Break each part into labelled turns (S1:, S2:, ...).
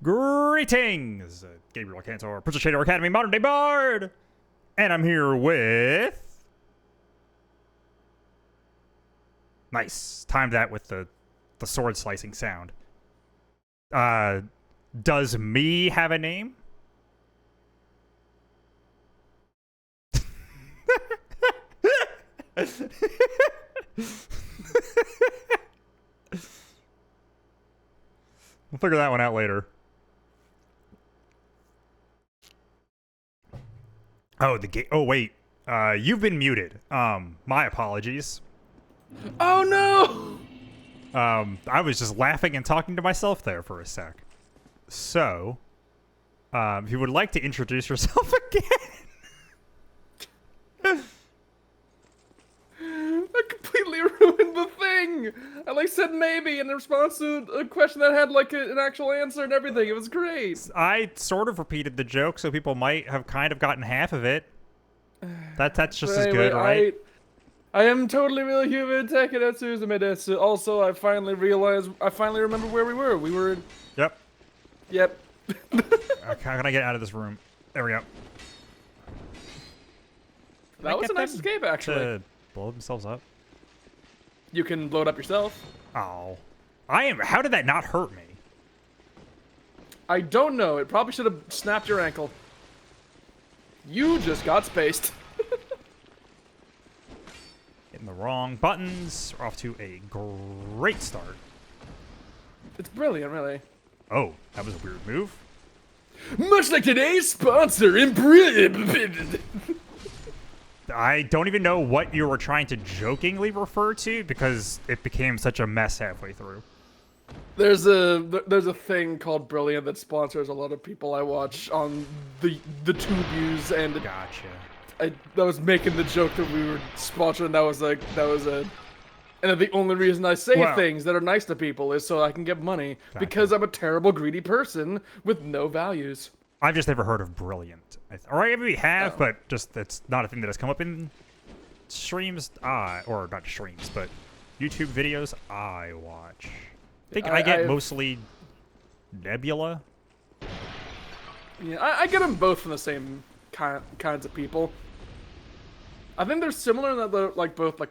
S1: Greetings! Gabriel Cantor, Princess Shader Academy, Modern Day Bard! And I'm here with... Nice. Timed that with the sword slicing sound. Does me have a name? We'll figure that one out later. Oh, the game. Oh, wait. You've been muted. My apologies.
S2: Oh, no!
S1: I was just laughing and talking to myself there for a sec. So, if you would like to introduce yourself again.
S2: I completely ruined the thing! I said maybe in response to a question that had an actual answer and everything. It was great.
S1: I sort of repeated the joke, so people might have kind of gotten half of it. That's just as good, right?
S2: I am totally real human, Takenetsu Sumedesu. Also, I finally remember where we were. We were...
S1: Yep.
S2: Yep.
S1: How can I get out of this room? There we go.
S2: That was a nice escape, actually.
S1: To blow themselves up?
S2: You can blow it up yourself.
S1: Oh. How did that not hurt me?
S2: I don't know. It probably should have snapped your ankle. You just got spaced.
S1: Hitting the wrong buttons. We're off to a great start.
S2: It's brilliant, really.
S1: Oh, that was a weird move.
S2: Much like today's sponsor, in Britain.
S1: I don't even know what you were trying to jokingly refer to because it became such a mess halfway through.
S2: There's a thing called Brilliant that sponsors a lot of people I watch on the Tubies, and
S1: Gotcha.
S2: I was making the joke that we were sponsoring. And the only reason I say things that are nice to people is so I can get money, because I'm a terrible greedy person with no values.
S1: I've just never heard of Brilliant. Or I maybe have, but just it's not a thing that has come up in streams, or not streams, but YouTube videos I watch. I think I get mostly Nebula.
S2: Yeah, I get them both from the same kinds of people. I think they're similar in that they're both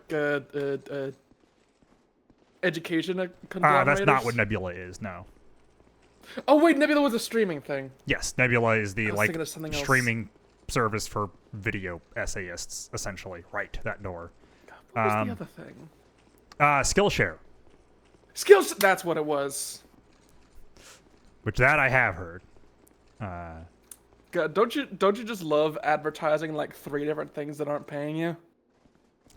S2: education conglomerates.
S1: That's not what Nebula is, no.
S2: Oh wait, Nebula was a streaming thing.
S1: Yes, Nebula is the streaming
S2: else.
S1: service for video essayists, essentially. Right, that door.
S2: God, what was the other thing?
S1: Skillshare.
S2: Skillshare, that's what it was.
S1: Which that I have heard.
S2: God, don't you just love advertising 3 different things that aren't paying you?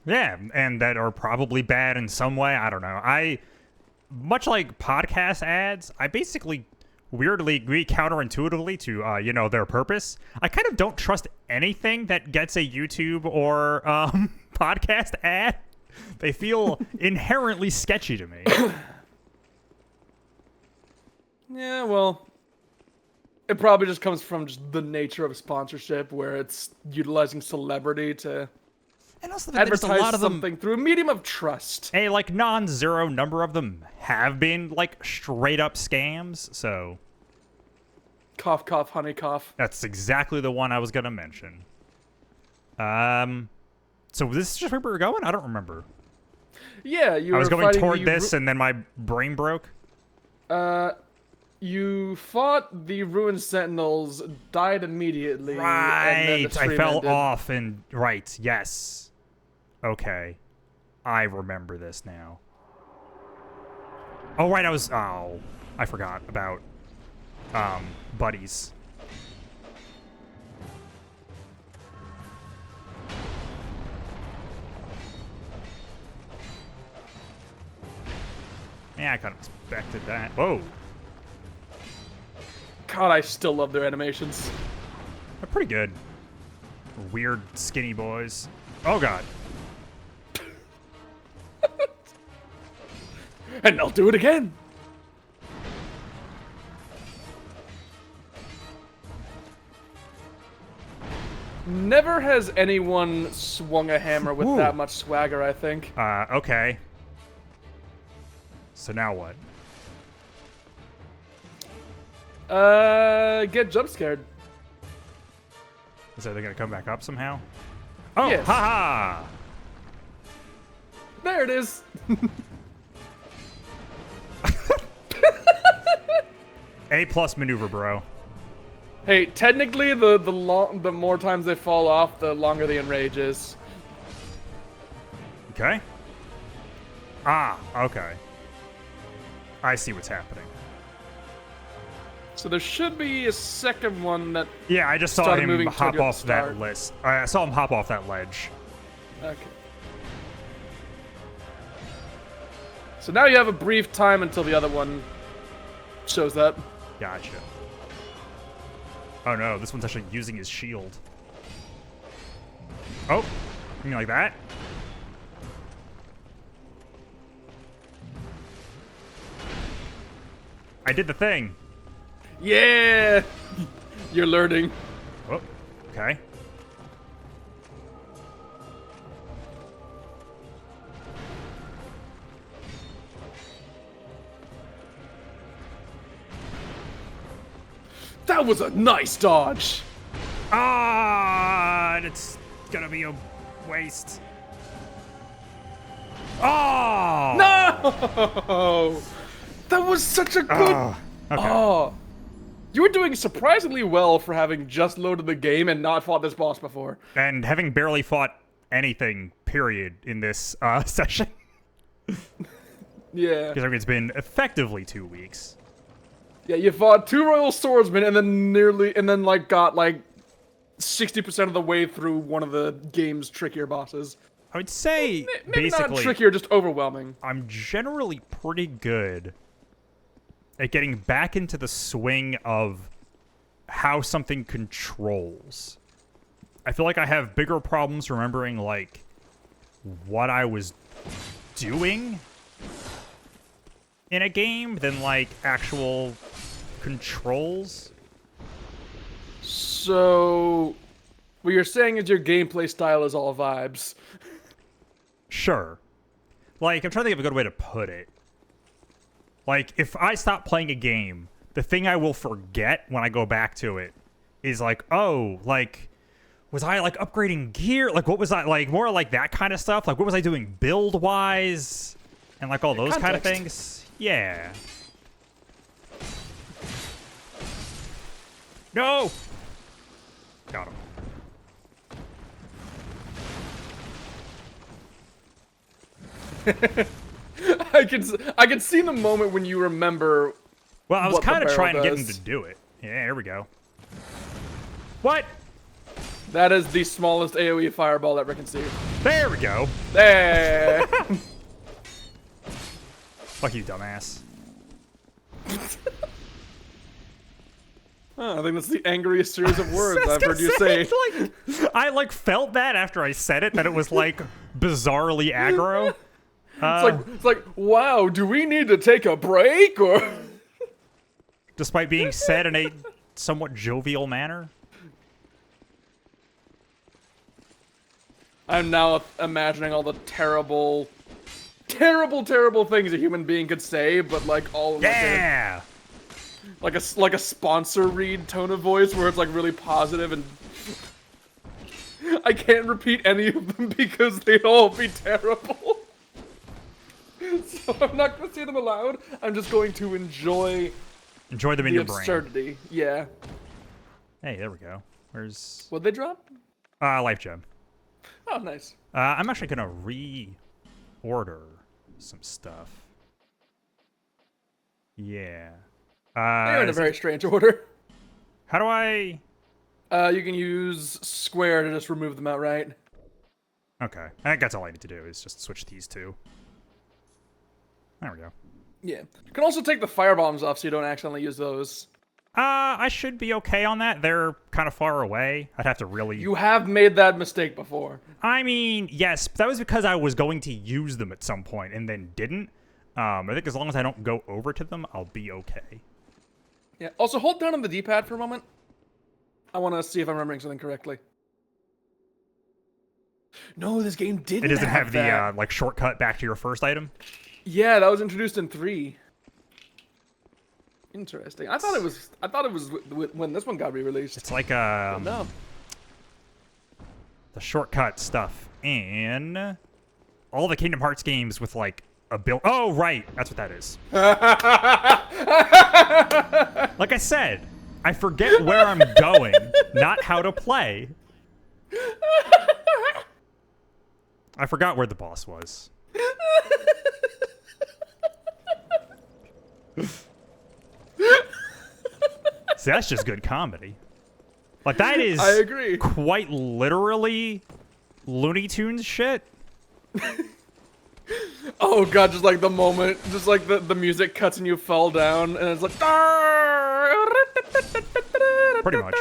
S1: Yeah, and that are probably bad in some way. I don't know. Much like podcast ads, I basically weirdly agree counterintuitively to, their purpose. I kind of don't trust anything that gets a YouTube or podcast ad. They feel inherently sketchy to me.
S2: Yeah, well, it probably just comes from just the nature of sponsorship, where it's utilizing celebrity to
S1: and also
S2: advertise something through a medium of trust.
S1: A non-zero number of them have been straight up scams, so
S2: cough cough honey cough.
S1: That's exactly the one I was gonna mention. So this is just where we were going? I don't remember.
S2: Yeah,
S1: I was going toward this and then my brain broke.
S2: You fought the ruined sentinels, died immediately.
S1: Right,
S2: and then the stream
S1: I fell
S2: ended.
S1: off and right, yes. Okay, I remember this now. Oh right, I forgot about buddies. Yeah, I kind of expected that. Whoa.
S2: God, I still love their animations.
S1: They're pretty good. Weird, skinny boys. Oh, God.
S2: And I'll do it again. Never has anyone swung a hammer with that much swagger, I think.
S1: Okay. So now what?
S2: Get jump scared.
S1: Is that they're gonna come back up somehow? Oh,
S2: Yes.
S1: haha!
S2: There it is.
S1: A+ maneuver, bro.
S2: Hey, technically, the more times they fall off, the longer the enrage is.
S1: Okay. Ah, okay. I see what's happening.
S2: So there should be a second one that.
S1: Yeah, I just saw
S2: started
S1: him
S2: moving
S1: hop
S2: toward you at the
S1: off that
S2: start.
S1: list. I saw him hop off that ledge.
S2: Okay. So now you have a brief time until the other one shows up.
S1: Gotcha. Oh no, this one's actually using his shield. Oh, you mean like that? I did the thing.
S2: Yeah! You're learning.
S1: Oh, okay.
S2: That was a nice dodge.
S1: Ah, it's gonna be a waste. Oh!
S2: No! That was such a good.
S1: Okay.
S2: Oh. You were doing surprisingly well for having just loaded the game and not fought this boss before.
S1: And having barely fought anything, period, in this session.
S2: Yeah.
S1: Because I mean, it's been effectively 2 weeks.
S2: Yeah, you fought 2 Royal Swordsmen and then like got like 60% of the way through one of the game's trickier bosses.
S1: I would say,
S2: Maybe not
S1: basically,
S2: trickier, just overwhelming.
S1: I'm generally pretty good at getting back into the swing of how something controls. I feel like I have bigger problems remembering, like, what I was doing in a game than, like, actual controls.
S2: So, what you're saying is your gameplay style is all vibes.
S1: Sure. Like, I'm trying to think of a good way to put it. Like, if I stop playing a game, the thing I will forget when I go back to it is like, oh, like, was I, like, upgrading gear? Like, what was I, like, more like that kind of stuff? Like, what was I doing build-wise? And, like, all those kind of
S2: Context.
S1: things? Yeah. No! Got him.
S2: I can see the moment when you remember.
S1: Well, I was
S2: what the
S1: kind of
S2: barrel
S1: trying to get him
S2: does.
S1: to do it. Yeah, here we go. What?
S2: That is the smallest AoE fireball ever conceived.
S1: There we go.
S2: There.
S1: Fuck you, dumbass.
S2: I think that's the angriest series of words
S1: I was
S2: I've heard
S1: gonna
S2: you say.
S1: Like, I like felt that after I said it, that it was like bizarrely aggro.
S2: It's like, wow, do we need to take a break or?
S1: Despite being said in a somewhat jovial manner.
S2: I'm now imagining all the terrible, terrible, terrible things a human being could say, but like all in
S1: Yeah.
S2: like a sponsor read tone of voice where it's like really positive and I can't repeat any of them because they'd all be terrible. So I'm not gonna say them aloud. I'm just going to enjoy
S1: Enjoy them in
S2: the
S1: your brain.
S2: absurdity. Yeah.
S1: Hey, there we go. Where's
S2: What'd they drop?
S1: life gem?
S2: Oh, nice.
S1: I'm actually gonna reorder some stuff. Yeah.
S2: They're in a very strange order.
S1: How do I?
S2: You can use square to just remove them outright.
S1: Okay, I think that's all I need to do is just switch these two. There we go.
S2: Yeah. You can also take the firebombs off so you don't accidentally use those.
S1: I should be okay on that. They're kind of far away. I'd have to really...
S2: You have made that mistake before.
S1: I mean, yes, but that was because I was going to use them at some point and then didn't. I think as long as I don't go over to them, I'll be okay.
S2: Yeah. Also, hold down on the D-pad for a moment. I want to see if I'm remembering something correctly. No, this game didn't.
S1: It doesn't have
S2: that.
S1: the like shortcut back to your first item.
S2: Yeah, that was introduced in 3. Interesting. I thought it was when this one got re-released.
S1: It's like
S2: No.
S1: the shortcut stuff and all the Kingdom Hearts games with like a build. Oh, right, that's what that is. Like I said, I forget where I'm going, not how to play. I forgot where the boss was. See, that's just good comedy. Like, that is
S2: I agree.
S1: quite literally Looney Tunes shit.
S2: Oh god, just like the moment, just like the music cuts and you fall down, and it's like.
S1: Pretty much.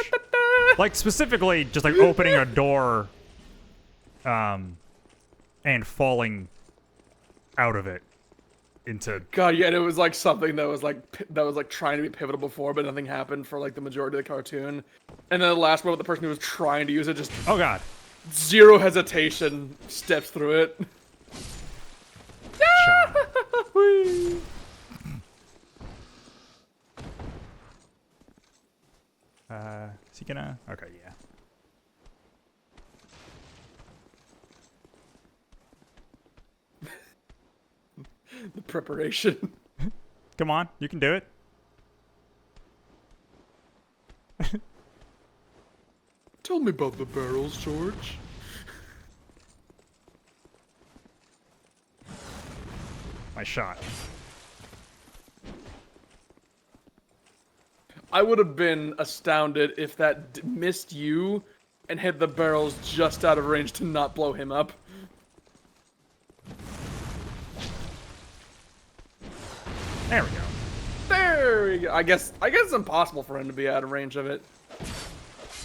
S1: Like, specifically, just like opening a door and falling out of it into.
S2: God, yeah, and it was like something that was like trying to be pivotal before, but nothing happened for like the majority of the cartoon. And then the last moment, the person who was trying to use it just
S1: Oh god.
S2: zero hesitation steps through it.
S1: Sean. Is he gonna? Okay, yeah.
S2: The preparation.
S1: Come on, you can do it.
S2: Tell me about the barrels, George.
S1: My shot.
S2: I would have been astounded if that missed you and hit the barrels just out of range to not blow him up.
S1: There we go.
S2: There we go. I guess it's impossible for him to be out of range of it.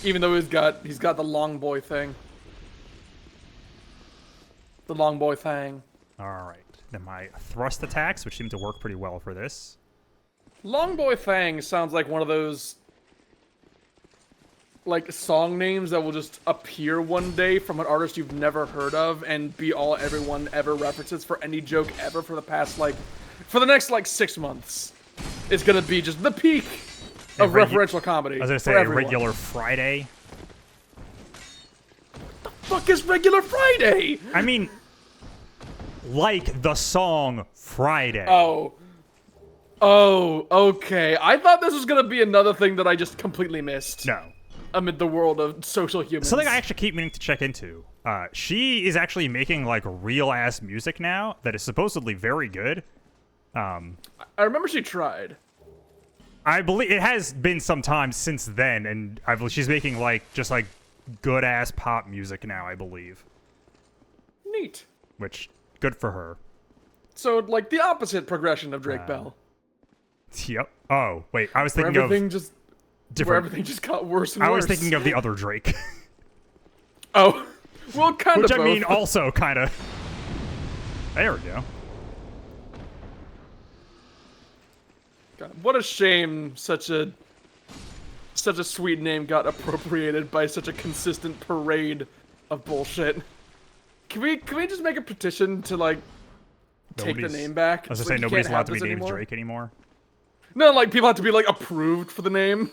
S2: Even though he's got the long boy thing. The long boy thing.
S1: Alright. Then my thrust attacks, which seem to work pretty well for this.
S2: Long boy thing sounds like one of those like song names that will just appear one day from an artist you've never heard of and be all everyone ever references for any joke ever for the past for the next 6 months. It's gonna be just the peak of referential comedy.
S1: I was gonna say regular Friday.
S2: What the fuck is regular Friday?
S1: I mean, like the song Friday.
S2: Oh, okay. I thought this was gonna be another thing that I just completely missed.
S1: No.
S2: Amid the world of social humans.
S1: Something I actually keep meaning to check into. She is actually making real ass music now that is supposedly very good.
S2: I remember she tried.
S1: I believe it has been some time since then, and I believe she's making just good ass pop music now. I believe.
S2: Neat.
S1: Which good for her.
S2: So the opposite progression of Drake Bell.
S1: Yep. Oh wait, I was thinking
S2: where
S1: of
S2: everything just got worse and worse.
S1: I was thinking of the other Drake.
S2: Oh, well, kind of.
S1: Which I
S2: both.
S1: mean, also kind of. There we go.
S2: God, what a shame such a sweet name got appropriated by such a consistent parade of bullshit. Can we just make a petition to take the name back?
S1: I was gonna say nobody's allowed to be named Drake anymore.
S2: No, people have to be approved for the name.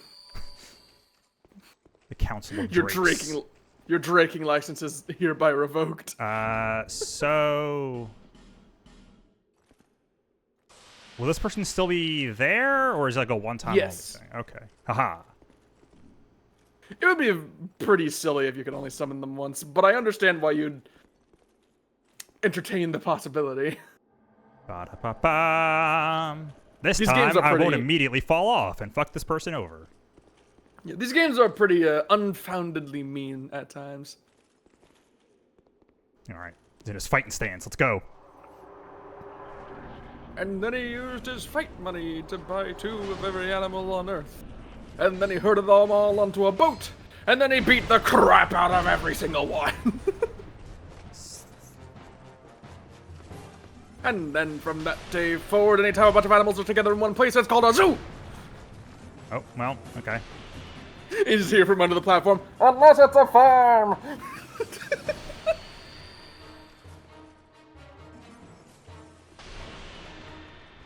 S1: The Council of Drakes.
S2: Your draking license is hereby revoked.
S1: So will this person still be there, or is it a one-time only thing? Okay. Haha.
S2: It would be pretty silly if you could only summon them once, but I understand why you'd entertain the possibility.
S1: Ba-da-ba-bam. This
S2: These
S1: time,
S2: games are
S1: I won't
S2: pretty-
S1: immediately fall off and fuck this person over.
S2: Yeah, these games are pretty unfoundedly mean at times.
S1: All right. He's in his fighting stance. Let's go.
S2: And then he used his fight money to buy 2 of every animal on Earth. And then he herded them all onto a boat. And then he beat the crap out of every single one. And then from that day forward, anytime a bunch of animals are together in one place, it's called a zoo!
S1: Oh, well, okay.
S2: He's here from under the platform. Unless it's a farm!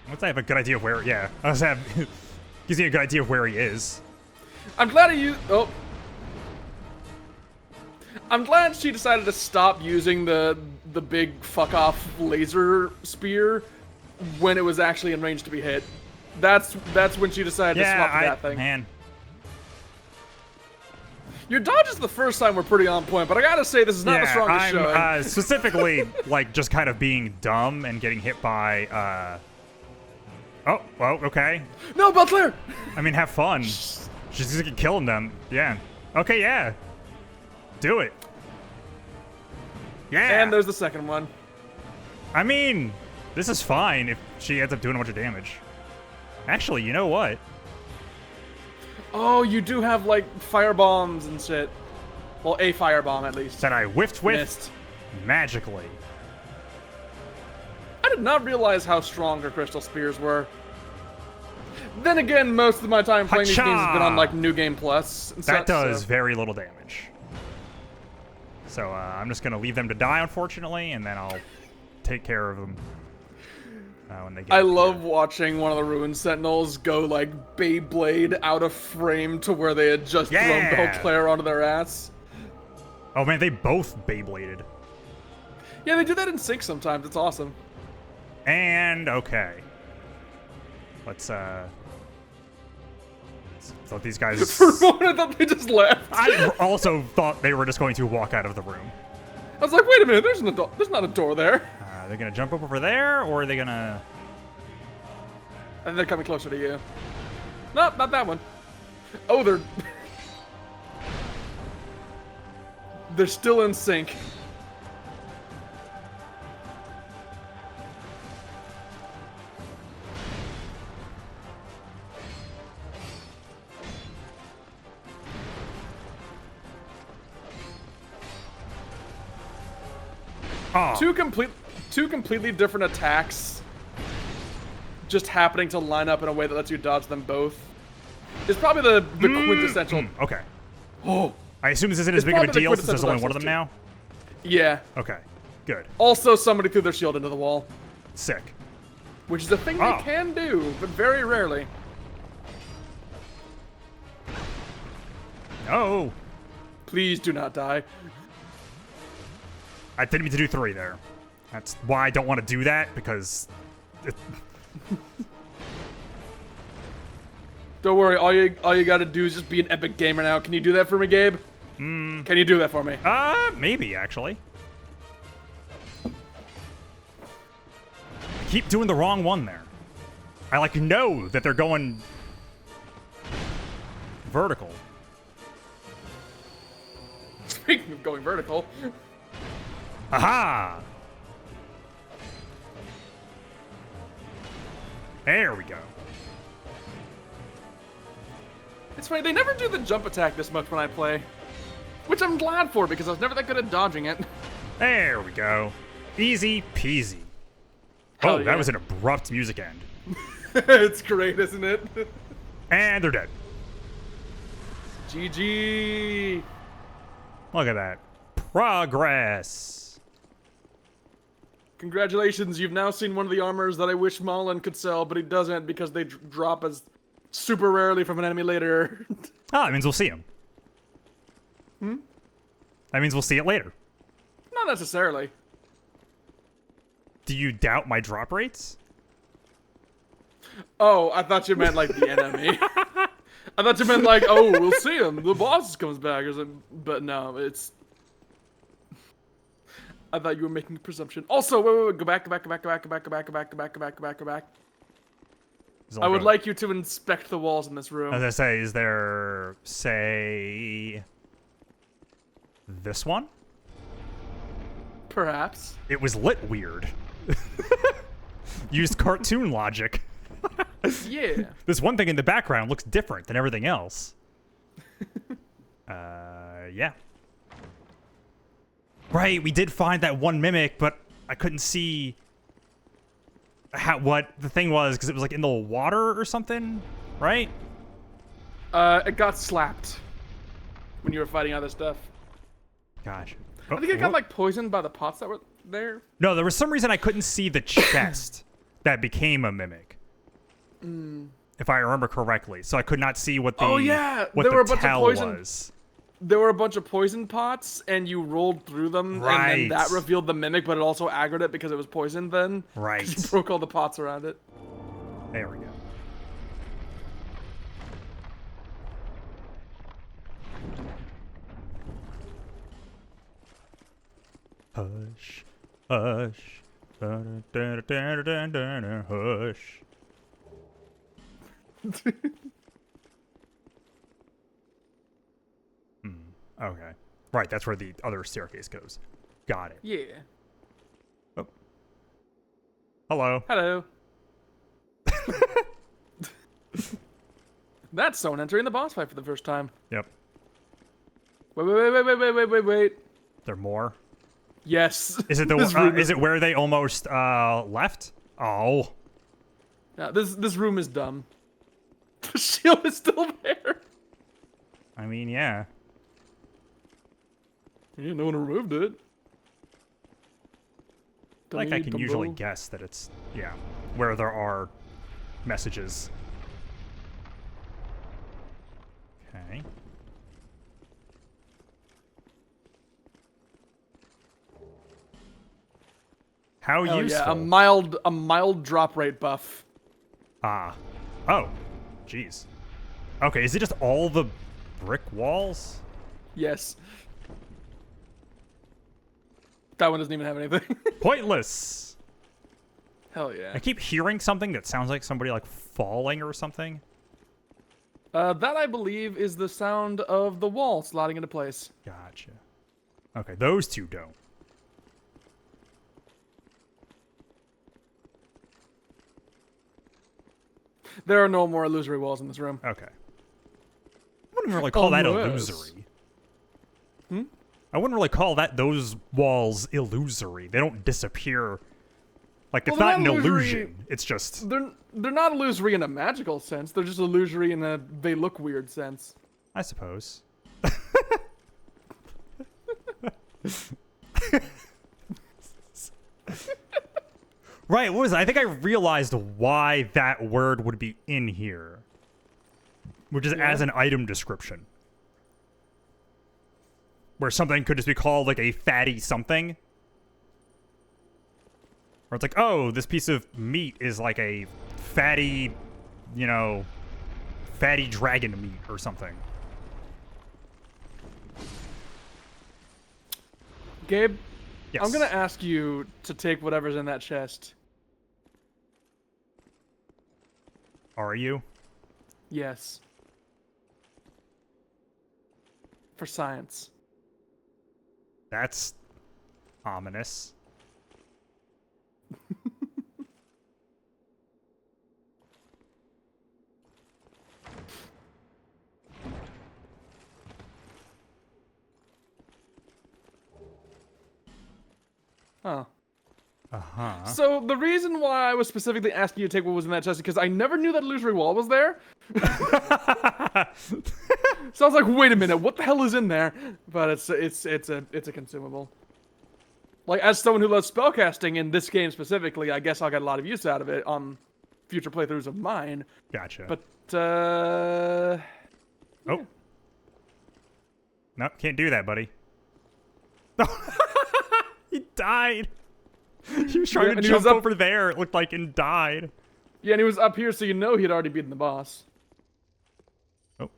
S1: Once I have a good idea of where, yeah. I was having. Gives you a good idea of where he is.
S2: I'm glad I'm glad she decided to stop using the big fuck off laser spear when it was actually in range to be hit. That's when she decided to swap to that thing.
S1: Man.
S2: Your dodges the first time were pretty on point, but I gotta say this is not the strongest showing.
S1: Specifically, like, just kind of being dumb and getting hit by, Oh, well, okay.
S2: No, Butler!
S1: I mean, have fun. She's just killing them. Yeah. Okay, yeah. Do it. Yeah.
S2: And there's the second one.
S1: I mean, this is fine if she ends up doing a bunch of damage. Actually, you know what?
S2: Oh, you do have, like, fire bombs and shit. Well, a firebomb, at least.
S1: That I whiffed with
S2: Missed.
S1: magically.
S2: I did not realize how strong her crystal spears were. Then again, most of my time playing these games has been on, like, New Game Plus and
S1: That
S2: such,
S1: does
S2: so.
S1: very little damage. So, I'm just gonna leave them to die, unfortunately, and then I'll take care of them. When they get
S2: I love watching one of the Ruined Sentinels go, like, Beyblade out of frame to where they had just thrown Belclair onto their ass.
S1: Oh man, they both Beybladed.
S2: Yeah, they do that in sync sometimes. It's awesome.
S1: And, okay. Let's let these guys...
S2: For a moment, I thought they just left.
S1: I also thought they were just going to walk out of the room.
S2: I was like, wait a minute, there's not a door there.
S1: They're gonna jump up over there, or are they gonna...
S2: And they're coming closer to you. Nope, not that one. Oh, they're... they're still in sync.
S1: Oh.
S2: Two completely different attacks just happening to line up in a way that lets you dodge them both is probably the quintessential.
S1: Okay.
S2: Oh.
S1: I assume this isn't as
S2: It's
S1: big of a
S2: probably the
S1: deal since there's only one of
S2: quintessential
S1: them now?
S2: Yeah.
S1: Okay. Good.
S2: Also, somebody threw their shield into the wall,
S1: Sick.
S2: which is a thing they can do, but very rarely.
S1: Oh.
S2: Please do not die.
S1: I didn't mean to do 3 there. That's why I don't want to do that, because...
S2: Don't worry, all you gotta do is just be an epic gamer now. Can you do that for me, Gabe? Can you do that for me?
S1: Maybe, actually. I keep doing the wrong one there. I, like, know that they're going... vertical.
S2: Speaking of going vertical...
S1: Aha! There we go.
S2: It's funny, they never do the jump attack this much when I play. Which I'm glad for, because I was never that good at dodging it.
S1: There we go. Easy peasy.
S2: Hell
S1: Oh,
S2: yeah.
S1: that was an abrupt music end.
S2: It's great, isn't it?
S1: And they're dead.
S2: GG.
S1: Look at that. Progress.
S2: Congratulations, you've now seen one of the armors that I wish Marlon could sell, but he doesn't because they drop as super rarely from an enemy later.
S1: Ah, that means we'll see him. That means we'll see it later.
S2: Not necessarily.
S1: Do you doubt my drop rates?
S2: Oh, I thought you meant like the enemy. I thought you meant like, oh, we'll see him. The boss comes back or something. But no, it's... I thought you were making a presumption. Also, wait, go back. I would like you to inspect the walls in this room.
S1: As I say, is there, say, this one?
S2: Perhaps.
S1: It was lit weird. Used cartoon logic.
S2: Yeah.
S1: This one thing in the background looks different than everything else. Yeah. Right, we did find that one mimic, but I couldn't see what the thing was because it was like in the water or something, right?
S2: It got slapped when you were fighting other stuff.
S1: Gotcha.
S2: I think it got like poisoned by the pots that were there.
S1: No, there was some reason I couldn't see the chest that became a mimic. if I remember correctly. So I could not see what the
S2: Oh, yeah,
S1: what
S2: there
S1: the
S2: were a bunch of
S1: tell
S2: poison-
S1: was.
S2: There were a bunch of poison pots, and you rolled through them, and
S1: Right.
S2: then that revealed the mimic, but it also aggroed it because it was poisoned then.
S1: Right.
S2: 'Cause you broke all the pots around it.
S1: There we go. Hush, hush, da-da-da-da-da-da-da-da, hush. Okay. Right, that's where the other staircase goes. Got it.
S2: Yeah.
S1: Oh. Hello.
S2: Hello. That's someone entering the boss fight for the first time.
S1: Yep.
S2: Wait.
S1: There more?
S2: Yes.
S1: Is it the
S2: This room
S1: is it where they almost left? Oh.
S2: No, this room is dumb. The shield is still there.
S1: I mean, yeah.
S2: Yeah, no one removed it.
S1: Like I
S2: Dummy,
S1: can usually
S2: Dumbo.
S1: guess that it's, yeah, where there are messages. Okay. How
S2: Oh
S1: useful.
S2: yeah, a mild drop rate buff.
S1: Ah. Oh. Jeez. Okay, is it just all the brick walls?
S2: Yes. That one doesn't even have anything.
S1: Pointless.
S2: Hell yeah.
S1: I keep hearing something that sounds like somebody like falling or something.
S2: That I believe is the sound of the wall slotting into place.
S1: Gotcha. Okay, those two don't.
S2: There are no more illusory walls in this room.
S1: Okay. I wouldn't really call that
S2: Unless-
S1: illusory. I wouldn't really call those walls illusory. They don't disappear. Like, it's
S2: Well,
S1: not an
S2: they're not illusory.
S1: illusion. It's just...
S2: They're not illusory in a magical sense. They're just illusory in a they look weird sense.
S1: I suppose. Right, what was it? I think I realized why that word would be in here. Which is as an item description. Where something could just be called like a fatty something. Or it's like, oh, this piece of meat is like a fatty, you know, fatty dragon meat or something.
S2: Gabe,
S1: Yes.
S2: I'm gonna ask you to take whatever's in that chest.
S1: Are you?
S2: Yes. For science.
S1: That's ominous.
S2: Oh.
S1: Uh-huh.
S2: So the reason why I was specifically asking you to take what was in that chest is because I never knew that illusory wall was there. So I was like, wait a minute, what the hell is in there? But it's a consumable. Like, as someone who loves spellcasting in this game specifically, I guess I'll get a lot of use out of it on future playthroughs of mine.
S1: Gotcha.
S2: But
S1: Oh. No, can't do that, buddy. He died. He was trying
S2: Yeah,
S1: to
S2: and he was
S1: jump
S2: up-
S1: over there, it looked like, and died.
S2: yeah, and he was up here, so you know he'd already beaten the boss.
S1: Oh.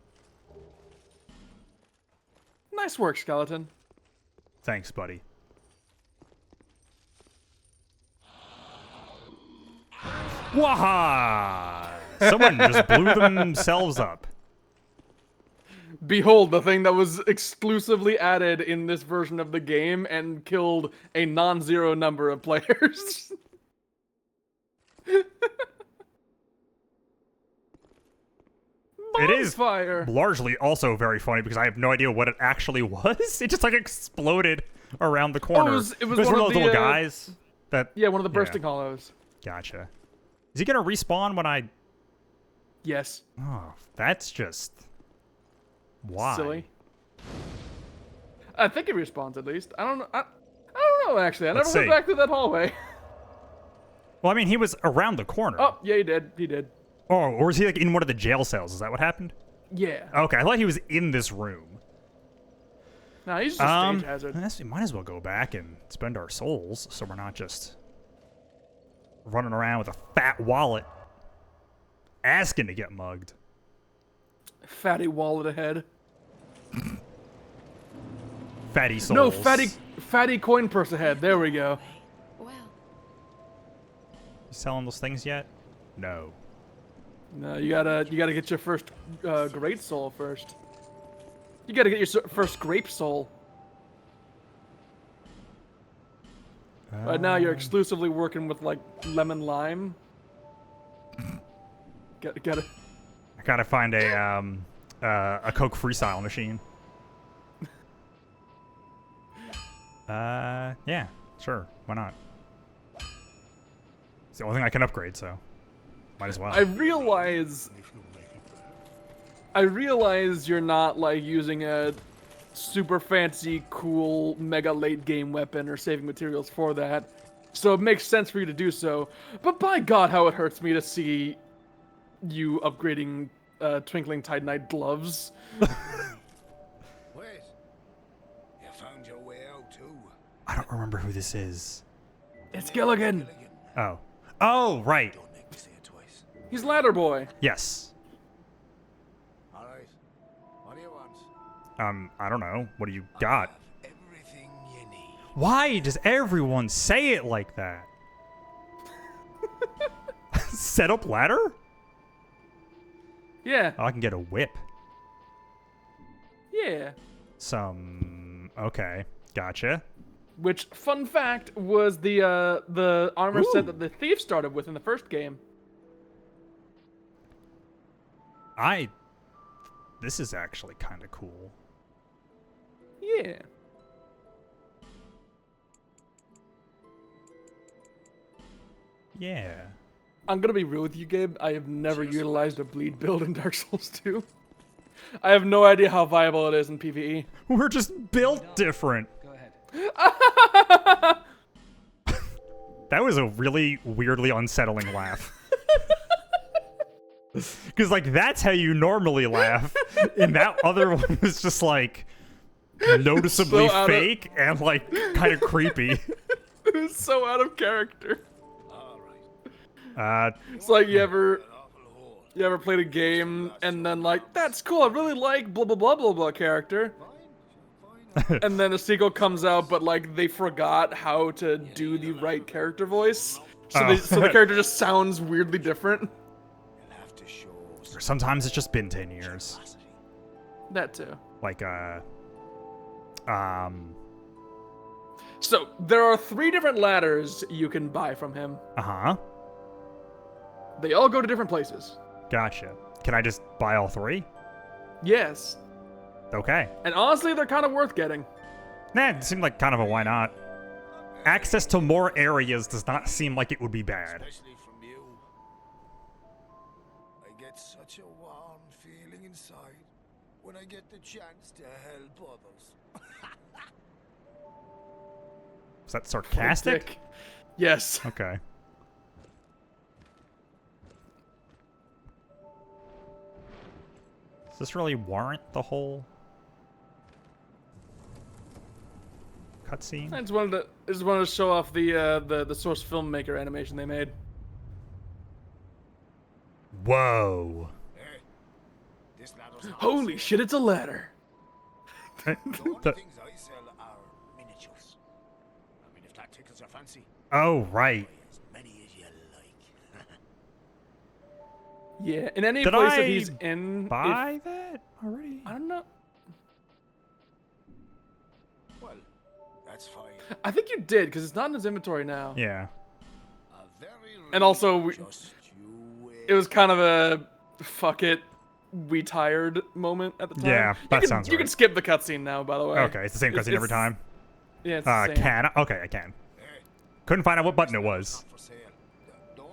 S2: Nice work, skeleton.
S1: Thanks, buddy. Waha! Someone just blew themselves up.
S2: Behold, the thing that was exclusively added in this version of the game and killed a non-zero number of players.
S1: It is
S2: Fire.
S1: largely also very funny because I have no idea what it actually was. It just like exploded around the corner.
S2: it was
S1: one
S2: one
S1: of
S2: of
S1: those
S2: the,
S1: little guys that...
S2: Yeah, one of the bursting hollows.
S1: Gotcha. Is he gonna respawn when I...
S2: Yes.
S1: Oh, that's just... Why?
S2: Silly. I think it respawns at least. I don't know. I don't know actually. I
S1: Let's
S2: never
S1: see.
S2: went back through that hallway.
S1: Well, I mean, he was around the corner.
S2: Oh, yeah, he did. He did.
S1: Oh, or is he like in one of the jail cells? Is that what happened?
S2: Yeah.
S1: Okay, I thought he was in this room.
S2: No, he's just a stage hazard.
S1: I guess we might as well go back and spend our souls so we're not just running around with a fat wallet asking to get mugged.
S2: Fatty wallet ahead.
S1: Fatty souls.
S2: No, fatty coin purse ahead. There we go.
S3: Well,
S1: You selling those things yet? No.
S2: No, you gotta get your first great soul first. You gotta get your first grape soul. Right now, you're exclusively working with like lemon lime. Gotta.
S1: I gotta find a Coke freestyle machine. Yeah, sure. Why not? It's the only thing I can upgrade, so might as well.
S2: I realize you're not like using a super fancy, cool, mega late game weapon or saving materials for that, so it makes sense for you to do so. But by God, how it hurts me to see you upgrading Twinkling Titanite gloves.
S4: Wait. You found your way out too.
S1: I don't remember who this is.
S2: It's Gilligan.
S1: Oh. Oh, right.
S4: Don't make me say it twice.
S2: He's Ladder Boy.
S1: Yes.
S4: All right. What do you want?
S1: I don't know. What do you got?
S4: Everything you need.
S1: Why does everyone say it like that? Set up ladder?
S2: Yeah.
S1: Oh, I can get a whip.
S2: Yeah.
S1: Okay. Gotcha.
S2: Which, fun fact, was the armor set that the thief started with in the first game.
S1: This is actually kind of cool.
S2: Yeah.
S1: Yeah.
S2: I'm gonna be real with you, Gabe. I have never utilized a bleed build in Dark Souls 2. I have no idea how viable it is in PvE.
S1: We're just built different.
S5: Go ahead.
S1: That was a really weirdly unsettling laugh. Because, like, that's how you normally laugh. And that other one was just, like, noticeably
S2: So
S1: fake and, like, kind of creepy.
S2: It was so out of character.
S4: All right.
S2: It's like you ever
S4: An awful hole.
S2: played a game and then like, that's cool, I really like blah blah blah blah blah character.
S4: Fine.
S2: And then a sequel comes out, but like they forgot how to do the right character voice. So, so the character just sounds weirdly different.
S4: You'll have to show some
S1: Sometimes it's just been 10 years.
S4: capacity.
S2: That too.
S1: Like,
S2: So there are 3 different ladders you can buy from him.
S1: uh-huh.
S2: They all go to different places.
S1: Gotcha. Can I just buy all 3?
S2: Yes.
S1: Okay.
S2: And honestly, they're kind of worth getting.
S1: Nah, it seemed like kind of a why not. Access to more areas does not seem like it would be bad.
S4: Especially from you. I get such a warm feeling inside when I get the chance to help others.
S1: Is that sarcastic?
S2: Dick. Yes.
S1: Okay. Does this really warrant the whole cutscene?
S2: I just wanted to show off the source filmmaker animation they made.
S1: Whoa.
S4: Hey, this ladder's not
S2: Holy
S4: for
S2: shit, it's a ladder.
S4: sale. The only
S1: The-
S4: things I sell are miniatures. I mean, if that tickles your fancy,
S1: oh, right.
S4: buy as many as you like.
S2: Yeah, in any
S1: Did
S2: place
S1: I
S2: that he's in. if-
S1: Buy that already?
S2: I don't know.
S4: Well, that's fine.
S2: I think you did, because it's not in his inventory now.
S1: Yeah.
S4: A very
S2: And also,
S4: just you wait.
S2: it was kind of a fuck it, we tired moment at the time.
S1: Yeah, that sounds
S2: You can
S1: right.
S2: skip the cutscene now, by the way.
S1: Okay, it's the same cutscene every time.
S2: Yeah, it's the same.
S1: Can I? Okay, I can.
S4: Hey,
S1: Couldn't find out what button it was.
S4: not for sale. Don't.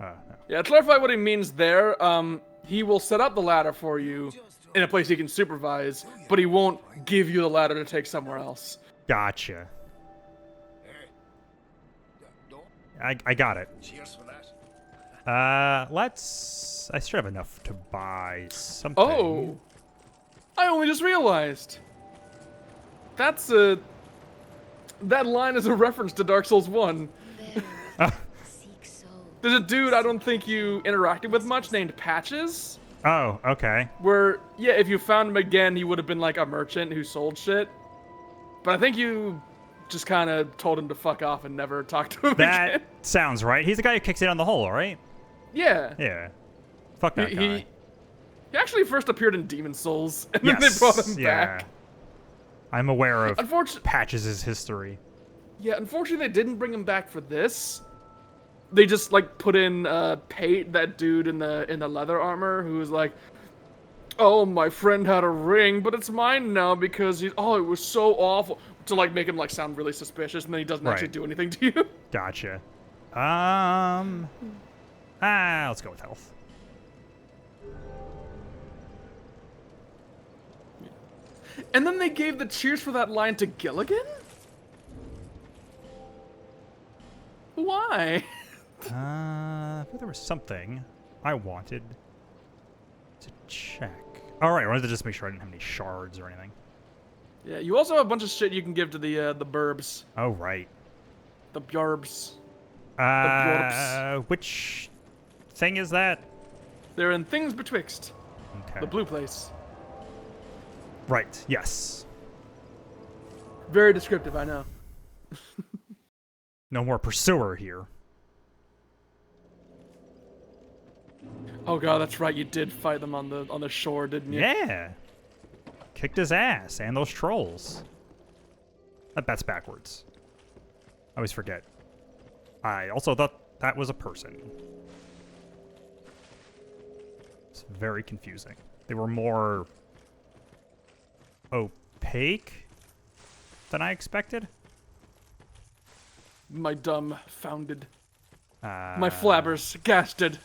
S1: No.
S2: Yeah, to clarify what he means there, he will set up the ladder for you in a place he can supervise, but he won't give you the ladder to take somewhere else.
S1: Gotcha.
S4: Hey, don't.
S1: I got it.
S4: Cheers for that.
S1: I should have enough to buy something.
S2: Oh, I only just realized. That's a. That line is a reference to Dark Souls 1. There's a dude I don't think you interacted with much named Patches.
S1: Oh, okay.
S2: Where, yeah, if you found him again, he would have been like a merchant who sold shit. But I think you just kind of told him to fuck off and never talk to him again.
S1: That sounds right. He's the guy who kicks it on the hole, right?
S2: Yeah.
S1: Yeah. Fuck that guy.
S2: He actually first appeared in Demon Souls, and then they brought him back.
S1: I'm aware of
S2: Patches'
S1: history.
S2: Yeah, unfortunately, they didn't bring him back for this. They just like put in Pate, that dude in the leather armor, who was like, "Oh, my friend had a ring, but it's mine now because it was so awful." To like make him like sound really suspicious, and then he doesn't actually do anything to you.
S1: Gotcha. Let's go with health.
S2: And then they gave the cheers for that line to Gilligan? Why?
S1: I think there was something I wanted to check. All right, I wanted to just make sure I didn't have any shards or anything.
S2: Yeah, you also have a bunch of shit you can give to the burbs.
S1: Oh, right.
S2: The bjarbs.
S1: Which thing is that?
S2: They're in Things Betwixt.
S1: Okay.
S2: The blue place.
S1: Right, yes.
S2: Very descriptive, I know.
S1: No more pursuer here.
S2: Oh god, that's right, you did fight them on the shore, didn't you?
S1: Yeah. Kicked his ass, and those trolls. That's backwards. I always forget. I also thought that was a person. It's very confusing. They were more opaque than I expected.
S2: My dumb founded. My flabbers gasted.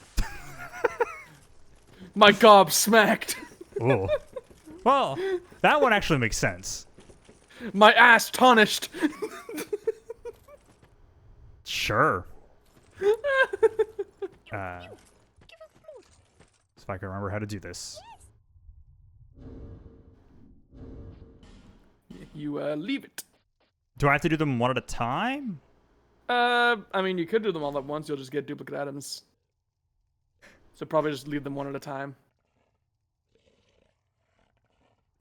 S2: My gob smacked.
S1: Ooh. Well, that one actually makes sense.
S2: My ass tarnished.
S1: Sure. So if I can remember how to do this.
S2: You leave it.
S1: Do I have to do them one at a time?
S2: I mean, you could do them all at once. You'll just get duplicate items. So probably just leave them one at a time.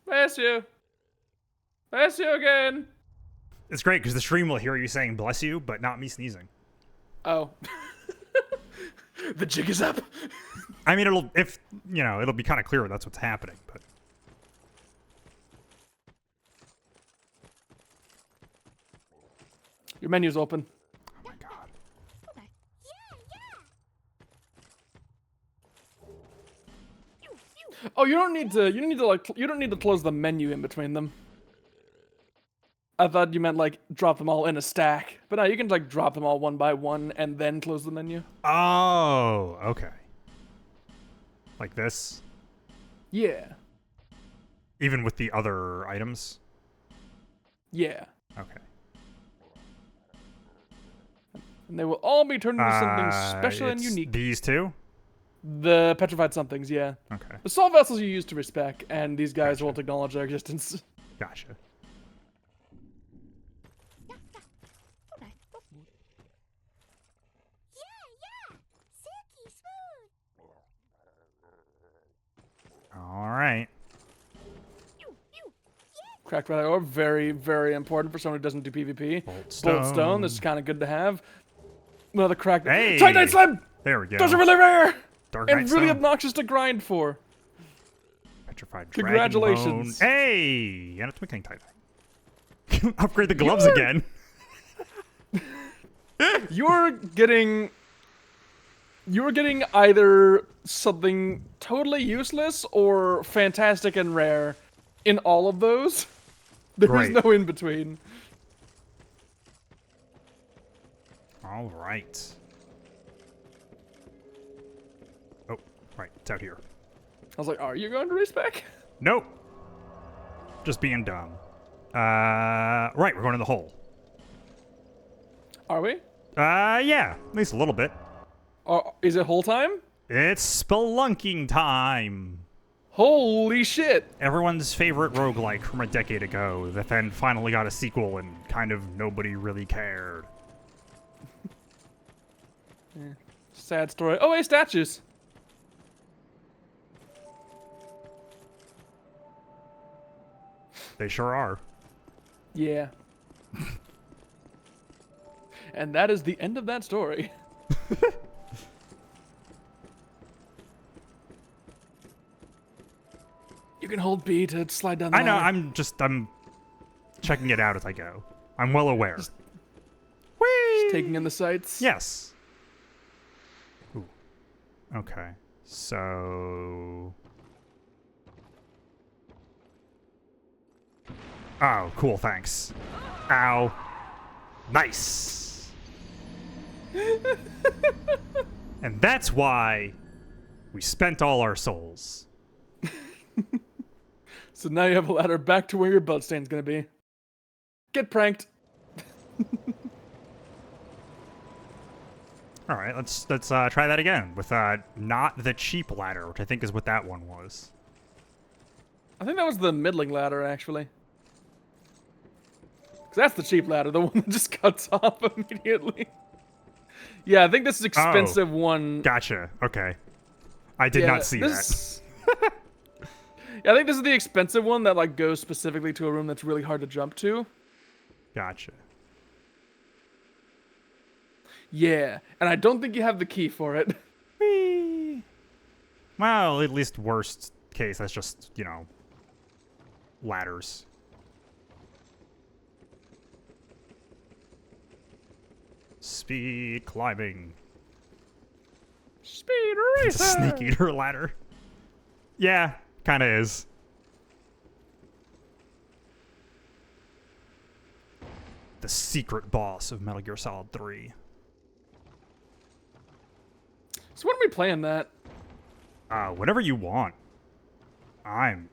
S2: Bless you. Bless you again.
S1: It's great because the stream will hear you saying bless you, but not me sneezing.
S2: Oh. The jig is up.
S1: I mean, it'll be kind of clear that's what's happening, but.
S2: Your menu's open.
S1: Oh my god.
S2: Oh, you don't need to close the menu in between them. I thought you meant like drop them all in a stack, but no, you can like drop them all one by one and then close the menu.
S1: Oh, okay. Like this?
S2: Yeah.
S1: Even with the other items?
S2: Yeah.
S1: Okay.
S2: And they will all be turned into something special and unique.
S1: These two?
S2: The petrified somethings, yeah.
S1: Okay.
S2: The salt vessels you use to respec, and these guys won't acknowledge their existence.
S1: Gotcha. All right.
S2: Cracked red ore, very, very important for someone who doesn't do PvP.
S1: Bolt
S2: Stone, this is kind of good to have. Another cracked.
S1: Hey!
S2: Titanite Slim!
S1: There we go.
S2: Those are really rare!
S1: Dark
S2: and
S1: Knight
S2: really
S1: Stone.
S2: obnoxious to grind for.
S1: Petrified
S2: Congratulations.
S1: Dragon Bone. Hey! And a Twinkling Titanite. Upgrade the gloves again.
S2: You're getting either something totally useless or fantastic and rare in all of those. There is no in between.
S1: All right. Oh, right. It's out here.
S2: I was like, are you going to respec?
S1: Nope. Just being dumb. Right, we're going to the hole.
S2: Are we?
S1: Yeah. At least a little bit.
S2: Are Is it whole time?
S1: It's spelunking time.
S2: Holy shit!
S1: Everyone's favorite roguelike from a decade ago that then finally got a sequel and kind of nobody really cared.
S2: Sad story. Oh, hey, statues.
S1: They sure are.
S2: Yeah. And that is the end of that story. You can hold B to slide down the
S1: I know,
S2: ladder.
S1: I'm checking it out as I go. I'm well aware.
S2: Just
S1: Whee!
S2: taking in the sights.
S1: Yes. Ooh. Okay. So... Oh, cool, thanks. Ow. Nice. And that's why we spent all our souls.
S2: So now you have a ladder back to where your bloodstain's gonna be. Get pranked.
S1: All right, let's try that again with not the cheap ladder, which I think is what that one was.
S2: I think that was the middling ladder, actually. Because that's the cheap ladder, the one that just cuts off immediately. Yeah, I think this is expensive one.
S1: Gotcha. Okay. I did not see that.
S2: Yeah, I think this is the expensive one that like goes specifically to a room that's really hard to jump to.
S1: Gotcha.
S2: Yeah, and I don't think you have the key for it.
S1: Whee! Well, at least worst case, that's just, you know, ladders. Speed climbing.
S2: Speed
S1: It's a
S2: racer.
S1: snake eater ladder. Yeah, kind of is. The secret boss of Metal Gear Solid 3.
S2: So when are we playing that?
S1: Whatever you want.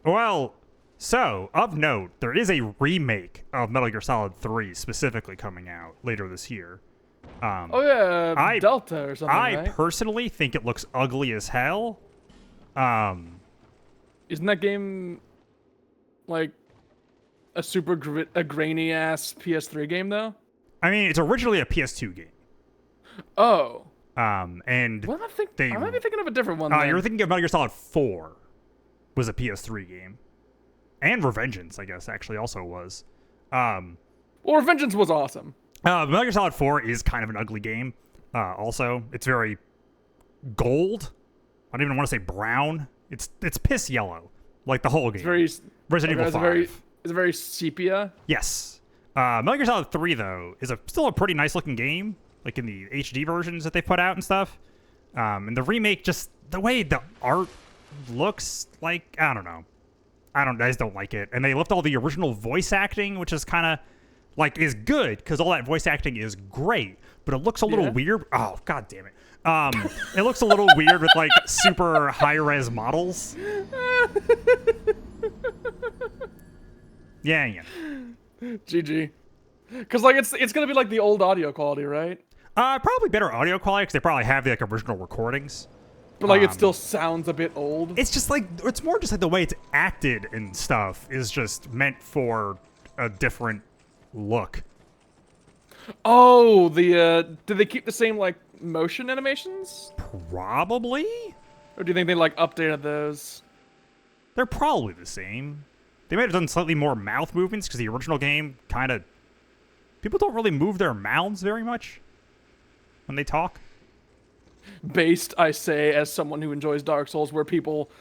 S1: Well, so, of note, there is a remake of Metal Gear Solid 3 specifically coming out later this year.
S2: Oh yeah, Delta or something,
S1: I
S2: right?
S1: personally think it looks ugly as hell.
S2: Isn't that game like a super grainy ass PS3 game though?
S1: I mean, it's originally a PS2 game.
S2: Oh.
S1: And
S2: What am I thinking? I might be thinking of a different one.
S1: you're thinking of Metal Gear Solid 4 was a PS3 game. And Revengeance, I guess, actually also was.
S2: Well, Revengeance was awesome.
S1: Metal Gear Solid 4 is kind of an ugly game. Also, it's very gold. I don't even want to say brown. It's piss yellow, like the whole game.
S2: It's very
S1: Resident Evil 5.
S2: It's very sepia.
S1: Yes. Metal Gear Solid 3, though, is still a pretty nice looking game, like in the HD versions that they put out and stuff. And the remake, just the way the art looks, like, I don't know. I just don't like it. And they left all the original voice acting, which is kind of, like, is good, because all that voice acting is great, but it looks a little weird. Oh, god damn it. It looks a little weird with, like, super high-res models. Yeah.
S2: GG. Because, like, it's going to be, like, the old audio quality, right?
S1: Probably better audio quality, because they probably have the, like, original recordings.
S2: But, like, it still sounds a bit old.
S1: It's just, like, it's more just, like, the way it's acted and stuff is just meant for a different look.
S2: Oh, did they keep the same, like, motion animations?
S1: Probably?
S2: Or do you think they, like, updated those?
S1: They're probably the same. They might have done slightly more mouth movements, because the original game kind of... People don't really move their mouths very much when they talk.
S2: Based, I say, as someone who enjoys Dark Souls, where people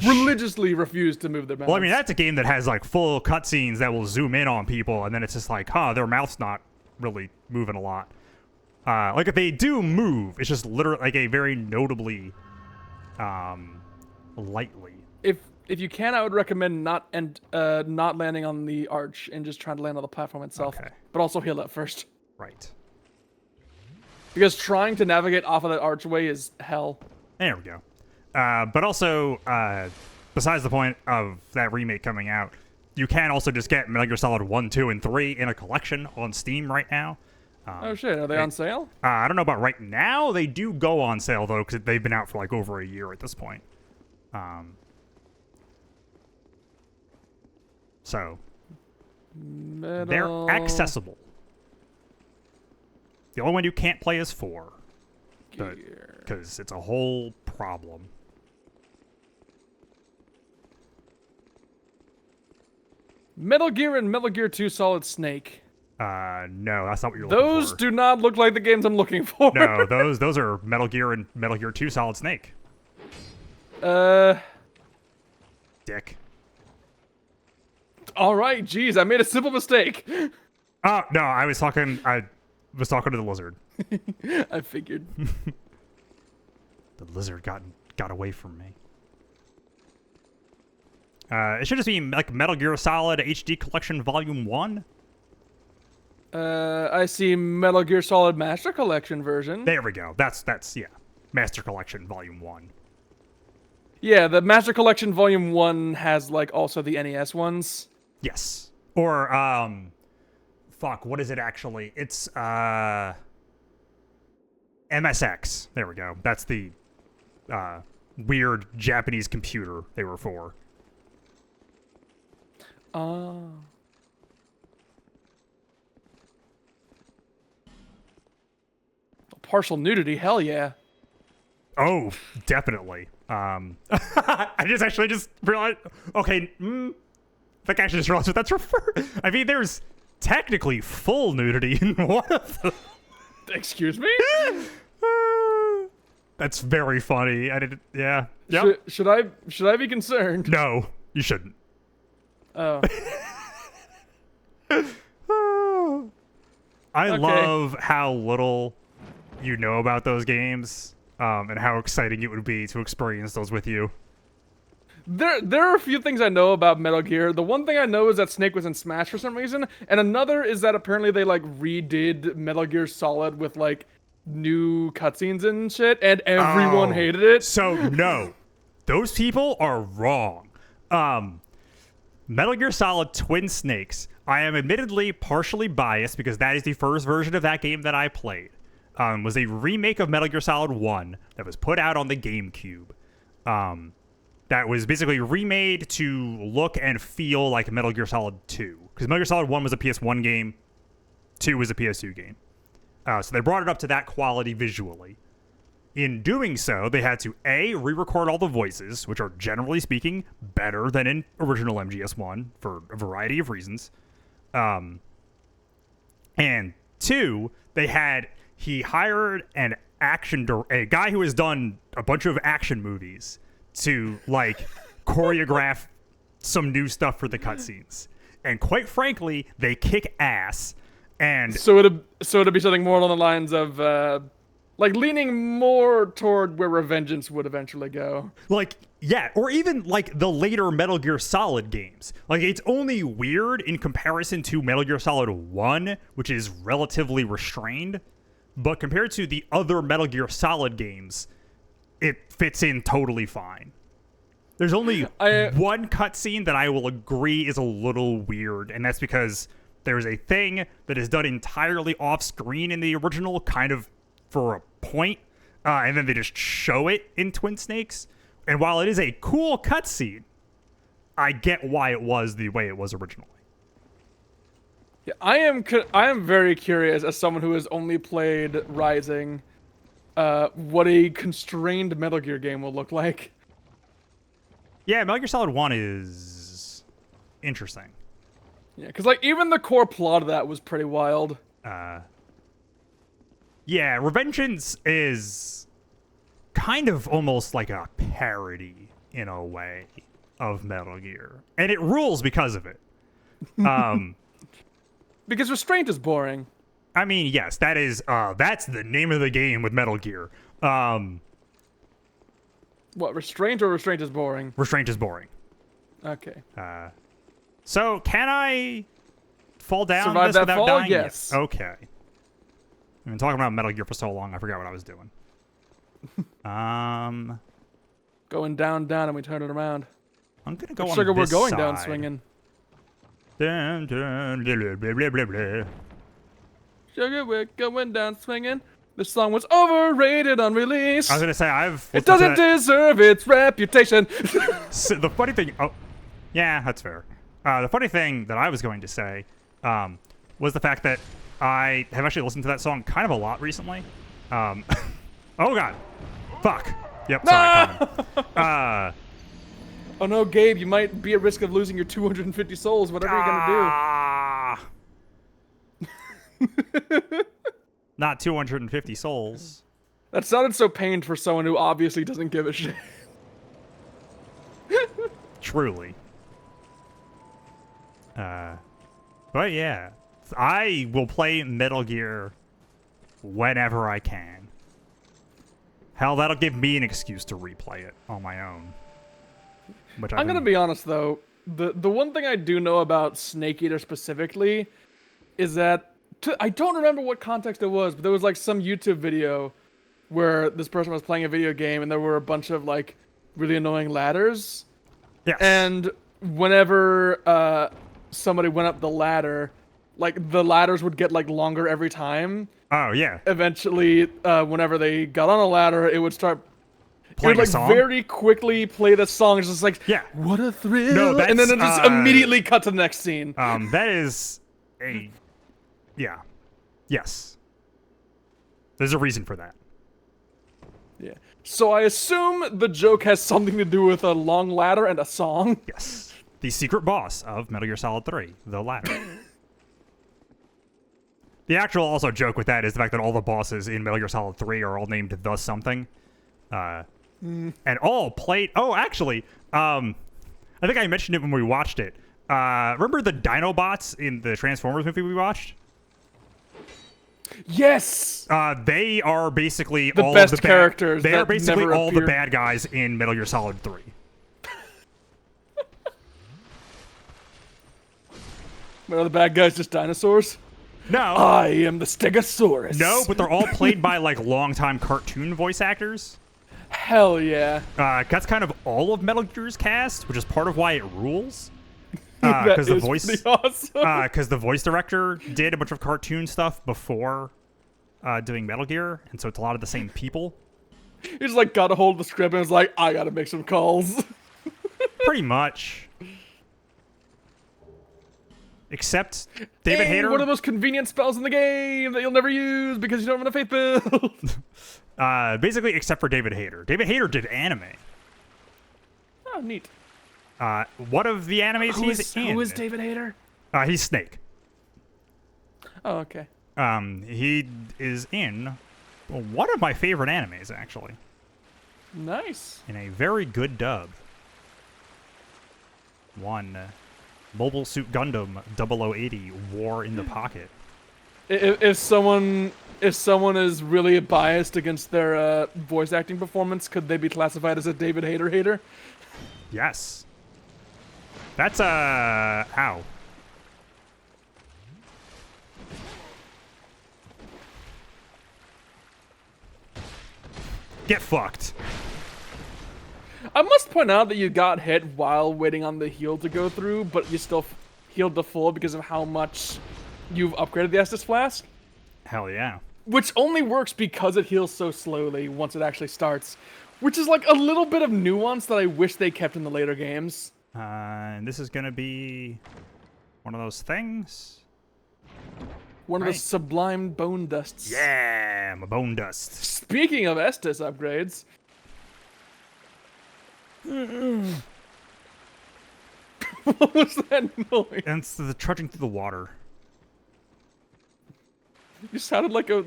S2: religiously refuse to move their mouths.
S1: Well, I mean, that's a game that has, like, full cutscenes that will zoom in on people, and then it's just like, their mouth's not really moving a lot. Like, if they do move, it's just literally, like, a very notably, lightly.
S2: If you can, I would recommend not landing on the arch and just trying to land on the platform itself.
S1: Okay.
S2: But also heal up first.
S1: Right.
S2: Because trying to navigate off of that archway is hell.
S1: There we go. But also, besides the point of that remake coming out, you can also just get Metal Gear Solid 1, 2, and 3 in a collection on Steam right now.
S2: Oh shit, are they on sale?
S1: I don't know about right now. They do go on sale though, because they've been out for like over a year at this point. So
S2: Metal
S1: they're accessible. The only one you can't play is 4,
S2: Gear.
S1: because it's a whole problem.
S2: Metal Gear and Metal Gear 2 Solid Snake.
S1: No, that's not what you're looking for.
S2: Those do not look like the games I'm looking for.
S1: No, those are Metal Gear and Metal Gear 2 Solid Snake. Dick.
S2: All right, geez, I made a simple mistake.
S1: Oh no, I was talking to the lizard.
S2: I figured.
S1: The lizard got away from me. It should just be like Metal Gear Solid HD Collection Volume 1.
S2: I see Metal Gear Solid Master Collection version.
S1: There we go. That's yeah. Master Collection Volume 1.
S2: Yeah, the Master Collection Volume 1 has like also the NES ones.
S1: Yes. Or fuck, what is it actually? It's MSX. There we go. That's the weird Japanese computer they were for.
S2: Partial nudity, hell yeah.
S1: Oh, definitely. I just realized. Okay, I think I just realized what that's referred. I mean, there's technically full nudity in one of them.
S2: Excuse me?
S1: That's very funny. I didn't. Yeah. Yep.
S2: Should I be concerned?
S1: No, you shouldn't.
S2: Oh.
S1: I
S2: Okay.
S1: love how little you know about those games, and how exciting it would be to experience those with you.
S2: There are a few things I know about Metal Gear. The one thing I know is that Snake was in Smash for some reason, and another is that apparently they like redid Metal Gear Solid with like new cutscenes and shit, and everyone
S1: Oh.
S2: hated it.
S1: So no, those people are wrong. Metal Gear Solid Twin Snakes. I am admittedly partially biased because that is the first version of that game that I played. Was a remake of Metal Gear Solid 1 that was put out on the GameCube. That was basically remade to look and feel like Metal Gear Solid 2. Because Metal Gear Solid 1 was a PS1 game, 2 was a PS2 game. So they brought it up to that quality visually. In doing so, they had to A, re-record all the voices, which are generally speaking better than in original MGS1 for a variety of reasons. And 2, he hired a guy who has done a bunch of action movies to like choreograph some new stuff for the cutscenes. And quite frankly, they kick ass. And
S2: So it'd be something more along the lines of like leaning more toward where Revengeance would eventually go.
S1: like, yeah, or even like the later Metal Gear Solid games. Like, it's only weird in comparison to Metal Gear Solid 1, which is relatively restrained. But compared to the other Metal Gear Solid games, it fits in totally fine. There's only one cutscene that I will agree is a little weird, and that's because there's a thing that is done entirely off screen in the original, kind of for a point, and then they just show it in Twin Snakes. And while it is a cool cutscene, I get why it was the way it was originally.
S2: Yeah, I am very curious as someone who has only played Rising, what a constrained Metal Gear game will look like.
S1: Yeah, Metal Gear Solid 1 is interesting.
S2: Yeah, because like even the core plot of that was pretty wild.
S1: Yeah, Revengeance is kind of almost like a parody, in a way, of Metal Gear. And it rules because of it.
S2: Because Restraint is boring.
S1: I mean, yes, that's the name of the game with Metal Gear.
S2: What, Restraint or Restraint is boring?
S1: Restraint is boring.
S2: Okay.
S1: So, can I fall down
S2: Survive
S1: this
S2: that
S1: without
S2: fall?
S1: dying?
S2: Yes.
S1: Okay. I've been talking about Metal Gear for so long, I forgot what I was doing.
S2: Going down, and we turn it around.
S1: I'm gonna go on
S2: Sugar, we're
S1: this
S2: going down
S1: side.
S2: swinging.
S1: Dun, dun, blah, blah, blah, blah, blah.
S2: Sugar, we're going down swinging. This song was overrated on release.
S1: I was gonna say
S2: It doesn't deserve its reputation.
S1: So the funny thing, yeah, that's fair. The funny thing that I was going to say was the fact that I have actually listened to that song kind of a lot recently. Oh god, fuck. Yep, sorry. Colin.
S2: Oh no, Gabe, you might be at risk of losing your 250 souls. Whatever you're gonna
S1: do. Not 250 souls.
S2: That sounded so pained for someone who obviously doesn't give a shit.
S1: Truly. But yeah, I will play Metal Gear whenever I can. Hell, that'll give me an excuse to replay it on my own.
S2: I'm gonna be honest though, the one thing I do know about Snake Eater specifically is that I don't remember what context it was, but there was like some YouTube video where this person was playing a video game and there were a bunch of like really annoying ladders.
S1: Yes.
S2: And whenever somebody went up the ladder, like the ladders would get like longer every time.
S1: Oh yeah.
S2: Eventually, whenever they got on a ladder, it would start
S1: playing
S2: it would,
S1: a song?
S2: very quickly play the song. It's just like,
S1: yeah,
S2: what a thrill!
S1: No,
S2: and then it just immediately cut to the next scene.
S1: That is a, yeah, yes. There's a reason for that.
S2: Yeah. So I assume the joke has something to do with a long ladder and a song.
S1: Yes. The secret boss of Metal Gear Solid 3, the ladder. The actual also joke with that is the fact that all the bosses in Metal Gear Solid 3 are all named the something. And all played... Oh, actually, I think I mentioned it when we watched it. Remember the Dinobots in the Transformers movie we watched?
S2: Yes!
S1: They are basically
S2: the
S1: all
S2: best
S1: of the
S2: characters.
S1: They are
S2: that
S1: basically
S2: never
S1: all the
S2: appeared.
S1: bad guys in Metal Gear Solid 3.
S2: But are the bad guys just dinosaurs?
S1: No.
S2: I am the Stegosaurus.
S1: No, but they're all played by like longtime cartoon voice actors.
S2: Hell yeah.
S1: That's kind of all of Metal Gear's cast, which is part of why it rules.
S2: That
S1: Because the
S2: is
S1: voice,
S2: pretty awesome.
S1: because the voice director did a bunch of cartoon stuff before doing Metal Gear, and so it's a lot of the same people.
S2: He's like got a hold of the script and was like, I gotta make some calls.
S1: Pretty much. Except David Hayter.
S2: One of those convenient spells in the game that you'll never use because you don't run a faith build.
S1: Basically, except for David Hayter. David Hayter did anime.
S2: Oh, neat.
S1: One of the animes he's in.
S2: Who is David Hayter?
S1: He's Snake.
S2: Oh, okay.
S1: He is in one of my favorite animes, actually.
S2: Nice.
S1: In a very good dub. Mobile Suit Gundam 0080 War in the Pocket.
S2: If someone is really biased against their voice acting performance, could they be classified as a David Hayter hater?
S1: Yes. That's ow. Get fucked.
S2: I must point out that you got hit while waiting on the heal to go through, but you still healed to full because of how much you've upgraded the Estus Flask.
S1: Hell yeah.
S2: Which only works because it heals so slowly once it actually starts. Which is like a little bit of nuance that I wish they kept in the later games.
S1: And this is gonna be one of those things.
S2: One of the sublime bone dusts.
S1: Yeah, my bone dust.
S2: Speaking of Estus upgrades. What was that noise?
S1: And it's the trudging through the water.
S2: You sounded like a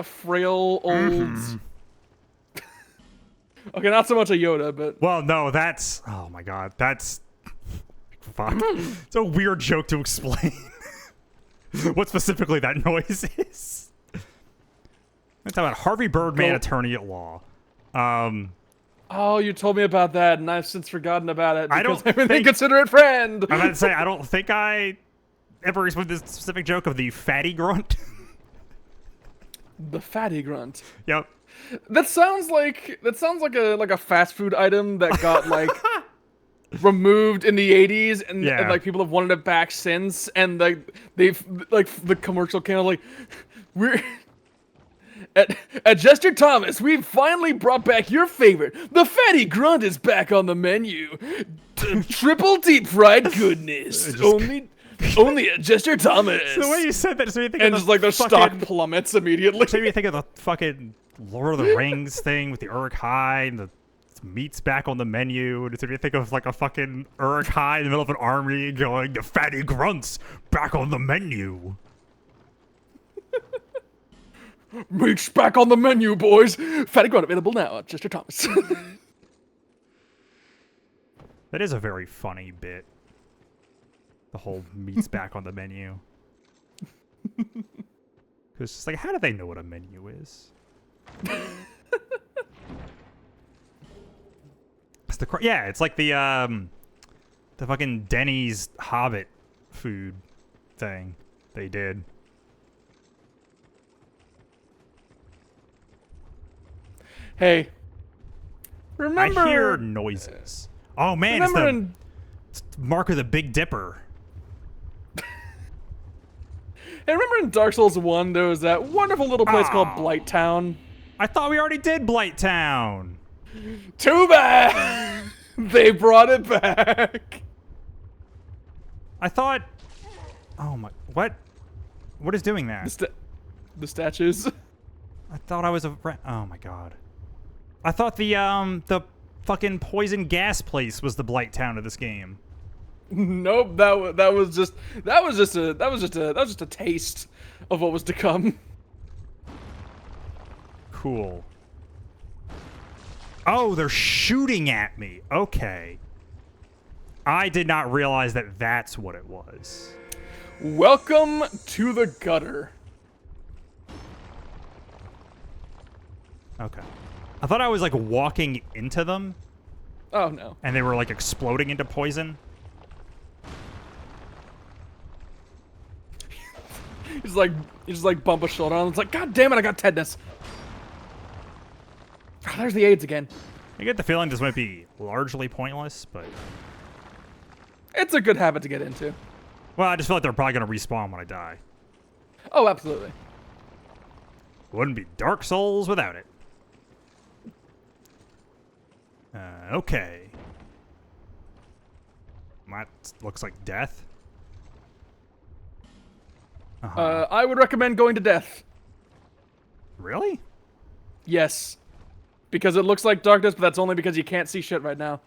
S2: frail old. Okay, not so much a Yoda, but
S1: Well, no, that's... Oh, my God. That's... Fuck. It's a weird joke to explain. What specifically that noise is. Let's talk about Harvey Birdman, attorney at law.
S2: oh, you told me about that, and I've since forgotten about it.
S1: I don't
S2: I'm an
S1: think-
S2: inconsiderate friend.
S1: I'm about to say, I don't think I ever explained this specific joke of the fatty grunt.
S2: The fatty grunt.
S1: Yep.
S2: That sounds like a fast food item that got like removed in the 80s, and,
S1: Yeah.
S2: and like people have wanted it back since, and like they've like the commercial came out like we're at Jester Thomas, we've finally brought back your favorite. The Fatty Grunt is back on the menu. Triple deep fried goodness. Only at Jester Thomas.
S1: The way you said that just made me think
S2: And
S1: of
S2: just like their stock plummets immediately.
S1: Made me think of the fucking Lord of the Rings thing with the Uruk-hai and the meat's back on the menu. And it's made me think of like a fucking Uruk-hai in the middle of an army going, the Fatty Grunts back on the menu.
S2: Meat's back on the menu, boys. Fatty Grunt available now at Jester Thomas.
S1: That is a very funny bit. The whole meat's back on the menu. Because it's just like, how do they know what a menu is? Yeah, it's like the fucking Denny's Hobbit food thing they did.
S2: Hey, remember?
S1: I hear noises. Oh man, it's
S2: Remember
S1: the mark of the Big Dipper.
S2: Hey, remember in Dark Souls 1, there was that wonderful little place called Blight Town?
S1: I thought we already did Blight Town.
S2: Too bad! They brought it back.
S1: I thought... Oh my... What? What is doing that?
S2: The statues.
S1: I thought I was a... Oh my god. I thought the fucking poison gas place was the Blight Town of this game.
S2: Nope, that was just a taste of what was to come.
S1: Cool. Oh, they're shooting at me. Okay. I did not realize that that's what it was.
S2: Welcome to the gutter.
S1: Okay. I thought I was like walking into them
S2: Oh no.
S1: and they were like exploding into poison.
S2: You just like bump a shoulder on. It's like, God damn it, I got tetanus. Oh, there's the AIDS again.
S1: I get the feeling this might be largely pointless, but...
S2: It's a good habit to get into.
S1: Well, I just feel like they're probably going to respawn when I die.
S2: Oh, absolutely.
S1: Wouldn't be Dark Souls without it. Okay. That looks like death.
S2: I would recommend going to death.
S1: Really?
S2: Yes. Because it looks like darkness, but that's only because you can't see shit right now.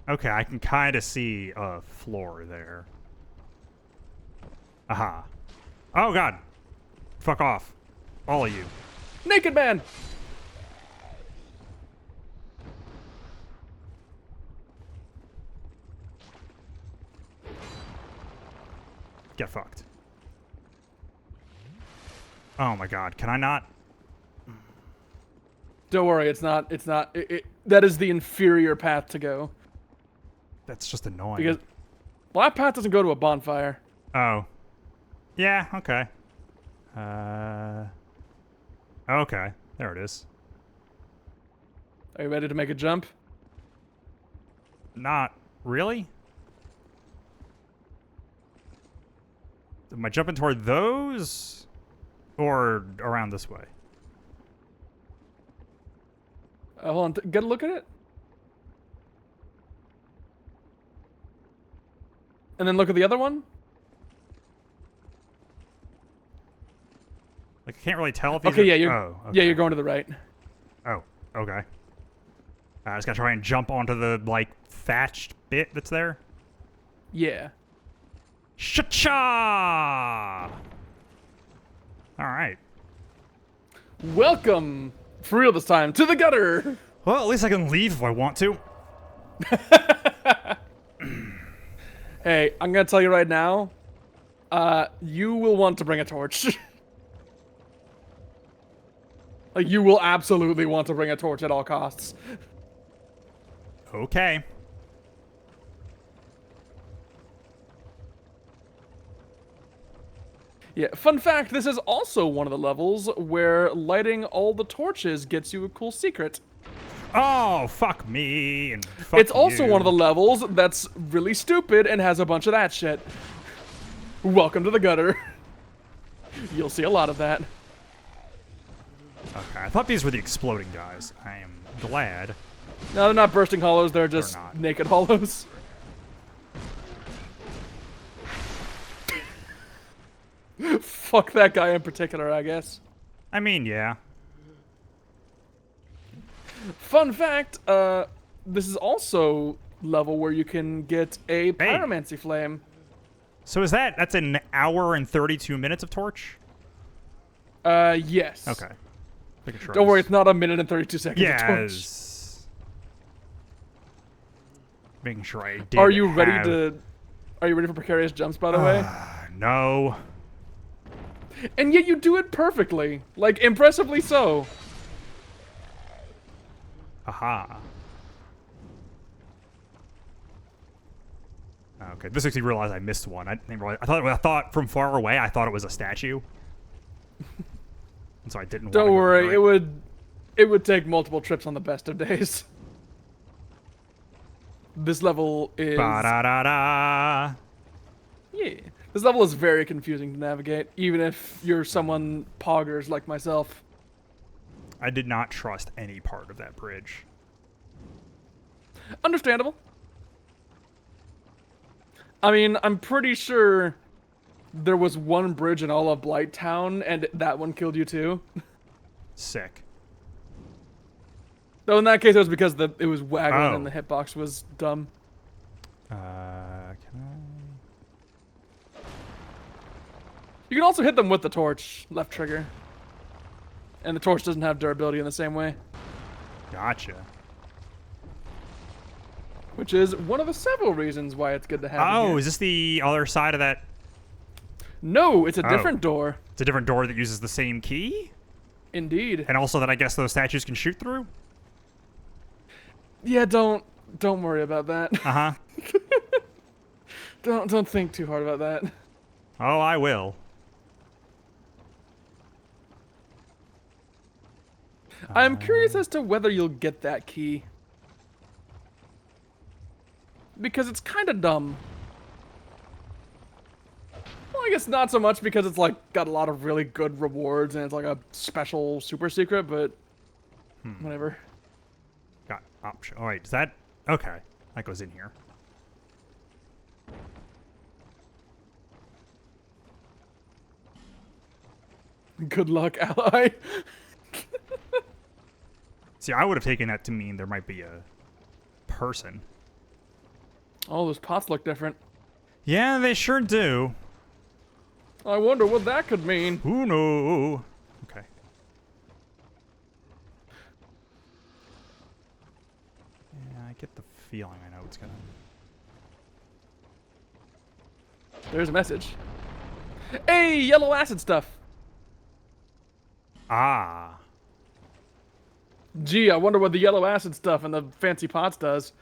S1: Okay, I can kind of see a floor there. Aha. Oh, God. Fuck off. All of you.
S2: Naked man!
S1: Get fucked. Oh my god, can I not?
S2: Don't worry, that is the inferior path to go.
S1: That's just annoying.
S2: Because, well, that path doesn't go to a bonfire.
S1: Oh. Yeah, okay. Okay, there it is.
S2: Are you ready to make a jump?
S1: Not really? Am I jumping toward those? Or around this way?
S2: Hold on, get a look at it. And then look at the other one.
S1: Like, I can't really tell if these
S2: Okay,
S1: are...
S2: yeah, you're
S1: Oh, okay.
S2: yeah, you're going to the right.
S1: Oh, okay. I just gotta try and jump onto the, like, thatched bit that's there.
S2: Yeah.
S1: Cha-cha! Alright.
S2: Welcome, for real this time, to the gutter.
S1: Well, at least I can leave if I want to.
S2: Hey, I'm gonna tell you right now. You will want to bring a torch. Like, you will absolutely want to bring a torch at all costs.
S1: Okay.
S2: Yeah, fun fact, this is also one of the levels where lighting all the torches gets you a cool secret.
S1: Oh, fuck me and fuck
S2: It's also
S1: you.
S2: one of the levels that's really stupid and has a bunch of that shit. Welcome to the gutter. You'll see a lot of that.
S1: Okay, I thought these were the exploding guys. I am glad.
S2: No, they're not bursting hollows, they're just
S1: not.
S2: naked hollows. Fuck that guy in particular, I guess.
S1: I mean, yeah.
S2: Fun fact, this is also level where you can get a pyromancy flame.
S1: So that's an hour and 32 minutes of torch?
S2: Yes.
S1: Okay. Making sure
S2: Don't worry, it's not a minute and 32 seconds of torch.
S1: Yes. Making sure I did
S2: Are you ready
S1: have...
S2: for precarious jumps, by the way?
S1: No.
S2: And yet you do it perfectly. Like, impressively so.
S1: Aha. Okay, this makes me realize I missed one. I didn't realize. I thought from far away, I thought it was a statue. And so I didn't.
S2: Don't worry,
S1: right.
S2: it would take multiple trips on the best of days. This level is
S1: Ba-da-da-da.
S2: yeah. This level is very confusing to navigate, even if you're someone poggers like myself.
S1: I did not trust any part of that bridge.
S2: Understandable. I mean, I'm pretty sure there was one bridge in all of Blighttown, and that one killed you too.
S1: Sick.
S2: Though in that case, it was because it was waggling
S1: Oh.
S2: and the hitbox was dumb.
S1: Can I?
S2: You can also hit them with the torch, left trigger. And the torch doesn't have durability in the same way.
S1: Gotcha.
S2: Which is one of the several reasons why it's good to have it
S1: Oh,
S2: here.
S1: is this the other side of that?
S2: No, it's a
S1: Oh.
S2: different door.
S1: It's a different door that uses the same key?
S2: Indeed.
S1: And also that I guess those statues can shoot through?
S2: Yeah, don't worry about that.
S1: Uh-huh.
S2: Don't think too hard about that.
S1: Oh, I will.
S2: I'm curious as to whether you'll get that key. Because it's kind of dumb. Well, I guess not so much because it's like got a lot of really good rewards and it's like a special super secret, but whatever.
S1: Got option. Oh, wait, is that... Okay. That goes in here.
S2: Good luck, ally.
S1: See, I would have taken that to mean there might be a person.
S2: Oh, those pots look different.
S1: Yeah, they sure do.
S2: I wonder what that could mean.
S1: Who knows? Okay. Yeah, I get the feeling I know it's gonna...
S2: There's a message. Hey, yellow acid stuff.
S1: Ah.
S2: Gee, I wonder what the yellow acid stuff and the fancy pots does.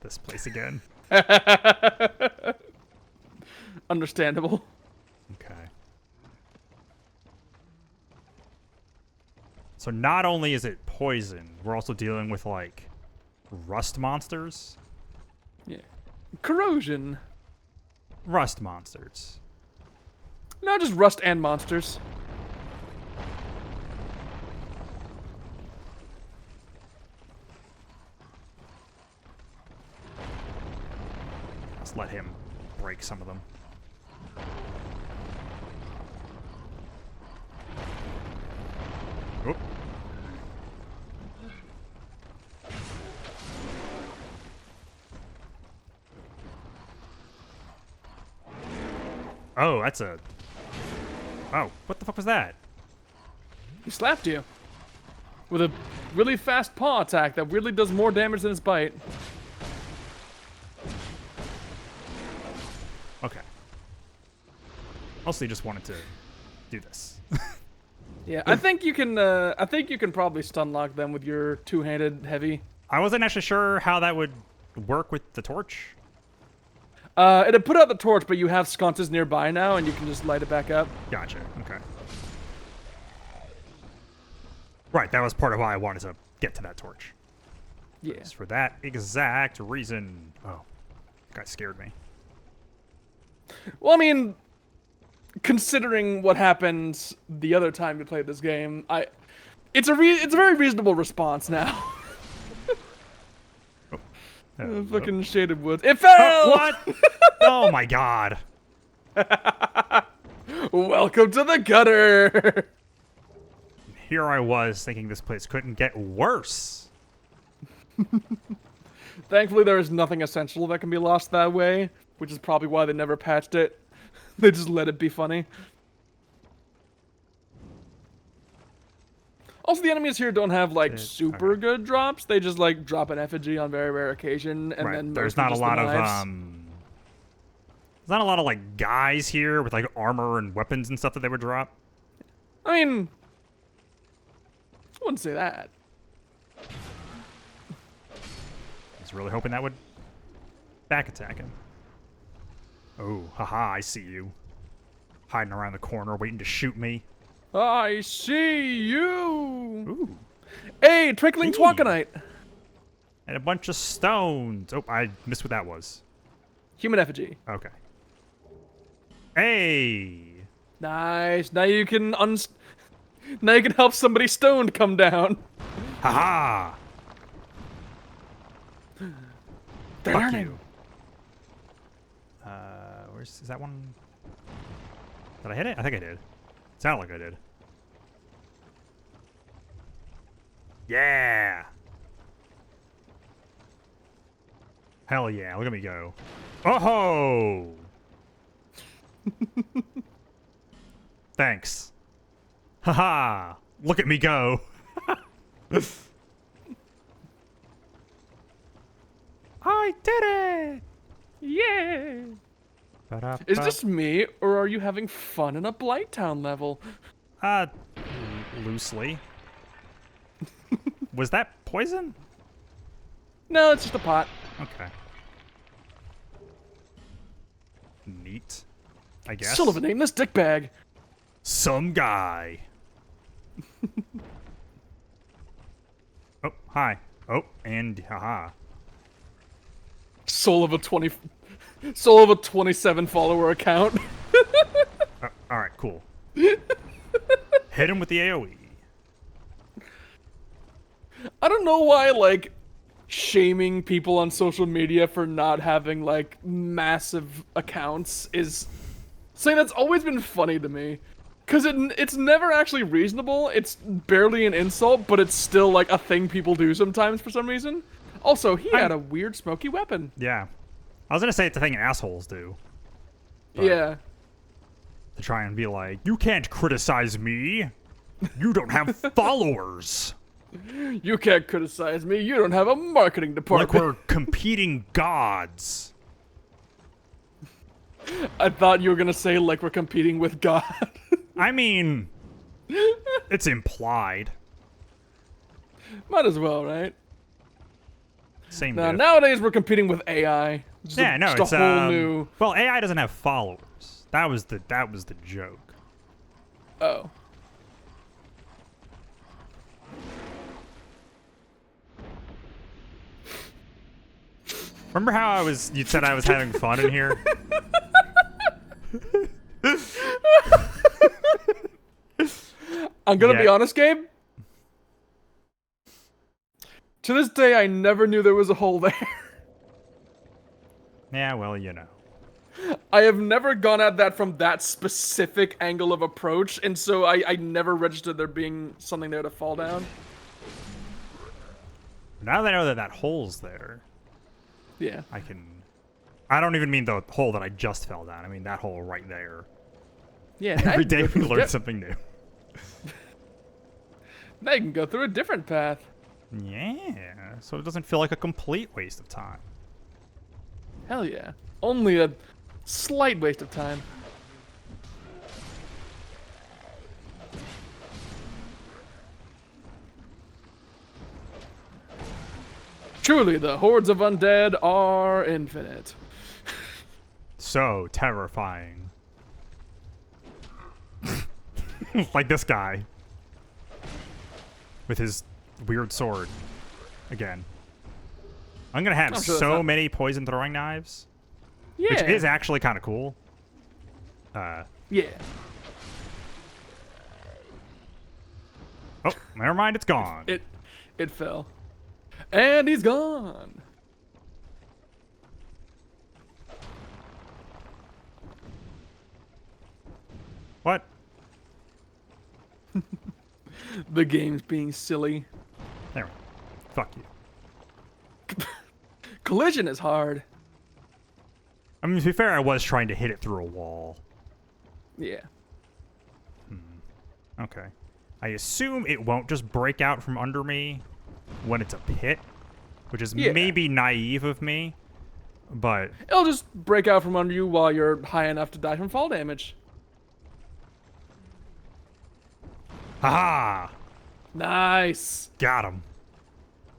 S1: This place again.
S2: Understandable.
S1: Okay. So not only is it poison, we're also dealing with, like, rust monsters?
S2: Yeah. Corrosion.
S1: Rust monsters.
S2: No, just rust and monsters.
S1: Let's let him break some of them. Oop. Oh, that's a... Oh, what the fuck was that?
S2: He slapped you. With a really fast paw attack that weirdly does more damage than his bite.
S1: Okay. Mostly just wanted to do this.
S2: Yeah, I think you can probably stun lock them with your two-handed heavy.
S1: I wasn't actually sure how that would work with the torch.
S2: It had put out the torch, but you have sconces nearby now, and you can just light it back up.
S1: Gotcha. Okay. Right, that was part of why I wanted to get to that torch.
S2: Yeah.
S1: It's for that exact reason. Oh, that guy scared me.
S2: Well, I mean, considering what happened the other time you played this game, it's a very reasonable response now. Fucking shaded woods. It fell.
S1: Oh, what? Oh my god.
S2: Welcome to the gutter.
S1: Here I was thinking this place couldn't get worse.
S2: Thankfully, there is nothing essential that can be lost that way, which is probably why they never patched it. They just let it be funny. Also, the enemies here don't have like super good drops. They just like drop an effigy on very rare occasion, and then
S1: there's not a lot of there's not a lot of like guys here with like armor and weapons and stuff that they would drop.
S2: I mean, I wouldn't say that.
S1: I was really hoping that would back attack him. Oh, haha, I see you. Hiding around the corner, waiting to shoot me.
S2: I see you.
S1: Ooh.
S2: Hey, twinkling Twakanite.
S1: And a bunch of stones. Oh, I missed what that was.
S2: Human effigy.
S1: Okay. Hey.
S2: Nice. Now you can now you can help somebody stoned come down.
S1: Haha.
S2: They're
S1: Fuck
S2: learning.
S1: you. Is that one? Did I hit it? I think I did. Sounded like I did. Yeah. Hell yeah. Look at me go. Oh-ho! Thanks. Haha. Look at me go. I did it! Yeah!
S2: Is this me, or are you having fun in a Blight Town level?
S1: Loosely. Was that poison?
S2: No, it's just a pot.
S1: Okay. Neat. I guess.
S2: Still of a nameless dickbag.
S1: Some guy. Oh, hi. Oh, and haha.
S2: Soul of a 27 follower account.
S1: All right, cool. Hit him with the AoE.
S2: I don't know why, like, shaming people on social media for not having, like, massive accounts is something that's always been funny to me. Because it's never actually reasonable, it's barely an insult, but it's still, like, a thing people do sometimes for some reason. Also, he had a weird smoky weapon.
S1: Yeah. I was going to say it's a thing assholes do.
S2: Yeah.
S1: To try and be like, you can't criticize me. You don't have followers.
S2: You can't criticize me. You don't have a marketing department.
S1: Like we're competing gods.
S2: I thought you were gonna say like we're competing with God.
S1: I mean, it's implied.
S2: Might as well, right?
S1: Same
S2: Now,
S1: diff.
S2: nowadays we're competing with AI. Just
S1: Yeah, no,
S2: just
S1: it's
S2: a whole new.
S1: Well, AI doesn't have followers. That was the joke.
S2: Oh.
S1: Remember how you said I was having fun in here?
S2: I'm gonna be honest, Gabe. To this day, I never knew there was a hole there.
S1: Yeah, well, you know.
S2: I have never gone at that from that specific angle of approach, and so I never registered there being something there to fall down.
S1: Now that I know that hole's there,
S2: Yeah.
S1: I don't even mean the hole that I just fell down. I mean that hole right there.
S2: Yeah.
S1: Every day we learn something new.
S2: Now you can go through a different path.
S1: Yeah, so it doesn't feel like a complete waste of time.
S2: Hell yeah. Only a slight waste of time. Truly, the hordes of undead are infinite.
S1: so terrifying. Like this guy. With his weird sword. Again. I'm gonna have
S2: I'm sure that's
S1: so
S2: not-
S1: many poison throwing knives.
S2: Yeah.
S1: Which is actually kind of cool.
S2: Yeah.
S1: Oh, never mind, it's gone.
S2: It fell. And he's gone.
S1: What?
S2: The game's being silly.
S1: There. Fuck you.
S2: Collision is hard.
S1: I mean, to be fair, I was trying to hit it through a wall.
S2: Yeah.
S1: Okay. I assume it won't just break out from under me when it's a pit, which is
S2: Yeah.
S1: maybe naive of me, but
S2: It'll just break out from under you while you're high enough to die from fall damage.
S1: haha!
S2: Nice.
S1: Got him.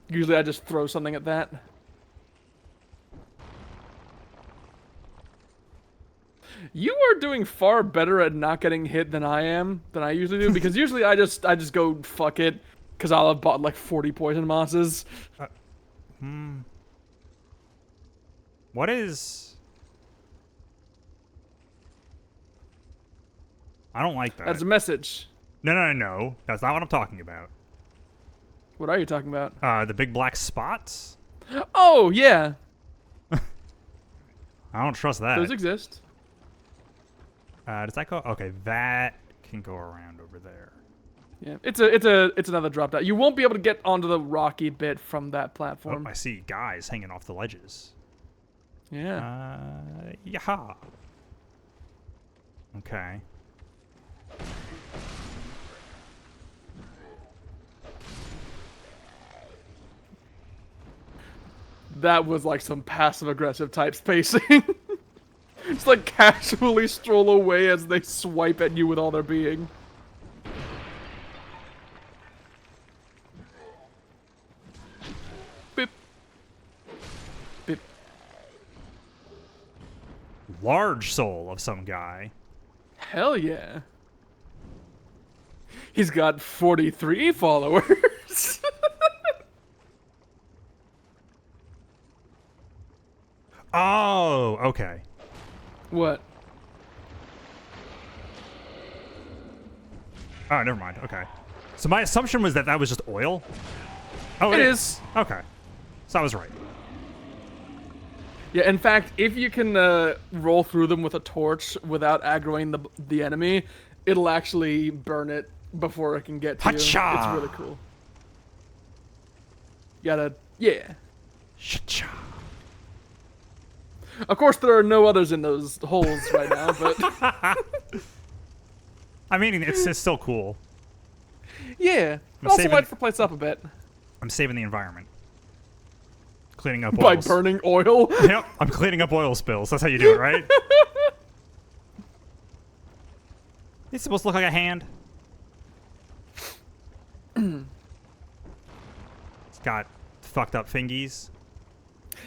S2: Usually I just throw something at that. You are doing far better at not getting hit than I usually do, because usually I just go fuck it, because I'll have bought like 40 poison mosses.
S1: What is... I don't like that.
S2: That's a message.
S1: No. That's not what I'm talking about.
S2: What are you talking about?
S1: The big black spots?
S2: Oh, yeah.
S1: I don't trust that.
S2: Those exist.
S1: Does that go? Okay, that can go around over there.
S2: Yeah. It's another drop down. You won't be able to get onto the rocky bit from that
S1: Oh,
S2: platform.
S1: I see guys hanging off the ledges.
S2: Yeah.
S1: Yaha. Okay.
S2: That was like some passive aggressive type spacing. It's like casually stroll away as they swipe at you with all their being. Bip. Bip.
S1: Large soul of some guy.
S2: Hell yeah. He's got 43 followers.
S1: Oh, okay.
S2: What?
S1: Oh, never mind. Okay. So my assumption was that that was just oil. Oh,
S2: It is.
S1: Okay. So I was right.
S2: Yeah, in fact, if you can roll through them with a torch without aggroing the enemy, it'll actually burn it before it can get to you.
S1: Hacha!
S2: It's really cool. You gotta, yeah.
S1: Cha-cha.
S2: Of course, there are no others in those holes right now, but
S1: I mean, it's still cool.
S2: yeah.
S1: I'm
S2: Also
S1: saving-
S2: lights the place up a bit
S1: I'm saving the environment. Cleaning up
S2: by
S1: oils.
S2: burning oil.
S1: Yep, I'm cleaning up oil spills. That's how you do it, right? It's supposed to look like a hand. It's got fucked up fingies.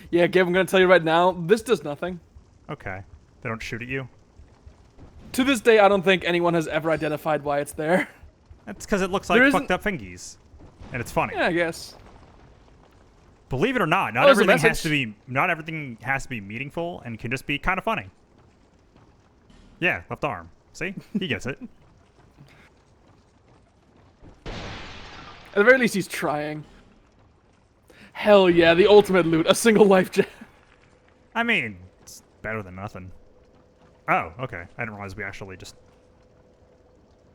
S2: Yeah, Gabe, I'm gonna tell you right now, this does nothing.
S1: Okay. They don't shoot at you?
S2: To this day, I don't think anyone has ever identified why it's there.
S1: That's because it looks like
S2: There isn't-
S1: fucked up fingies. And it's funny.
S2: Yeah, I guess.
S1: Believe it or not,
S2: there's a
S1: not everything has to be meaningful and can just be kind of funny. Yeah, left arm. See? He gets it.
S2: At the very least, he's trying. Hell yeah, the ultimate loot, a single life gem.
S1: I mean, it's better than nothing. Oh, okay. I didn't realize we actually just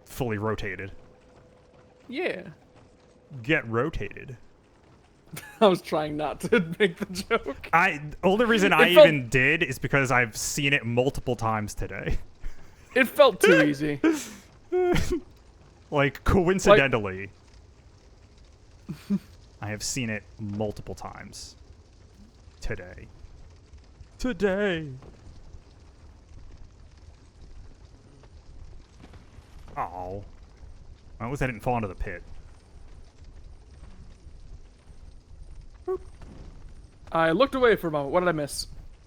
S1: fully rotated.
S2: Yeah.
S1: Get rotated.
S2: I was trying not to make the joke.
S1: Only reason I
S2: felt-
S1: even did is because I've seen it multiple times today.
S2: It felt too easy.
S1: Like, coincidentally, I have seen it multiple times today. Today. Oh. At least I didn't fall into the pit.
S2: I looked away for a moment. What did I miss?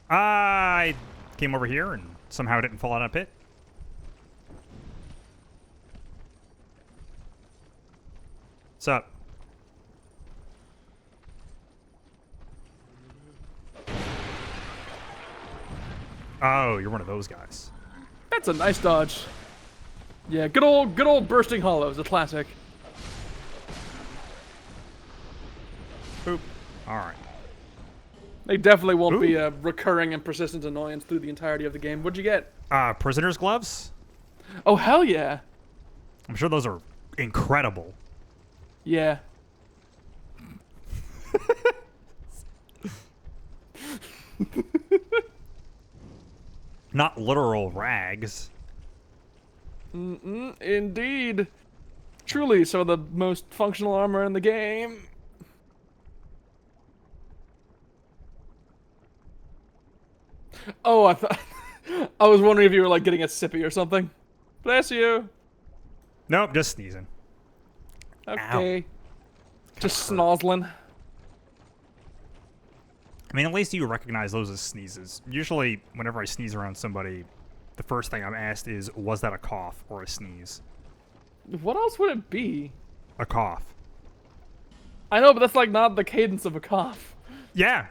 S1: I came over here and somehow didn't fall out of a pit. What's up? Oh, you're one of those guys.
S2: That's a nice dodge. Yeah, good old bursting hollows, a classic.
S1: Boop. All right.
S2: They definitely won't
S1: Ooh.
S2: be a recurring and persistent annoyance through the entirety of the game. What'd you get?
S1: Prisoner's gloves.
S2: Oh, hell yeah.
S1: I'm sure those are incredible.
S2: Yeah.
S1: Not literal rags.
S2: Indeed. Truly, some of the most functional armor in the game. Oh, I thought... I was wondering if you were, like, getting a sippy or something. Bless you.
S1: Nope, just sneezing.
S2: Okay. Just snozzling.
S1: I mean, at least you recognize those as sneezes. Usually, whenever I sneeze around somebody, the first thing I'm asked is, was that a cough or a sneeze?
S2: What else would it be?
S1: A cough.
S2: I know, but that's, like, not the cadence of a cough.
S1: Yeah.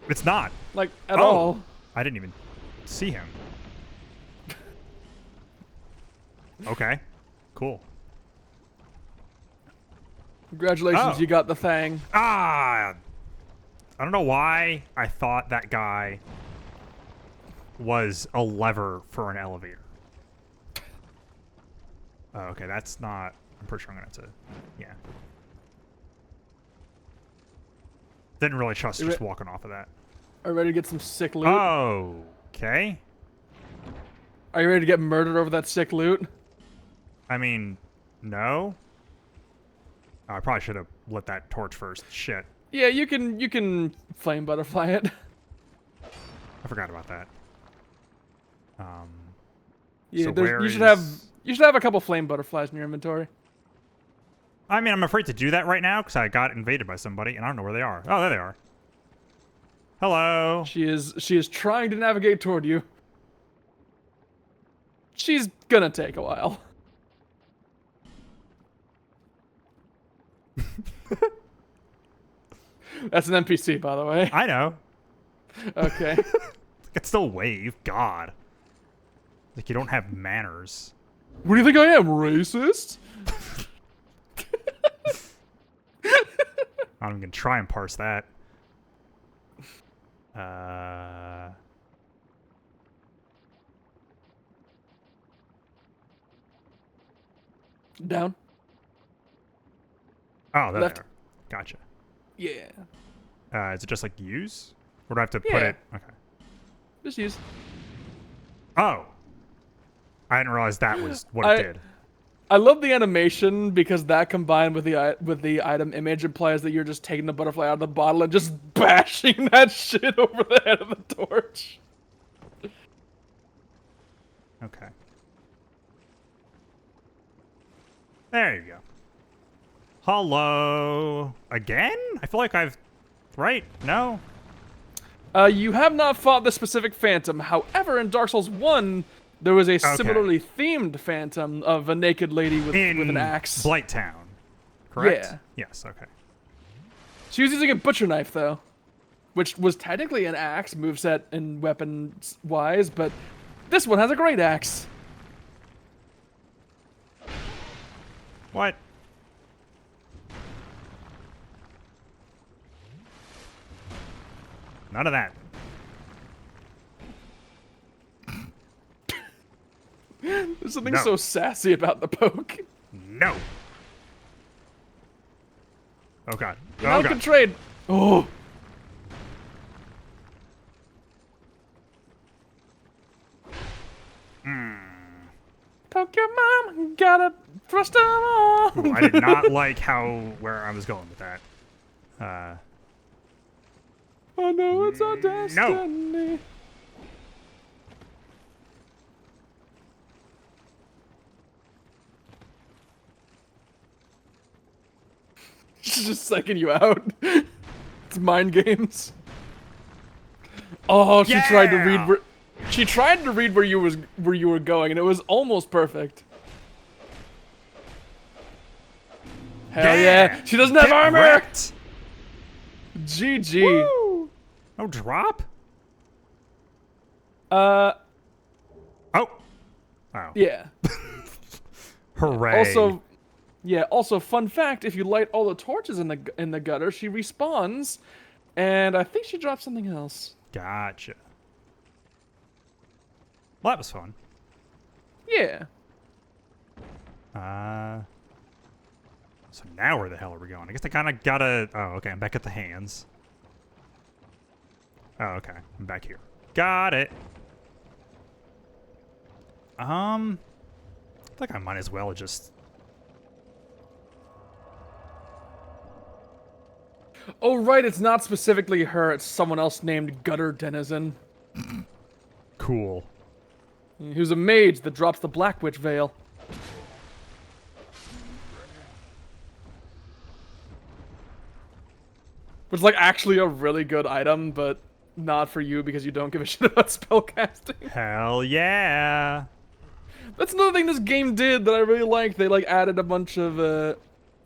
S1: It's not.
S2: Like, at all.
S1: I didn't even see him. Okay. Cool.
S2: Congratulations,
S1: Oh.
S2: you got the thing.
S1: I don't know why I thought that guy was a lever for an elevator. Oh, okay, that's not... I'm pretty sure I'm gonna have to... Yeah. Didn't really trust just walking off of that.
S2: Are you ready to get some sick loot?
S1: Okay.
S2: Are you ready to get murdered over that sick loot?
S1: I mean, no. Oh, I probably should have lit that torch first. Shit.
S2: Yeah, you can flame butterfly it.
S1: I forgot about that.
S2: Yeah,
S1: So
S2: you should have a couple flame butterflies in your inventory.
S1: I mean, I'm afraid to do that right now because I got invaded by somebody and I don't know where they are. Oh, there they are. Hello.
S2: She is trying to navigate toward you. She's gonna take a while. That's an NPC, by the way.
S1: I know.
S2: Okay.
S1: I can still wave. God. Like, you don't have manners.
S2: What do you think I am, racist?
S1: I'm going to try and parse that.
S2: Down.
S1: Oh, there
S2: Left.
S1: they are. Gotcha.
S2: Yeah.
S1: Is it just like use? Or do I have to put
S2: Yeah.
S1: it? Okay.
S2: Just use.
S1: Oh. I didn't realize that was what it did.
S2: I love the animation because that combined with the item image implies that you're just taking the butterfly out of the bottle and just bashing that shit over the head of the torch.
S1: Okay. There you go. Hello. Again? I feel like I've... Right? No?
S2: You have not fought the specific phantom. However, in Dark Souls 1, there was a similarly themed phantom of a naked lady with an axe.
S1: Blighttown. Correct?
S2: Yeah.
S1: Yes, okay.
S2: She was using a butcher knife, though, which was technically an axe moveset and weapons-wise, but this one has a great axe.
S1: What? None of that.
S2: There's something
S1: No.
S2: so sassy about the poke.
S1: No. Oh god.
S2: Now
S1: Oh
S2: can
S1: god.
S2: trade. Oh. Poke your mom, gotta thrust them all.
S1: Ooh, I did not like where I was going with that.
S2: I know it's our destiny. She's just psyching you out. It's mind games. Oh, she tried to read. She tried to read where you were going, and it was almost perfect. Hell yeah! She doesn't have
S1: Get
S2: armor.
S1: wrecked.
S2: GG.
S1: Woo. No drop.
S2: Uh,
S1: Oh.
S2: yeah.
S1: Hooray.
S2: Also, yeah. Also, fun fact: if you light all the torches in the gutter, she respawns, and I think she drops something else.
S1: Gotcha. Well, that was fun.
S2: Yeah.
S1: So now where the hell are we going? I guess I kind of gotta... Oh, okay. I'm back at the hands. Oh, okay. I'm back here. Got it. I think I might as well just...
S2: Oh, right. It's not specifically her. It's someone else named Gutter Denizen,
S1: Cool.
S2: who's a mage that drops the Black Witch veil. Which is like actually a really good item, but not for you because you don't give a shit about spellcasting.
S1: Hell yeah.
S2: That's another thing this game did that I really liked. They like added a bunch of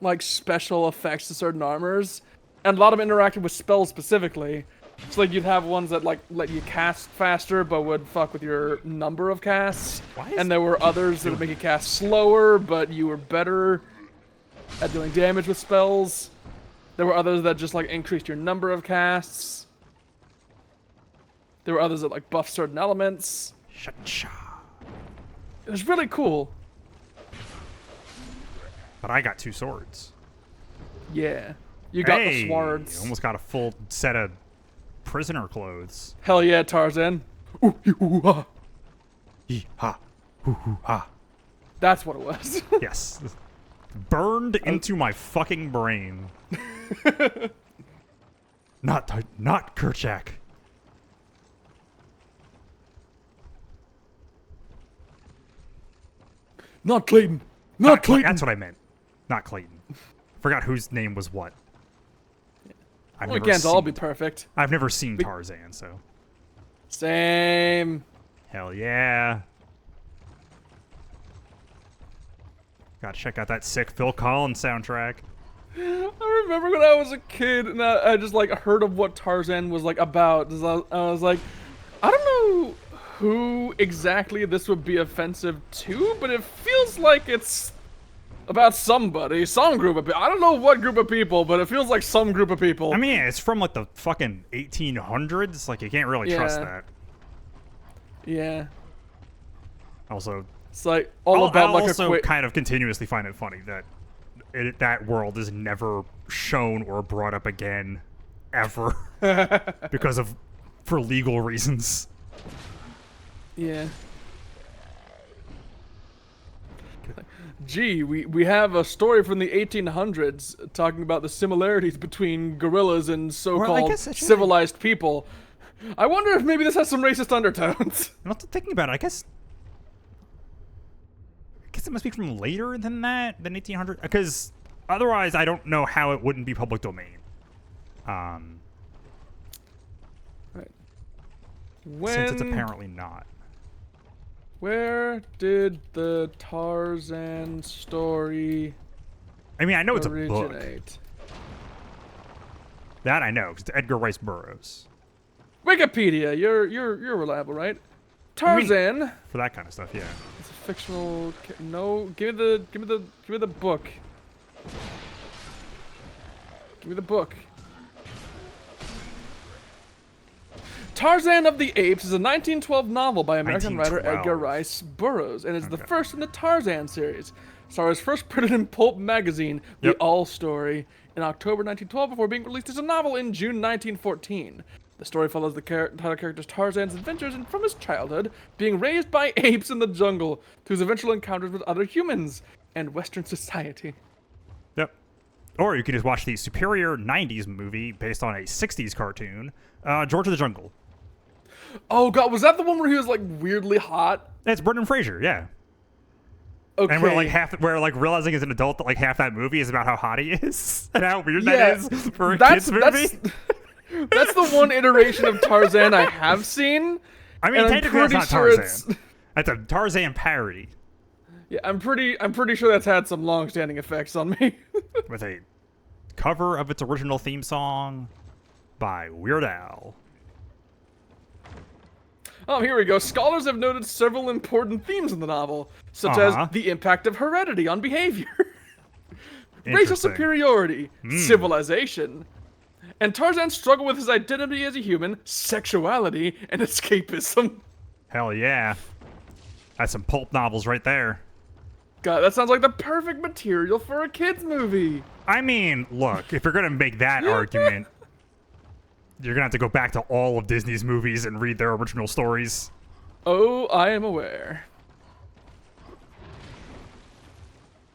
S2: like special effects to certain armors, and a lot of them interacted with spells specifically. So like you'd have ones that like let you cast faster, but would fuck with your number of casts. And there were others that would make you cast slower, but you were better at doing damage with spells. There were others that just like increased your number of casts. There were others that like buffed certain elements.
S1: Cha-cha.
S2: It was really cool.
S1: But I got 2 swords.
S2: Yeah. You got
S1: Hey,
S2: the swords.
S1: almost got a full set of prisoner clothes.
S2: Hell yeah, Tarzan. Ooh, ooh, ah.
S1: Yee-ha. Hoo-hoo-ha.
S2: That's what it was.
S1: Yes. Burned into my fucking brain. Not Kerchak.
S2: Not Clayton. Not Clayton.
S1: That's what I meant. Not Clayton. Forgot whose name was what. I've
S2: We
S1: never
S2: can't all
S1: seen-
S2: be perfect.
S1: I've never seen Tarzan, so.
S2: Same.
S1: Hell yeah. Gotta check out that sick Phil Collins soundtrack.
S2: I remember when I was a kid and I just like heard of what Tarzan was like about. I was like, I don't know who exactly this would be offensive to, but it feels like it's about somebody, some group of people. I don't know what group of people, but it feels like some group of people.
S1: I mean, yeah, it's from like the fucking 1800s. Like, you can't really trust
S2: Yeah.
S1: that.
S2: Yeah.
S1: Also,
S2: It's like all about
S1: I'll
S2: like
S1: also
S2: a
S1: kind of continuously find it funny that that world is never shown or brought up again, ever, for legal reasons.
S2: Yeah. Gee, we have a story from the 1800s talking about the similarities between gorillas and so-called
S1: guess it should-
S2: civilized people. I wonder if maybe this has some racist undertones.
S1: I'm not thinking about it. I guess it must be from later than that, than 1800. Because otherwise, I don't know how it wouldn't be public domain.
S2: Right.
S1: Since it's apparently not.
S2: Where did the Tarzan story
S1: I mean, I know it's a book.
S2: originate?
S1: That I know, 'cause it's Edgar Rice Burroughs.
S2: Wikipedia, you're reliable, right? Tarzan.
S1: For that kind of stuff, yeah.
S2: It's a fictional. No, give me the book. Give me the book. Tarzan of the Apes is a 1912 novel by American writer
S1: 1912.
S2: Edgar Rice Burroughs, and is the
S1: Okay.
S2: first in the Tarzan series. Star was first printed in Pulp magazine, The
S1: Yep.
S2: All Story, in October 1912 before being released as a novel in June 1914. The story follows the title character's Tarzan's adventures and from his childhood, being raised by apes in the jungle, to his eventual encounters with other humans and Western society.
S1: Yep. Or you could just watch the superior 90s movie based on a 60s cartoon, George of the Jungle.
S2: Oh god, was that the one where he was like weirdly hot?
S1: It's Brendan Fraser, yeah.
S2: Okay.
S1: And we're like realizing as an adult that like half that movie is about how hot he is and how weird
S2: Yeah,
S1: that is for a
S2: that's-
S1: kids movie.
S2: That's the one iteration of Tarzan I have seen,
S1: I mean,
S2: And I'm
S1: technically that's not
S2: pretty sure
S1: Tarzan. That's a Tarzan parody
S2: Yeah, I'm pretty sure that's had some long-standing effects on me.
S1: with a cover of its original theme song by Weird Al.
S2: Oh, here we go. Scholars have noted several important themes in the novel, such as the impact of heredity on behavior, racial
S1: Interesting.
S2: superiority, civilization, and Tarzan's struggle with his identity as a human, sexuality, and escapism.
S1: Hell yeah. That's some pulp novels right there.
S2: God, that sounds like the perfect material for a kid's movie.
S1: I mean, look, if you're going to make that argument, you're going to have to go back to all of Disney's movies and read their original stories.
S2: Oh, I am aware.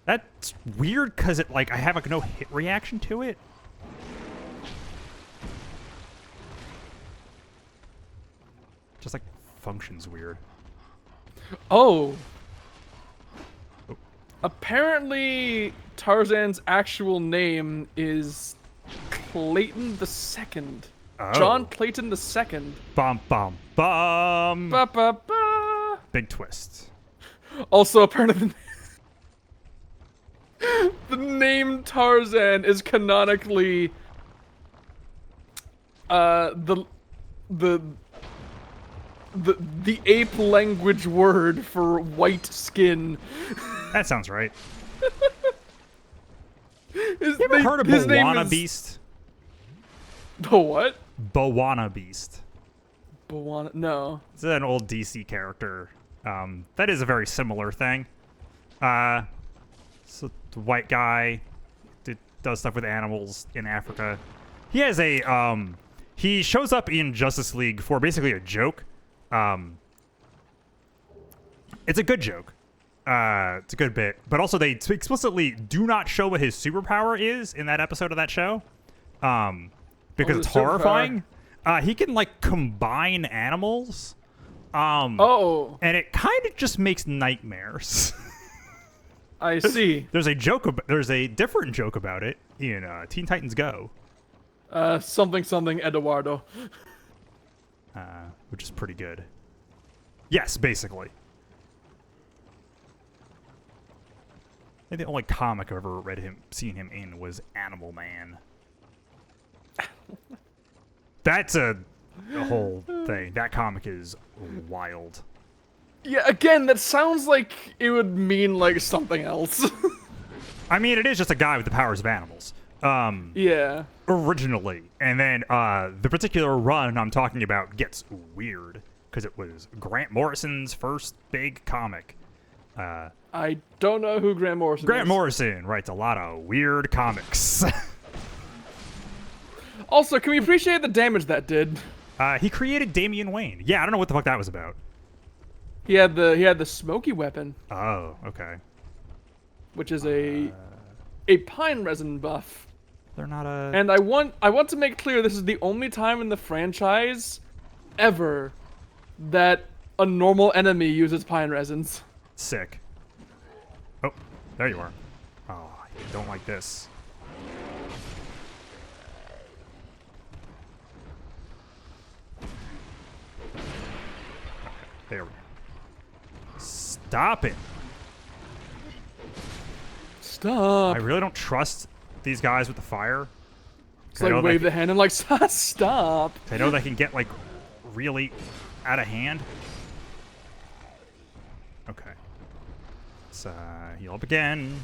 S1: That's weird because it, like, I have like no hit reaction to it. Just like functions weird.
S2: Oh. Apparently, Tarzan's actual name is Clayton II.
S1: Oh.
S2: John Clayton II.
S1: Bum bum bum.
S2: Ba ba ba.
S1: Big twist.
S2: Also, apparently, the name Tarzan is canonically the ape language word for white skin.
S1: That sounds right.
S2: You
S1: You ever heard of Moana Beast?
S2: The what?
S1: Moana Beast.
S2: Moana? No.
S1: It's an old DC character. That is a very similar thing. So the white guy does stuff with animals in Africa. He has a he shows up in Justice League for basically a joke. It's a good joke. It's a good bit, but also they explicitly do not show what his superpower is in that episode of that show. Because it's horrifying. He can like combine animals. And it kind of just makes nightmares.
S2: I see.
S1: There's a different joke about it in Teen Titans Go.
S2: Something Eduardo.
S1: Which is pretty good. Yes, basically. I think the only comic I've ever seen him in was Animal Man. That's a whole thing. That comic is wild.
S2: Yeah, again, that sounds like it would mean like something else.
S1: I mean, it is just a guy with the powers of animals.
S2: Yeah.
S1: Originally. And then the particular run I'm talking about gets weird because it was Grant Morrison's first big comic.
S2: I don't know who Grant Morrison is.
S1: Grant Morrison writes a lot of weird comics.
S2: Also, can we appreciate the damage that did?
S1: He created Damian Wayne. Yeah, I don't know what the fuck that was about.
S2: He had the smoky weapon,
S1: Oh, okay.
S2: which is a pine resin buff.
S1: They're not a...
S2: And I want to make clear this is the only time in the franchise ever that a normal enemy uses pine resins.
S1: Sick. Oh, there you are. Oh, I don't like this. Okay, there we go. Stop it.
S2: Stop.
S1: I really don't trust these guys with the fire.
S2: It's like wave the hand and like, stop.
S1: I know they can get like really out of hand. Okay. Let's heal up again.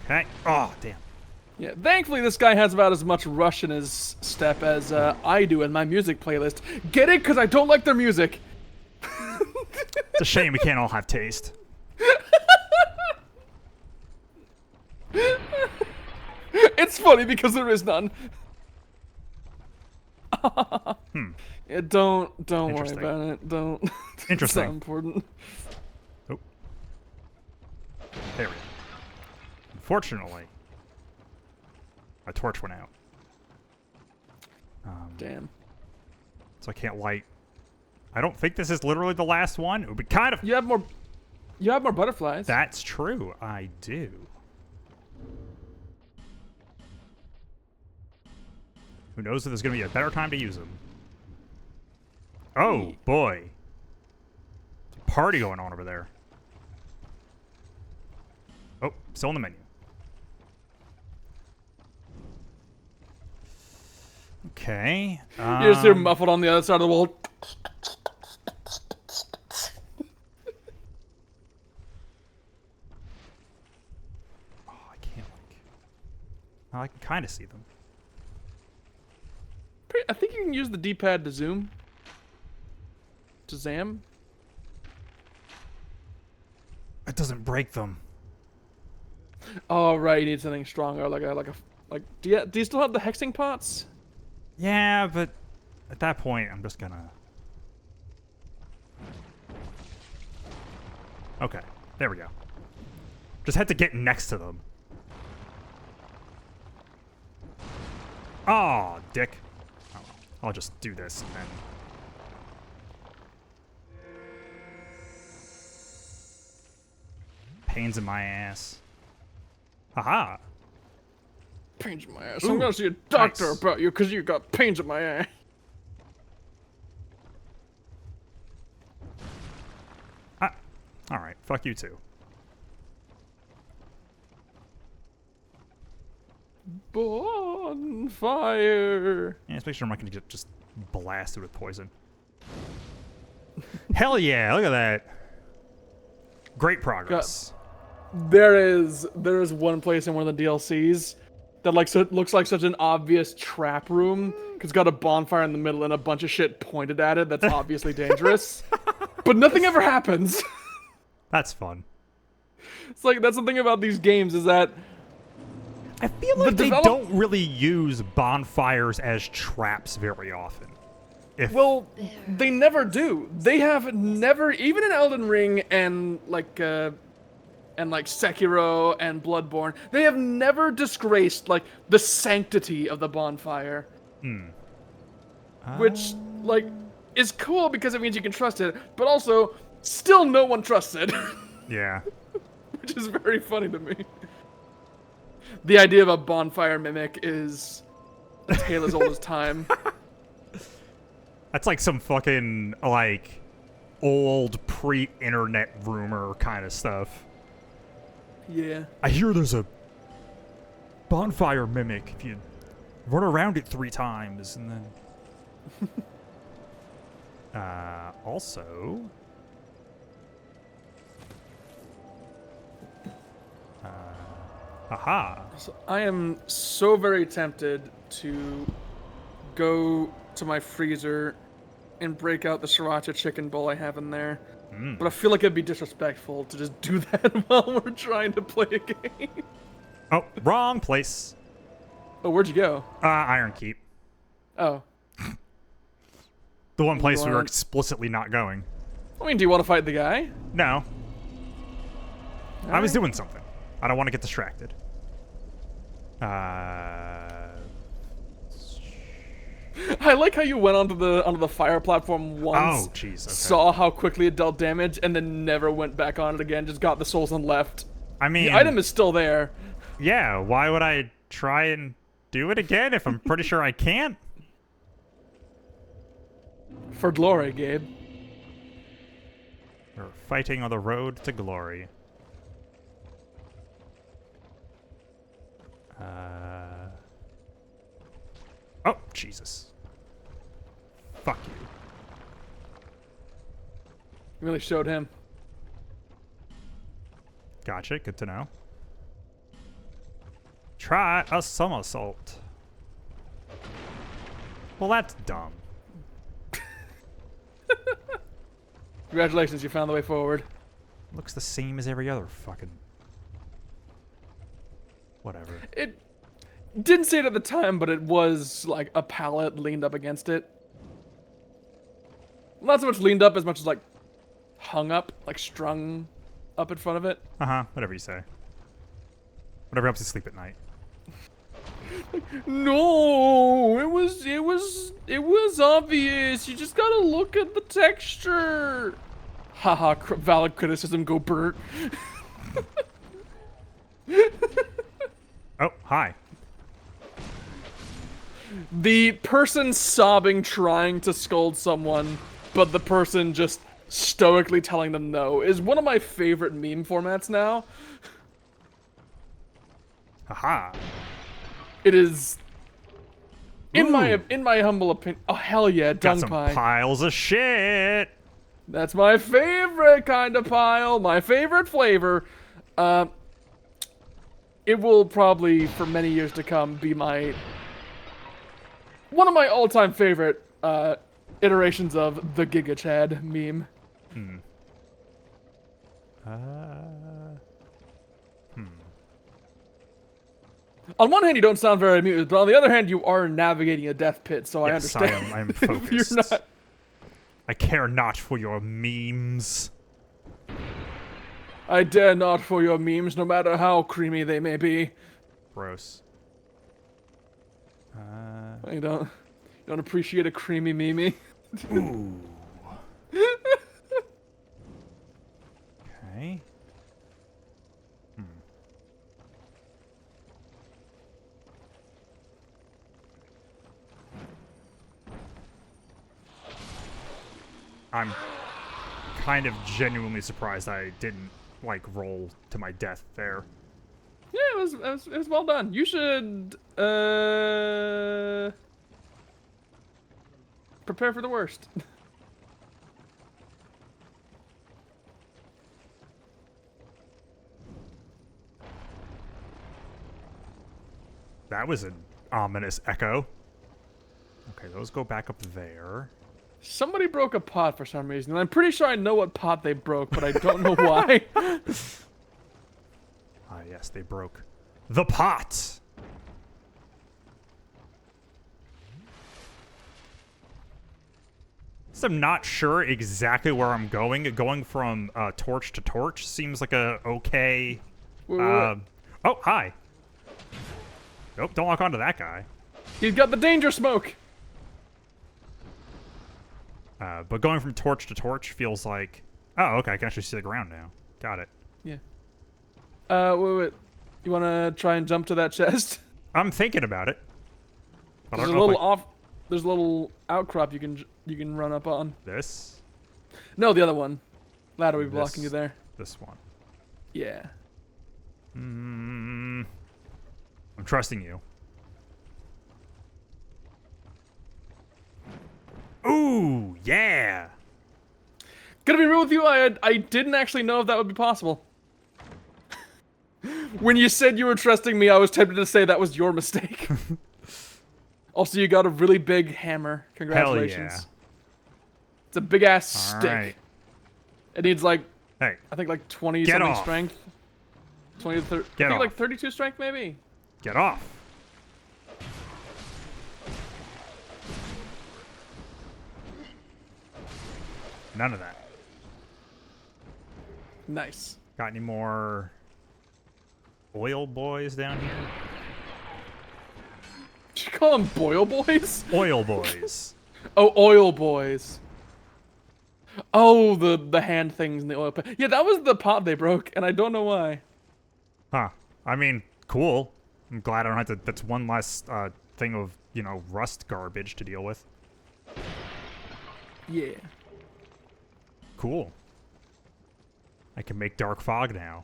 S1: Okay. Oh, damn.
S2: Yeah, thankfully this guy has about as much rush in his step as I do in my music playlist. Get it? Because I don't like their music.
S1: It's a shame we can't all have taste.
S2: It's funny because there is none. Yeah, don't worry about it. Don't.
S1: Interesting.
S2: It's not important.
S1: Oh. There we go. Unfortunately, my torch went out.
S2: Damn.
S1: So I can't light. I don't think this is literally the last one. It would be kind of...
S2: You have more butterflies.
S1: That's true. I do. Who knows if there's going to be a better time to use them. Oh, boy. There's a party going on over there. Oh, still in the menu. Okay.
S2: You just hear muffled on the other side of the wall.
S1: Oh, I can't, like... Oh, I can kind of see them.
S2: I think you can use the D-pad to zoom. To zam.
S1: It doesn't break them.
S2: Oh right, you need something stronger, like do you still have the hexing pots?
S1: Yeah, but at that point, I'm just gonna... Okay, there we go. Just had to get next to them. Oh, dick. Oh, well. I'll just do this and then... Pains in my ass. Haha.
S2: Pains in my ass.
S1: Ooh,
S2: I'm gonna see a doctor
S1: nice.
S2: about you because you got pains in my ass.
S1: Alright, fuck you too.
S2: Bonfire.
S1: Yeah, let's make sure I'm not gonna get just blasted with poison. Hell yeah, look at that. Great progress.
S2: There is one place in one of the DLCs that looks like such an obvious trap room. 'Cause it's got a bonfire in the middle and a bunch of shit pointed at it that's obviously dangerous. But nothing ever happens.
S1: That's fun.
S2: It's like, that's the thing about these games is that
S1: I feel like they don't really use bonfires as traps very often.
S2: well, they never do. They have never, even in Elden Ring and like Sekiro and Bloodborne, they have never disgraced like the sanctity of the bonfire. Which like is cool because it means you can trust it, but also still no one trusts it.
S1: Yeah.
S2: Which is very funny to me. The idea of a bonfire mimic is a tale as old as time.
S1: That's like some fucking, like, old pre-internet rumor kind of stuff.
S2: Yeah.
S1: I hear there's a bonfire mimic if you run around it 3 times and then... also... Aha.
S2: So I am so very tempted to go to my freezer and break out the sriracha chicken bowl I have in there. But I feel like it'd be disrespectful to just do that while we're trying to play a game.
S1: Oh, wrong place.
S2: Oh, where'd you go?
S1: Iron Keep.
S2: Oh.
S1: The one place we were
S2: Right.
S1: explicitly not going.
S2: I mean, do you want to fight the guy?
S1: No. I was
S2: Alright.
S1: doing something. I don't want to get distracted.
S2: I like how you went onto the fire platform once.
S1: Oh, jeez. Okay.
S2: Saw how quickly it dealt damage, and then never went back on it again. Just got the souls and left.
S1: I mean,
S2: The item is still there.
S1: yeah, why would I try and do it again if I'm pretty sure I can't?
S2: For glory, Gabe.
S1: We're fighting on the road to glory. Oh, Jesus. Fuck you.
S2: Really showed him.
S1: Gotcha, good to know. Try a somersault. Well, that's dumb.
S2: Congratulations, you found the way forward.
S1: Looks the same as every other fucking... Whatever.
S2: It didn't say it at the time, but it was like a pallet leaned up against it. Not so much leaned up as much as like hung up, like strung up in front of it.
S1: Uh-huh, whatever you say. Whatever helps you sleep at night.
S2: No, it was obvious. You just gotta look at the texture. Haha, valid criticism, go Bert.
S1: Oh, hi.
S2: The person sobbing trying to scold someone, but the person just stoically telling them no is one of my favorite meme formats now.
S1: Haha.
S2: It is in
S1: Ooh.
S2: my humble opinion. Oh hell yeah,
S1: Got
S2: dung
S1: some
S2: pie.
S1: piles of shit.
S2: That's my favorite kind of pile, my favorite flavor. It will probably, for many years to come, be one of my all-time favorite iterations of the Giga Chad meme. On one hand, you don't sound very amused, but on the other hand, you are navigating a death pit, so I
S1: Yes,
S2: understand.
S1: I am
S2: if
S1: focused.
S2: you're not.
S1: I care not for your memes.
S2: I dare not for your memes, no matter how creamy they may be.
S1: Gross.
S2: You don't appreciate a creamy meme.
S1: Ooh. Okay. I'm kind of genuinely surprised I didn't, like, roll to my death there.
S2: Yeah, it was well done. You should prepare for the worst.
S1: That was an ominous echo. Okay, those go back up there.
S2: Somebody broke a pot for some reason, and I'm pretty sure I know what pot they broke, but I don't know why.
S1: Ah, yes, they broke the pot. So I'm not sure exactly where I'm going. Going from torch to torch seems like a okay.
S2: Wait.
S1: Oh, hi. Nope, don't lock onto that guy.
S2: He's got the danger smoke.
S1: But going from torch to torch feels like... Oh, okay, I can actually see the ground now. Got it.
S2: Yeah. Wait. You want to try and jump to that chest?
S1: I'm thinking about it. But I
S2: There's a
S1: don't know if
S2: little off. There's a little outcrop you can run up on.
S1: This?
S2: No, the other one. Ladder will be blocking you
S1: This.
S2: there.
S1: This one.
S2: Yeah.
S1: I'm trusting you. Ooh, yeah!
S2: Gonna be real with you, I didn't actually know if that would be possible. When you said you were trusting me, I was tempted to say that was your mistake. Also, you got a really big hammer. Congratulations.
S1: Hell yeah.
S2: It's a big ass
S1: All
S2: stick.
S1: right.
S2: It needs like,
S1: Hey,
S2: I think like 20
S1: Get
S2: something
S1: off.
S2: strength. 20 to 30.
S1: Get
S2: I think like
S1: off.
S2: 32 strength maybe.
S1: get off. None of that.
S2: Nice.
S1: Got any more oil boys down here?
S2: Did you call them boil boys?
S1: Oil boys.
S2: Oh, oil boys. Oh, the hand things in the oil pot. Yeah, that was the pot they broke, and I don't know why.
S1: Huh. I mean, cool. I'm glad I don't have to... That's one less thing of, you know, rust garbage to deal with.
S2: Yeah.
S1: Cool. I can make dark fog now.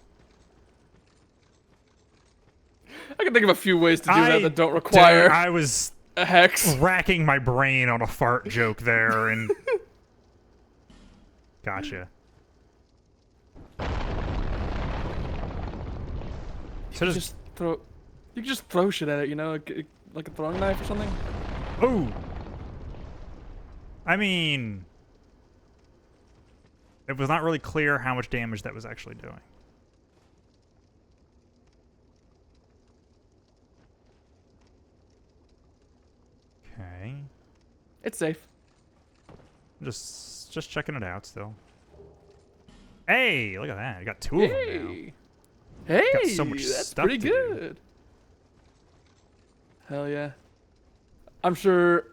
S2: I can think of a few ways to do that don't require
S1: I was
S2: a hex.
S1: racking my brain on a fart joke there, and... Gotcha. So
S2: You
S1: does...
S2: just throw. You can just throw shit at it, you know, like a throwing knife or something.
S1: Ooh! I mean... It was not really clear how much damage that was actually doing. Okay.
S2: It's safe.
S1: Just checking it out still. Hey, look at that. I got two of them now.
S2: Hey,
S1: Got so much
S2: that's
S1: stuff
S2: pretty
S1: to do.
S2: good. Hell yeah. I'm sure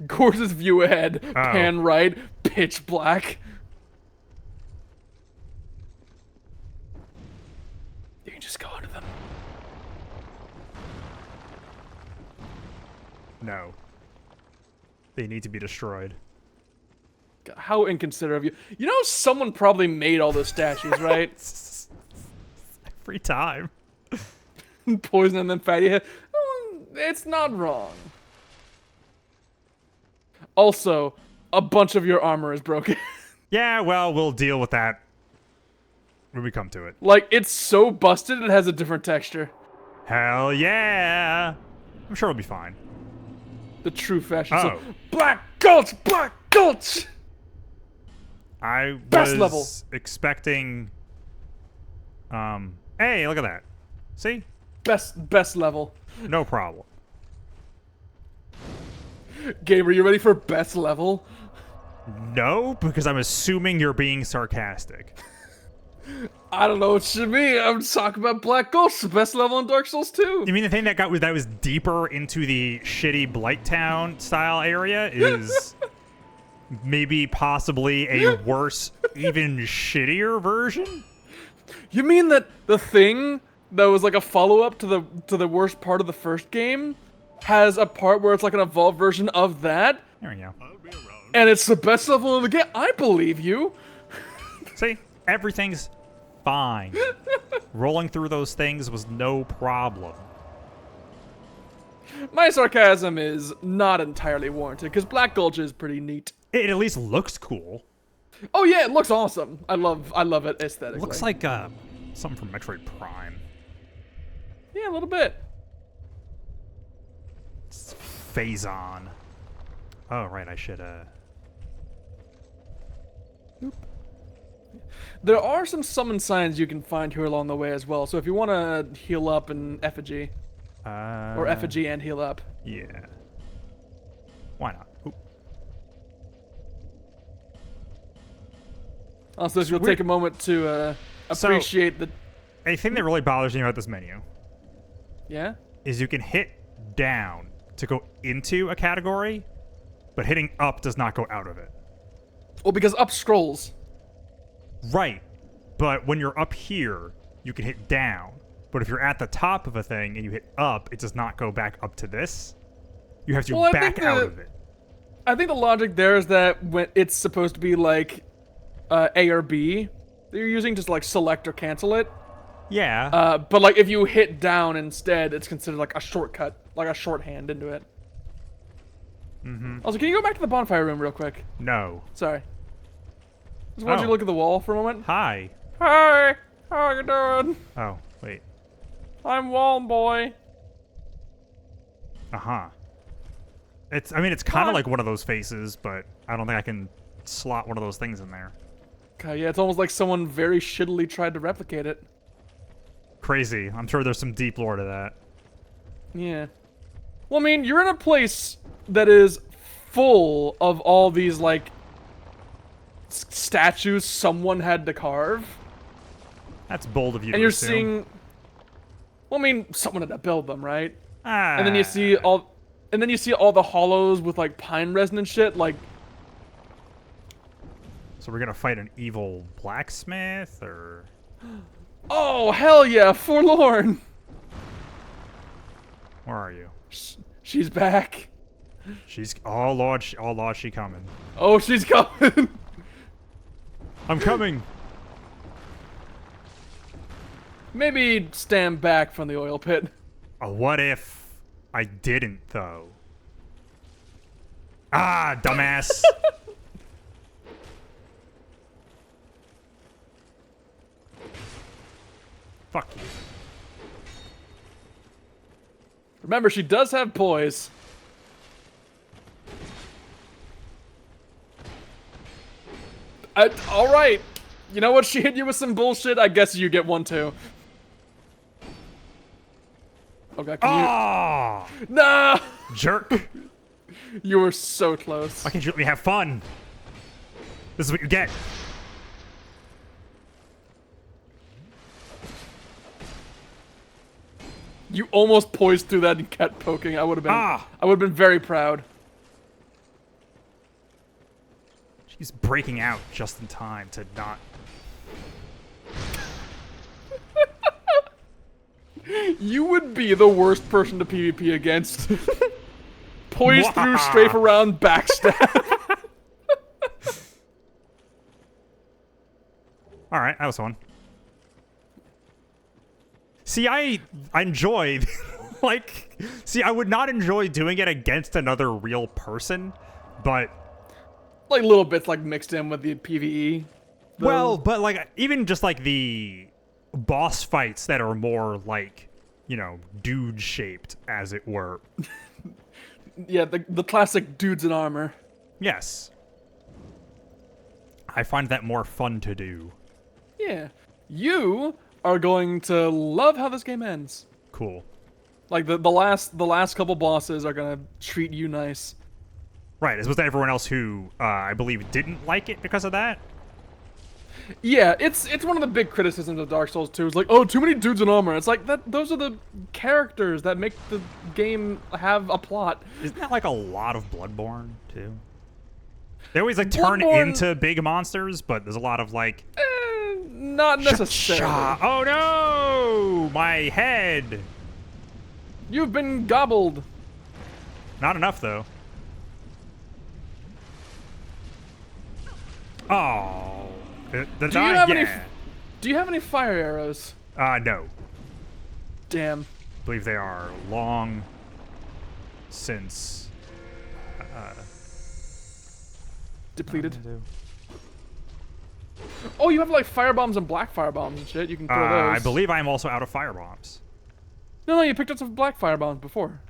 S2: Gorge's view ahead, pan right, pitch black. You can just go under them.
S1: No. They need to be destroyed.
S2: How inconsiderate of you. You know someone probably made all those statues, right?
S1: Every time.
S2: Poison and then fatty head. It's not wrong. Also, a bunch of your armor is broken.
S1: Yeah, well, we'll deal with that when we come to it.
S2: Like, it's so busted it has a different texture.
S1: Hell yeah! I'm sure it'll be fine.
S2: The true fashion.
S1: Oh.
S2: So, Black Gulch! Black Gulch!
S1: I
S2: Best
S1: was
S2: level.
S1: expecting... Hey, look at that. See?
S2: Best level.
S1: No problem.
S2: Gabe, are you ready for best level?
S1: No, because I'm assuming you're being sarcastic.
S2: I don't know what should be. I'm talking about Black Gulch, the best level in Dark Souls 2.
S1: You mean the thing that was deeper into the shitty Blighttown style area is maybe possibly a worse, even shittier version?
S2: You mean that the thing that was like a follow-up to the worst part of the first game has a part where it's like an evolved version of that?
S1: There we go.
S2: And it's the best level in the game? I believe you.
S1: See? Everything's fine. Rolling through those things was no problem.
S2: My sarcasm is not entirely warranted, because Black Gulch is pretty neat.
S1: It at least looks cool.
S2: Oh yeah, it looks awesome. I love it aesthetically.
S1: Looks like something from Metroid Prime.
S2: Yeah, a little bit.
S1: It's Phazon. Oh right, I should Oop.
S2: There are some summon signs you can find here along the way as well. So if you want to heal up in effigy, or effigy and heal up.
S1: Yeah. Why not? Oop.
S2: Also, if you'll take a moment to appreciate the...
S1: A thing that really bothers me about this menu
S2: Yeah?
S1: is you can hit down to go into a category, but hitting up does not go out of it.
S2: Well, because up scrolls.
S1: Right. But when you're up here, you can hit down. But if you're at the top of a thing and you hit up, it does not go back up to this. You have to back out of it.
S2: I think the logic there is that when it's supposed to be like A or B that you're using, just like select or cancel it.
S1: Yeah.
S2: But like if you hit down instead, it's considered like a shortcut, like a shorthand into it.
S1: Mm-hmm.
S2: Also, can you go back to the bonfire room real quick?
S1: No.
S2: Sorry. Just wanted you to
S1: Oh.
S2: look at the wall for a moment.
S1: Hi.
S2: Hi! How you doing?
S1: Oh, wait.
S2: I'm Wall Boy.
S1: Uh-huh. It's kind of like one of those faces, but I don't think I can slot one of those things in there.
S2: Okay, yeah, it's almost like someone very shittily tried to replicate it.
S1: Crazy. I'm sure there's some deep lore to that.
S2: Yeah. Well, I mean, you're in a place that is full of all these, like, statues someone had to carve.
S1: That's bold of you to
S2: And you're
S1: assume.
S2: seeing... Well, I mean, someone had to build them, right?
S1: Ah.
S2: And then you see all... And then you see all the hollows with, like, pine resin and shit, like...
S1: So we're gonna fight an evil blacksmith, or...
S2: Oh, hell yeah, Forlorn!
S1: Where are you?
S2: She's back.
S1: She's... Oh, Lord, she coming.
S2: Oh, she's coming!
S1: I'm coming!
S2: Maybe stand back from the oil pit.
S1: What if I didn't, though? Ah, dumbass! Fuck you.
S2: Remember, she does have poise. Alright. You know what? She hit you with some bullshit. I guess you get one too. Okay, can
S1: Oh!
S2: you... No!
S1: Jerk!
S2: You were so close.
S1: Why can't you let me have fun? This is what you get.
S2: You almost poised through that and kept poking. I would have been...
S1: Ah!
S2: I would have been very proud.
S1: She's breaking out just in time to not...
S2: You would be the worst person to PvP against. poise through, strafe around, backstab.
S1: All right, that was fun. See, I enjoy, like, see, I would not enjoy doing it against another real person, but...
S2: Like little bits like mixed in with the PvE. though.
S1: Well, but like, even just like the boss fights that are more like, you know, dude-shaped, as it were.
S2: Yeah, the classic dudes in armor.
S1: Yes. I find that more fun to do.
S2: Yeah. You are going to love how this game ends.
S1: Cool.
S2: Like the last couple bosses are gonna treat you nice.
S1: Right, as was everyone else who, I believe, didn't like it because of that?
S2: Yeah, it's one of the big criticisms of Dark Souls 2. It's like, oh, too many dudes in armor. It's like those are the characters that make the game have a plot.
S1: Isn't that like a lot of Bloodborne, too? They always like turn
S2: Bloodborne-
S1: into big monsters, but there's a lot of like...
S2: Not necessarily.
S1: Oh no! My head!
S2: You've been gobbled.
S1: Not enough, though. Oh.
S2: Do you have any fire arrows?
S1: No.
S2: Damn.
S1: I believe they are long since...
S2: Depleted. Oh, you have like fire bombs and black fire bombs and shit. You can throw those.
S1: I believe I am also out of fire bombs.
S2: No, you picked up some black fire bombs before.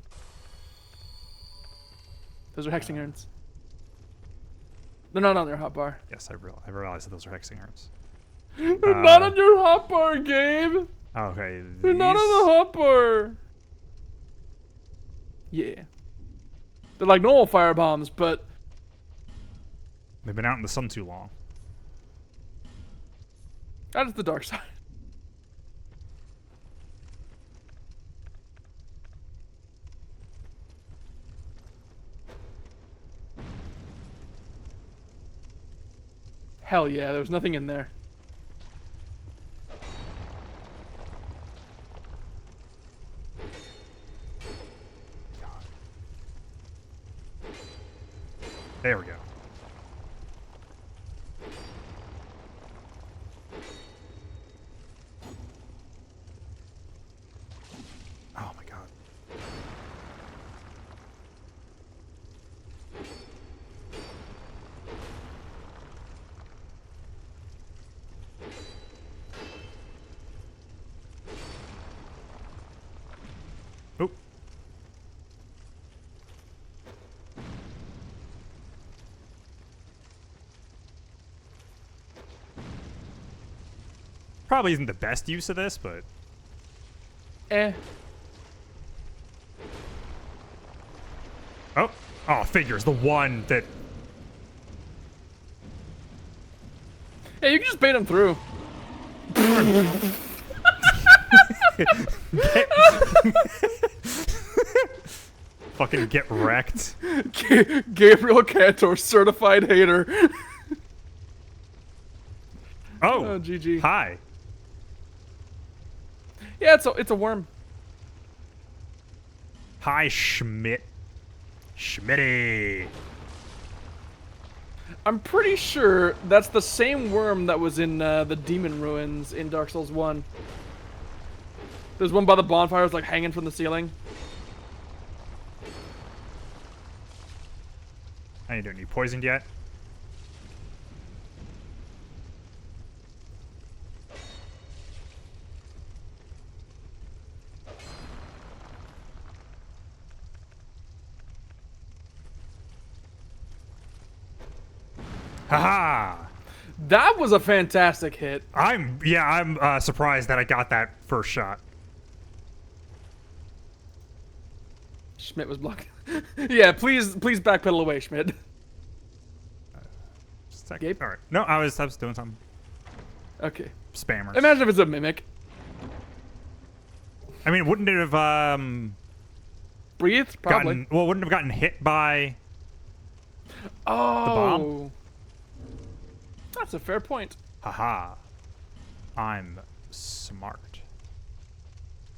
S2: Those are hexing urns. They're not on your hotbar.
S1: Yes, I realized that those are hexing urns.
S2: They're not on your hotbar, Gabe.
S1: Okay.
S2: They're not on the hotbar. Yeah. They're like normal fire bombs, but
S1: They've been out in the sun too long.
S2: that is the dark side. Hell yeah, there was nothing in there.
S1: There we go. Oh my god. Oh. Probably isn't the best use of this, but...
S2: Eh.
S1: Oh. Oh, figures. The one that...
S2: Yeah, you can just bait him through.
S1: Fucking get wrecked.
S2: Gabriel Cantor, certified hater.
S1: Oh.
S2: Oh, GG.
S1: Hi.
S2: Yeah, it's a worm.
S1: Hi, Schmidt. Schmitty.
S2: I'm pretty sure that's the same worm that was in the demon ruins in Dark Souls 1. There's one by the bonfires, like hanging from the ceiling.
S1: How you doing? You poisoned yet? Haha!
S2: That was a fantastic hit.
S1: I'm surprised that I got that first shot.
S2: Schmidt was blocked. Yeah, please backpedal away, Schmidt. Gabe?
S1: All right. No, I was doing something.
S2: Okay.
S1: Spammers.
S2: Imagine if it's a mimic.
S1: I mean, wouldn't it have
S2: Breathe? Probably.
S1: wouldn't have gotten hit by
S2: Oh.
S1: the bomb?
S2: That's a fair point.
S1: Haha. I'm smart.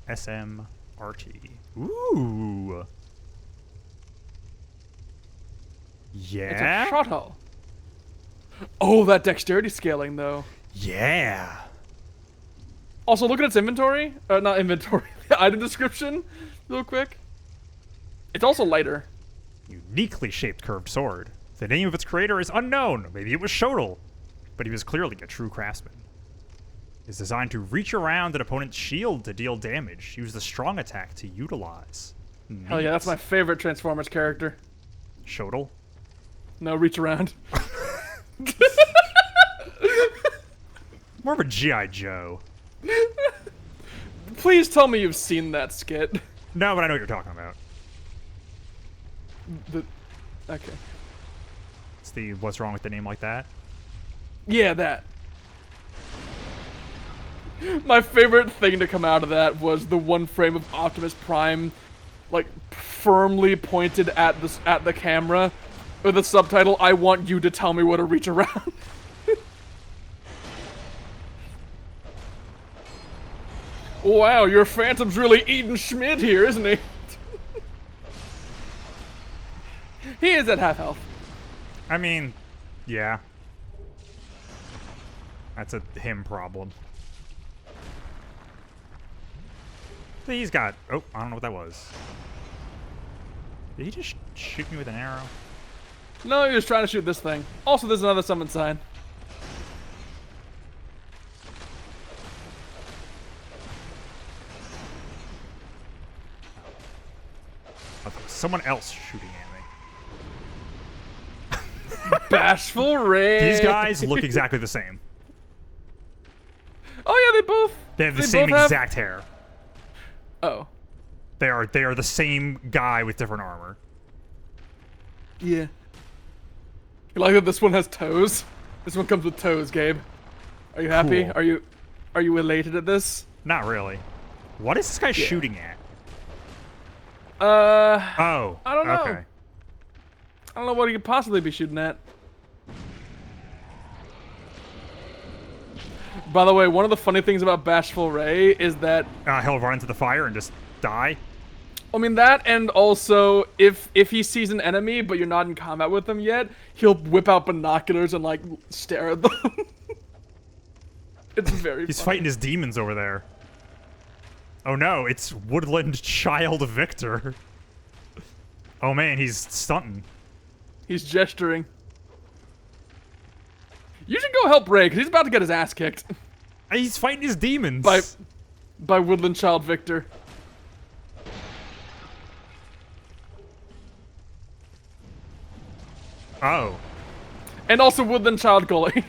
S1: SMRT. Ooh. Yeah?
S2: It's a shuttle. Oh, that dexterity scaling, though.
S1: Yeah.
S2: Also, look at its inventory. Not inventory. Item description, real quick. It's also lighter.
S1: Uniquely shaped curved sword. The name of its creator is unknown. Maybe it was Shodel, but he was clearly a true craftsman. It's designed to reach around an opponent's shield to deal damage. Use the strong attack to utilize.
S2: Hell yeah, that's my favorite Transformers character.
S1: Shodel?
S2: No, reach around.
S1: More of a G.I. Joe.
S2: Please tell me you've seen that skit.
S1: No, but I know what you're talking about.
S2: Okay.
S1: It's the what's wrong with the name like that?
S2: Yeah, that. My favorite thing to come out of that was the one frame of Optimus Prime, like, firmly pointed at the camera, with the subtitle, "I want you to tell me what to reach around." Wow, your Phantom's really eating Schmidt here, isn't he? He is at half health.
S1: I mean, yeah. That's a him problem. He's got... Oh, I don't know what that was. Did he just shoot me with an arrow?
S2: No, he was trying to shoot this thing. Also, there's another summon sign.
S1: I thought it was someone else shooting at me.
S2: Bashful Ray.
S1: These guys look exactly the same.
S2: Oh yeah,
S1: They have the
S2: they
S1: same
S2: both have-
S1: exact hair.
S2: Oh.
S1: They are the same guy with different armor.
S2: Yeah. You like that this one has toes? This one comes with toes, Gabe. Are you happy?
S1: Cool.
S2: Are you elated at this?
S1: Not really. What is this guy shooting at?
S2: I
S1: Oh.
S2: don't know.
S1: Okay.
S2: don't know what he could possibly be shooting at. By the way, one of the funny things about Bashful Ray is that
S1: He'll run into the fire and just die.
S2: I mean that, and also if he sees an enemy but you're not in combat with them yet, he'll whip out binoculars and like stare at them. It's very
S1: He's
S2: funny.
S1: fighting his demons over there. Oh no, it's Woodland Child Victor. Oh man, he's stunting.
S2: He's gesturing. You should go help Ray, because he's about to get his ass kicked.
S1: He's fighting his demons.
S2: By Woodland Child Victor.
S1: Oh.
S2: And also Woodland Child Gully.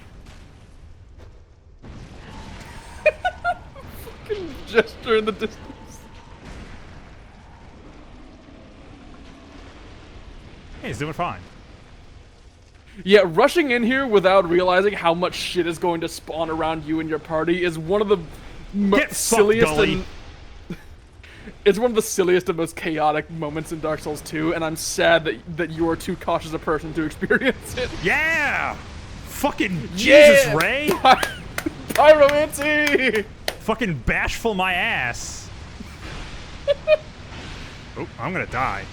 S2: Fucking gesture in the distance.
S1: Hey, he's doing fine.
S2: Yeah, rushing in here without realizing how much shit is going to spawn around you and your party is one of the silliest and it's one of the silliest and most chaotic moments in Dark Souls 2, and I'm sad that you are too cautious a person to experience it.
S1: Yeah! Fucking Jesus,
S2: Yeah!
S1: Ray!
S2: Pyromancy!
S1: Fucking bashful my ass. Oh, I'm gonna die.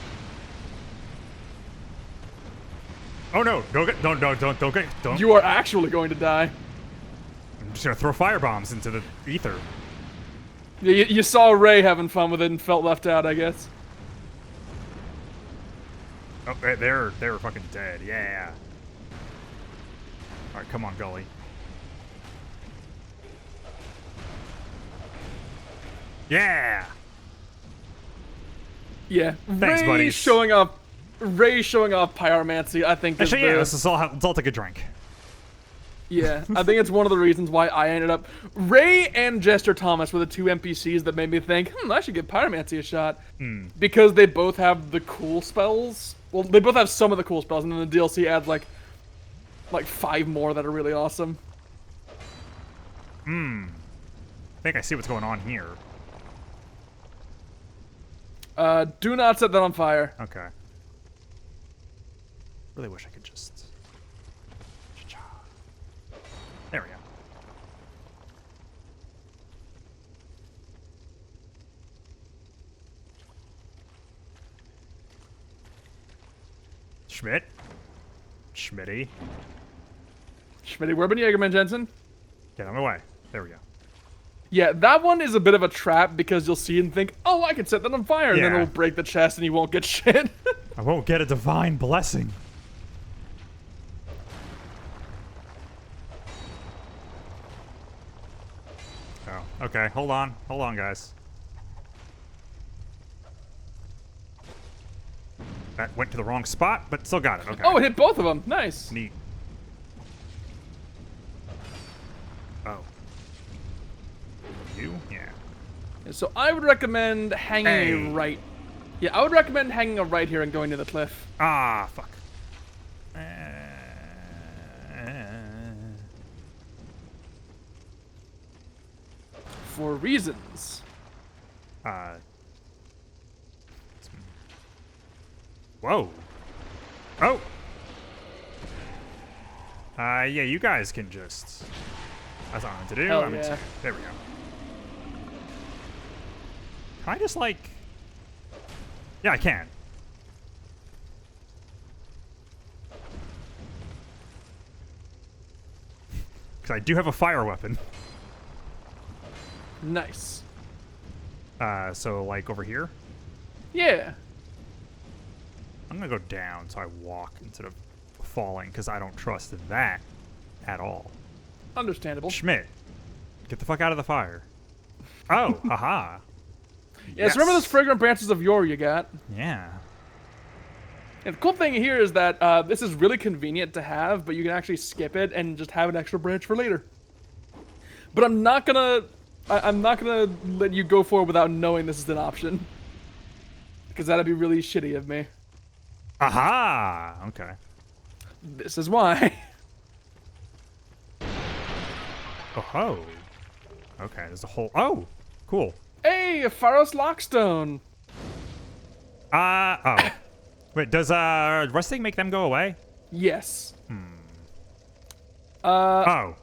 S1: Oh no! Don't.
S2: You are actually going to die.
S1: I'm just gonna throw firebombs into the ether.
S2: You saw Ray having fun with it and felt left out, I guess.
S1: Oh, they're fucking dead. Yeah. All right, come on, Gully. Yeah.
S2: Yeah.
S1: Thanks,
S2: Ray
S1: buddies.
S2: showing off pyromancy, I think.
S1: Actually, yeah. Let's all take a drink.
S2: Yeah, I think it's one of the reasons why I ended up... Ray and Jester Thomas were the two NPCs that made me think, I should give Pyromancy a shot. Because they both have the cool spells. Well, they both have some of the cool spells, and then the DLC adds, like 5 more that are really awesome.
S1: I think I see what's going on here.
S2: Do not set that on fire.
S1: Okay. Really wish I could just... There we go. Schmidt? Schmitty.
S2: Schmitty Werben Jägerman Jensen.
S1: Get out of my way. There we go.
S2: Yeah, that one is a bit of a trap because you'll see it and think, oh, I could set that on fire, and then
S1: Yeah.
S2: it'll break the chest and you won't get shit.
S1: I won't get a divine blessing. Oh, okay. Hold on. Hold on, guys. That went to the wrong spot, but still got it. Okay.
S2: Oh, it hit both of them. Nice.
S1: Neat. Oh. You? Yeah.
S2: So I would recommend hanging
S1: Hey.
S2: a right. Yeah, I would recommend hanging a right here and going to the cliff.
S1: Ah, fuck.
S2: For reasons.
S1: Whoa. Oh. Yeah, you guys can just. That's what I wanted to do.
S2: Hell
S1: I'm
S2: yeah.
S1: There we go. Can I just like? Yeah, I can. Because I do have a fire weapon.
S2: Nice.
S1: So like over here.
S2: Yeah.
S1: I'm gonna go down so I walk instead of falling because I don't trust that at all.
S2: Understandable.
S1: Schmidt, get the fuck out of the fire. Oh, haha.
S2: Yeah, so remember those fragrant branches of yore you got?
S1: Yeah.
S2: And the cool thing here is that this is really convenient to have, but you can actually skip it and just have an extra branch for later. But I'm not gonna let you go for it without knowing this is an option. Because that'd be really shitty of me.
S1: Aha! Okay.
S2: This is why.
S1: Oh ho. Okay, there's a whole. Oh, cool.
S2: Hey, a Pharos Lockstone.
S1: Oh. Wait, does rusting make them go away?
S2: Yes.
S1: Oh.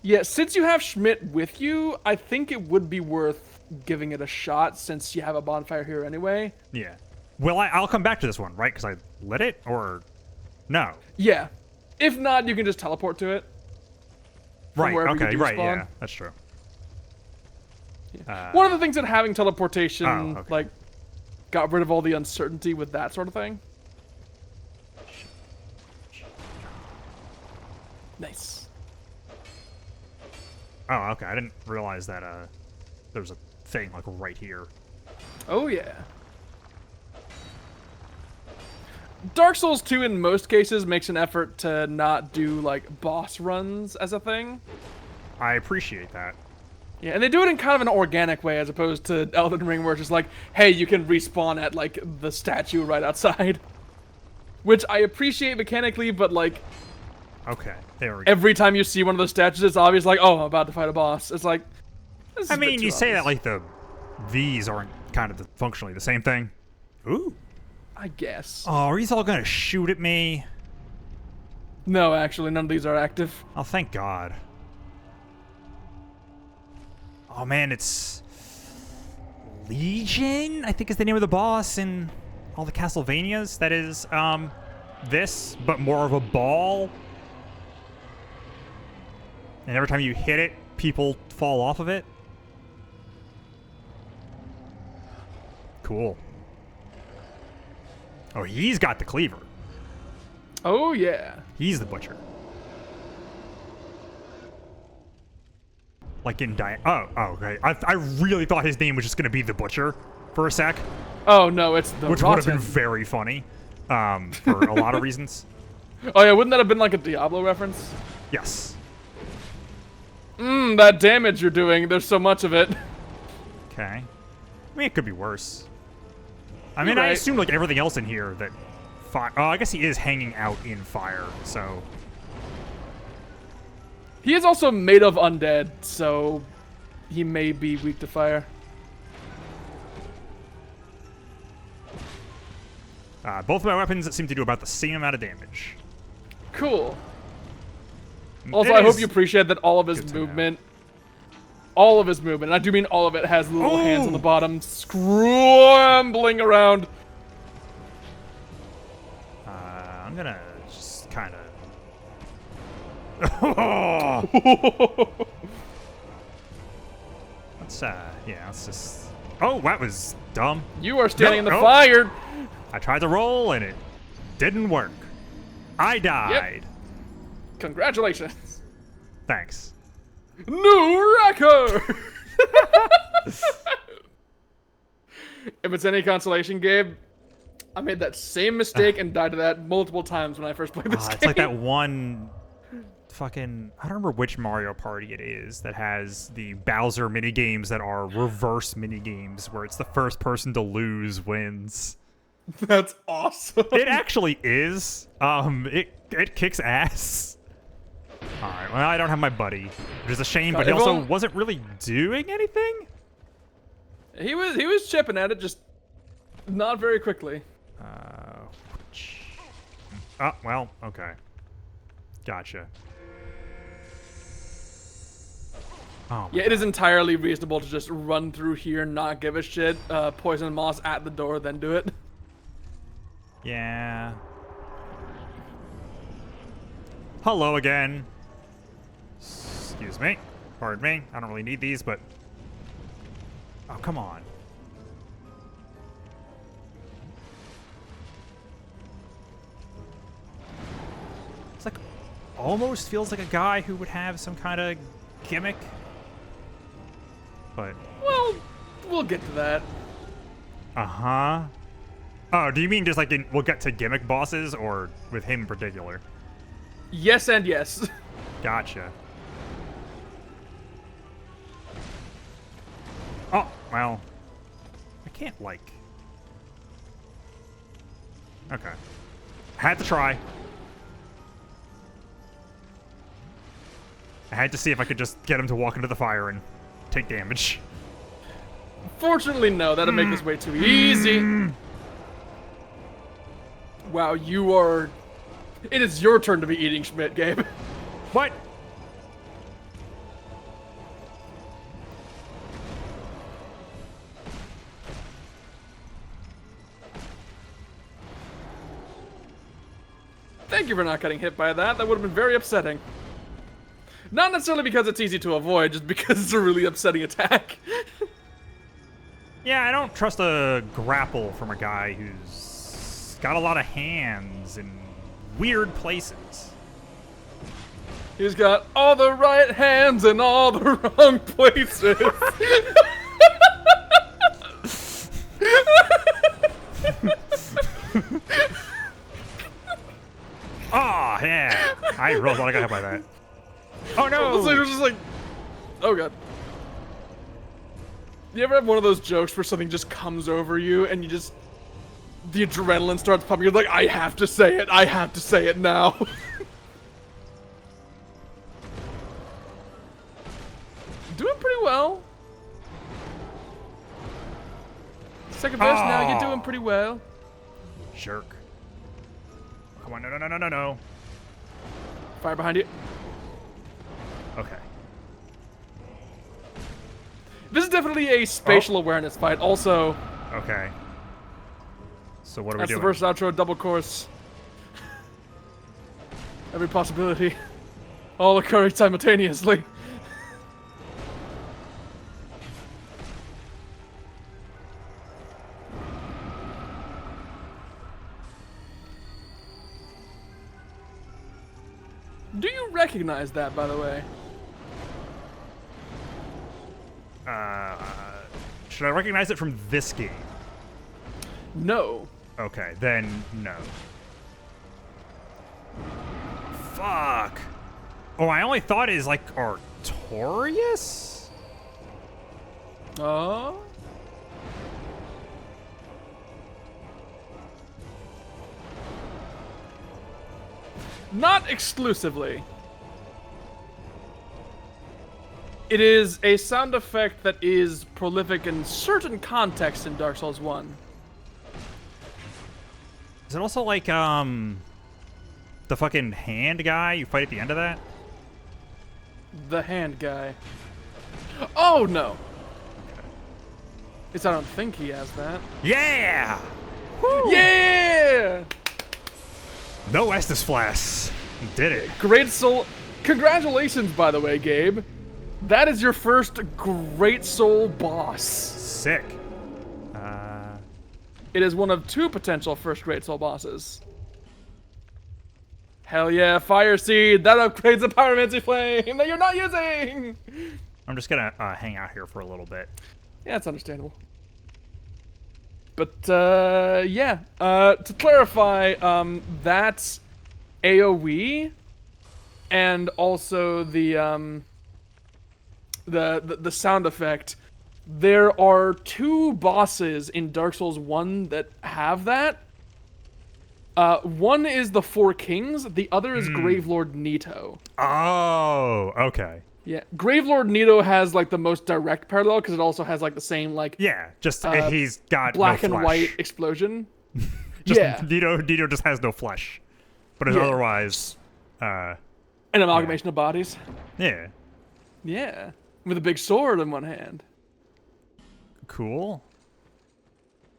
S2: Yeah, since you have Schmidt with you, I think it would be worth giving it a shot since you have a bonfire here anyway.
S1: Yeah. Well, I'll come back to this one, right? Because I lit it, or no?
S2: Yeah. If not, you can just teleport to it. from
S1: Right.
S2: wherever you
S1: Okay.
S2: do
S1: Right.
S2: spawn.
S1: Yeah. That's true.
S2: One of the things that having teleportation,
S1: Oh, okay.
S2: like, got rid of all the uncertainty with that sort of thing. Nice.
S1: Oh, okay. I didn't realize that there was a thing like right here.
S2: Oh, yeah. Dark Souls 2 in most cases makes an effort to not do, like, boss runs as a thing.
S1: I appreciate that.
S2: Yeah, and they do it in kind of an organic way as opposed to Elden Ring where it's just like, hey, you can respawn at, like, the statue right outside. Which I appreciate mechanically, but, like,
S1: Okay. There we go.
S2: every time you see one of those statues, it's obvious like, oh, I'm about to fight a boss. It's like, this is
S1: I
S2: a bit
S1: mean,
S2: too
S1: you say that
S2: obvious.
S1: like these aren't kind of functionally the same thing. Ooh.
S2: I guess.
S1: Oh, are these all gonna shoot at me?
S2: No, actually, none of these are active.
S1: Oh, thank God. Oh man, it's Legion, I think is the name of the boss in all the Castlevanias. That is this, but more of a ball. And every time you hit it, people fall off of it. Cool. Oh, he's got the cleaver.
S2: Oh, yeah.
S1: He's the butcher. Like in Oh, okay. I really thought his name was just gonna be the butcher for a sec,
S2: Oh, no, it's the
S1: which would have
S2: Rotten.
S1: been very funny, for a lot of reasons.
S2: Oh, yeah, wouldn't that have been like a Diablo reference?
S1: Yes.
S2: That damage you're doing, there's so much of it.
S1: Okay. I mean, it could be worse. I mean,
S2: You're
S1: I
S2: right.
S1: assume like everything else in here that fire. Oh, I guess he is hanging out in fire, so.
S2: He is also made of undead, so he may be weak to fire.
S1: Both of my weapons seem to do about the same amount of damage.
S2: Cool. Also,
S1: It
S2: I hope
S1: is
S2: you appreciate that all of his
S1: good to know.
S2: movement, and I do mean all of it, has little hands on the
S1: Ooh.
S2: bottom scrambling around.
S1: I'm gonna just kind of. Let's yeah, let's just. Oh, that was dumb.
S2: You are standing in the
S1: No.
S2: fire.
S1: I tried to roll and it didn't work. I died.
S2: Congratulations.
S1: Thanks.
S2: New record. If it's any consolation, Gabe, I made that same mistake and died to that multiple times when I first played this game.
S1: It's like that one fucking, I don't remember which Mario Party it is that has the Bowser mini games that are reverse mini games where it's the first person to lose wins.
S2: That's awesome.
S1: It actually is. It kicks ass. All right. Well, I don't have my buddy, which is a shame, but he also wasn't really doing anything.
S2: He was chipping at it, just not very quickly.
S1: Oh, well, okay. Gotcha. Oh,
S2: Yeah, it is entirely reasonable to just run through here, not give a shit, poison moss at the door, then do it.
S1: yeah. Hello again. Excuse me. Pardon me. I don't really need these, but... Oh, come on. It's like... Almost feels like a guy who would have some kind of gimmick. But...
S2: Well, we'll get to that.
S1: Uh-huh. Oh, do you mean just like we'll get to gimmick bosses, or with him in particular?
S2: Yes and yes.
S1: Gotcha. Oh, well. I can't, like... Okay. Had to try. I had to see if I could just get him to walk into the fire and take damage.
S2: Fortunately, no. That'd make this way too easy. Wow, you are... It is your turn to be eating Schmidt, Gabe.
S1: What?
S2: Thank you for not getting hit by that. That would have been very upsetting. Not necessarily because it's easy to avoid, just because it's a really upsetting attack.
S1: Yeah, I don't trust a grapple from a guy who's got a lot of hands in weird places.
S2: He's got all the right hands in all the wrong places.
S1: Oh, yeah. I really thought I got hit by that. Oh, no.
S2: It's like, it was just like, oh, God. You ever have one of those jokes where something just comes over you and you just, the adrenaline starts pumping, you're like, I have to say it now. Doing pretty well. Second best now, you're doing pretty well.
S1: Jerk. Come on, no.
S2: Fire behind you.
S1: Okay.
S2: This is definitely a spatial awareness fight. Also,
S1: Okay. So what are we
S2: that's
S1: doing?
S2: the first outro double course. Every possibility, all occurring simultaneously. Do you recognize that, by the way?
S1: Should I recognize it from this game?
S2: No.
S1: Okay, then no. Fuck. Oh, I only thought it is like Artorias?
S2: Oh. Not exclusively. It is a sound effect that is prolific in certain contexts in Dark Souls 1.
S1: Is it also like, the fucking hand guy you fight at the end of that?
S2: The hand guy. Oh, no. At least I don't think he has that.
S1: Yeah!
S2: Yeah!
S1: No Estus Flask. Did it.
S2: Great Soul. Congratulations, by the way, Gabe. That is your first Great Soul boss.
S1: Sick.
S2: It is one of 2 potential first Great Soul bosses. Hell yeah, Fire Seed. That upgrades the Pyromancy Flame that you're not using.
S1: I'm just gonna hang out here for a little bit.
S2: Yeah, it's understandable. But, yeah. To clarify, that's AoE and also the sound effect. There are 2 bosses in Dark Souls 1 that have that. One is the 4 Kings, the other is Gravelord Nito.
S1: Oh, okay.
S2: Yeah, Gravelord Nito has like the most direct parallel because it also has like the same like
S1: Yeah, just he's got
S2: black
S1: no
S2: and
S1: flesh.
S2: white explosion.
S1: Just,
S2: yeah,
S1: Nito just has no flesh, but is
S2: Yeah.
S1: otherwise,
S2: an amalgamation of bodies.
S1: yeah,
S2: Yeah, with a big sword in one hand.
S1: cool.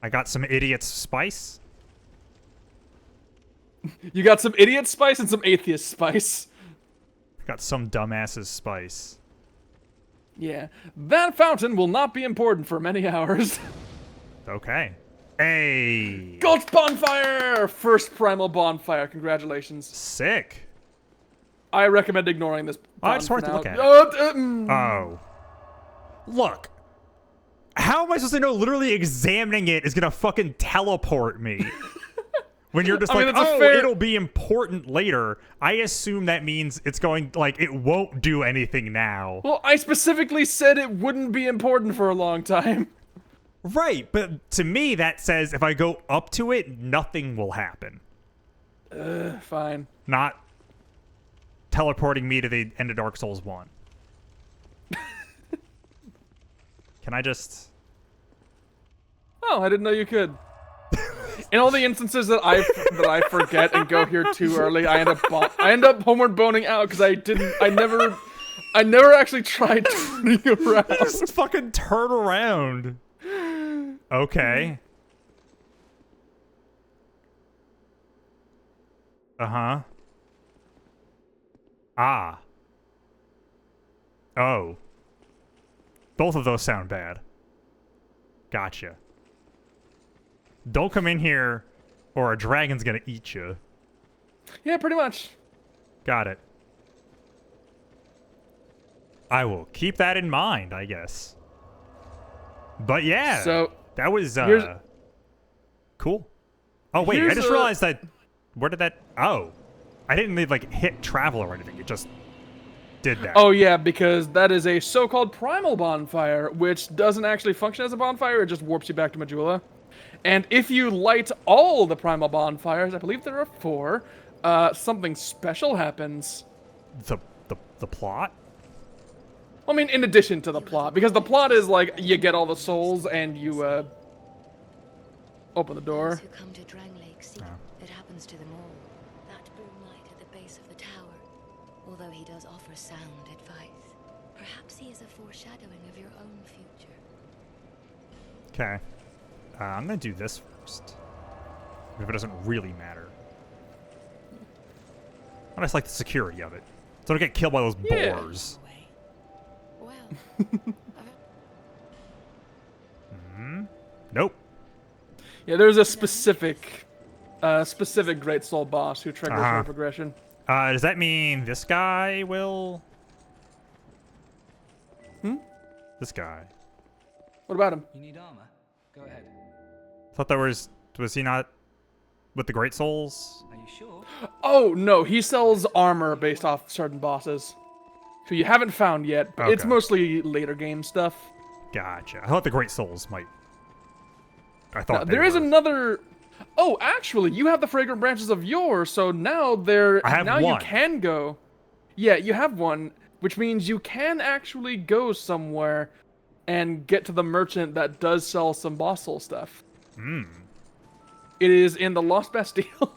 S1: I got some idiot's spice.
S2: You got some idiot spice and some atheist spice.
S1: Got some dumbass's spice.
S2: Yeah, that fountain will not be important for many hours.
S1: Okay. Hey.
S2: Ghost bonfire! First primal bonfire. Congratulations.
S1: Sick.
S2: I recommend ignoring this.
S1: I just wanted to
S2: fountain
S1: look
S2: for
S1: at
S2: now.
S1: it. Oh. Look. How am I supposed to know literally examining it is gonna fucking teleport me? When you're just
S2: I mean,
S1: like,
S2: that's a
S1: oh,
S2: fair-
S1: it'll be important later. I assume that means it's going, like, it won't do anything now.
S2: Well, I specifically said it wouldn't be important for a long time.
S1: Right, but to me that says if I go up to it, nothing will happen.
S2: Fine.
S1: Not teleporting me to the end of Dark Souls 1. Can I just...
S2: Oh, I didn't know you could. In all the instances that I forget and go here too early, I end up homeward boning out because I never actually tried turning around.
S1: Just fucking turn around. Okay. Uh-huh. Ah. Oh. Both of those sound bad. Gotcha. Don't come in here or a dragon's gonna eat you.
S2: Yeah, pretty much.
S1: Got it. I will keep that in mind, I guess. But yeah.
S2: So
S1: that was
S2: here's-
S1: cool. Oh wait, I
S2: here's
S1: just
S2: a-
S1: realized that. Where did that? Oh, I didn't need like hit travel or anything. It just did that.
S2: Oh yeah, because that is a so-called primal bonfire, which doesn't actually function as a bonfire. It just warps you back to Majula. And if you light all the primal bonfires, I believe there are 4, something special happens.
S1: The plot.
S2: I mean, in addition to the plot, because the plot is like you get all the souls and you open the door.
S3: Those who come to Drang Lake see it happens to them all. That blue light at the base of the tower. Although he does offer sound advice, perhaps he is a foreshadowing of your own future.
S1: Okay. I'm gonna do this first. If it doesn't really matter. I just like the security of it. So I don't get killed by those
S2: Yeah.
S1: boars.
S3: Well,
S1: Nope.
S2: Yeah, there's a specific Great Soul boss who triggers
S1: Uh-huh.
S2: her progression.
S1: Does that mean this guy will? This guy.
S2: What about him?
S5: You need armor? Go ahead.
S1: Thought that was he not with the Great Souls?
S5: Are you sure?
S2: Oh no, he sells armor based off certain bosses, who you haven't found yet. But it's
S1: Okay.
S2: mostly later game stuff.
S1: Gotcha. I thought the Great Souls might. I
S2: Now,
S1: thought
S2: there is another. Oh, actually, you have the fragrant branches of yore, so now there.
S1: I have
S2: now
S1: one.
S2: you can go. Yeah, you have one, which means you can actually go somewhere and get to the merchant that does sell some boss soul stuff. It is in the Lost Bastille.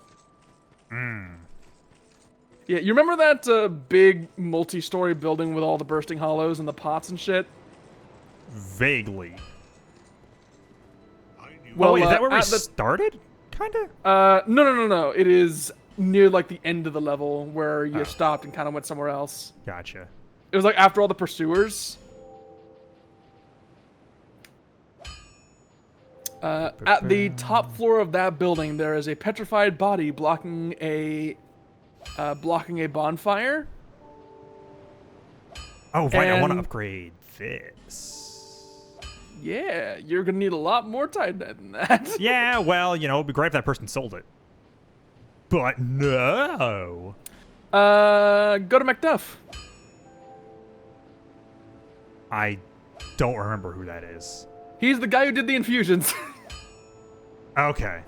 S2: Yeah, you remember that big multi-story building with all the bursting hollows and the pots and shit?
S1: vaguely.
S2: Well,
S1: Wait, is that where we
S2: at the-
S1: started? Kinda.
S2: No. It is near like the end of the level where you stopped and kind of went somewhere else.
S1: Gotcha.
S2: It was like after all the pursuers. At the top floor of that building, there is a petrified body blocking a bonfire.
S1: Oh, right, I want to
S2: And-
S1: upgrade this.
S2: Yeah, you're gonna need a lot more Titanite than that.
S1: Yeah, well, you know, it'd be great if that person sold it. But no.
S2: Go to Macduff.
S1: I don't remember who that is.
S2: He's the guy who did the infusions.
S1: Okay.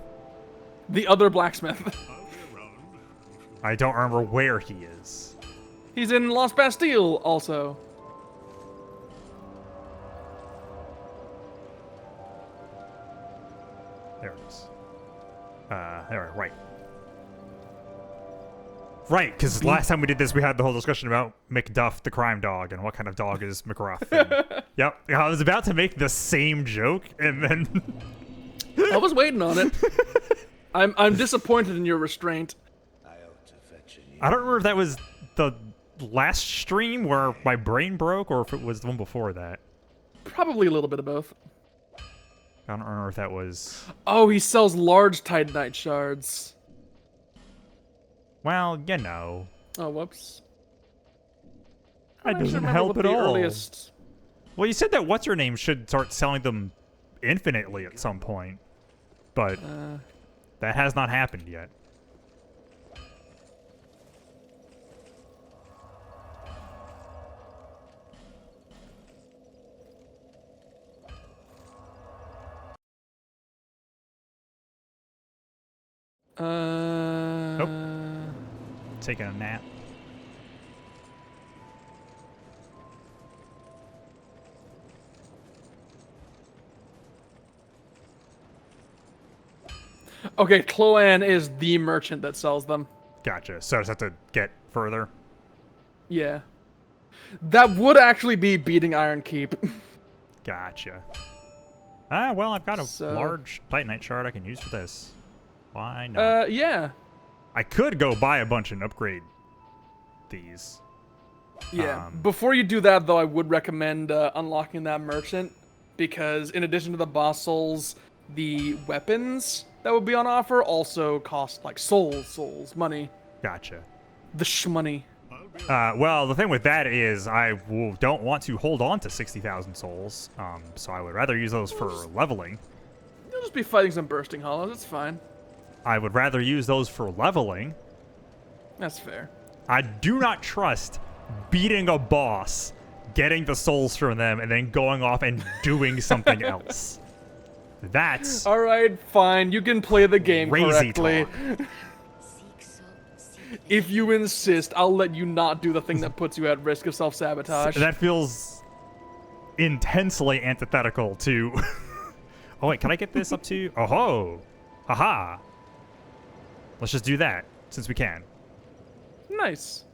S2: The other blacksmith.
S1: I don't remember where he is.
S2: He's in Lost Bastille also.
S1: There it is. There, right. Right, because last time we did this, we had the whole discussion about Macduff, the crime dog, and what kind of dog is McGruff. And, yep, I was about to make the same joke, and then...
S2: I was waiting on it. I'm disappointed in your restraint.
S1: I don't remember if that was the last stream where my brain broke, or if it was the one before that.
S2: Probably a little bit of both.
S1: I don't remember if that was...
S2: Oh, he sells large Titanite shards.
S1: Well, you know.
S2: Oh, whoops.
S1: That
S2: I don't
S1: doesn't
S2: remember
S1: help
S2: what
S1: at
S2: the
S1: all.
S2: earliest-
S1: Well, you said that What's-Her-Name should start selling them infinitely at some point. But that has not happened yet. Taking a nap.
S2: Okay, Cloanne is the merchant that sells them.
S1: Gotcha. So I just have to get further.
S2: Yeah. That would actually be beating Iron Keep.
S1: Gotcha. Ah, well, I've got a
S2: So-
S1: large Titanite shard I can use for this. Why not?
S2: Yeah.
S1: I could go buy a bunch and upgrade these.
S2: Yeah. Before you do that, though, I would recommend unlocking that merchant, because in addition to the boss souls, the weapons that would be on offer also cost like souls, money,
S1: Gotcha.
S2: the shmoney.
S1: Well, the thing with that is don't want to hold on to 60,000 souls, so I would rather use those for leveling.
S2: You'll just be fighting some bursting hollows. It's fine.
S1: I would rather use those for leveling.
S2: That's fair.
S1: I do not trust beating a boss, getting the souls from them, and then going off and doing something else. That's
S2: All right, fine. You can play the game
S1: crazy
S2: correctly.
S1: talk.
S3: Seek soul, seek
S2: If you insist, I'll let you not do the thing that puts you at risk of self-sabotage.
S1: That feels intensely antithetical to... Oh, wait, can I get this up to... Oh-ho! Haha! Let's just do that, since we can.
S2: Nice.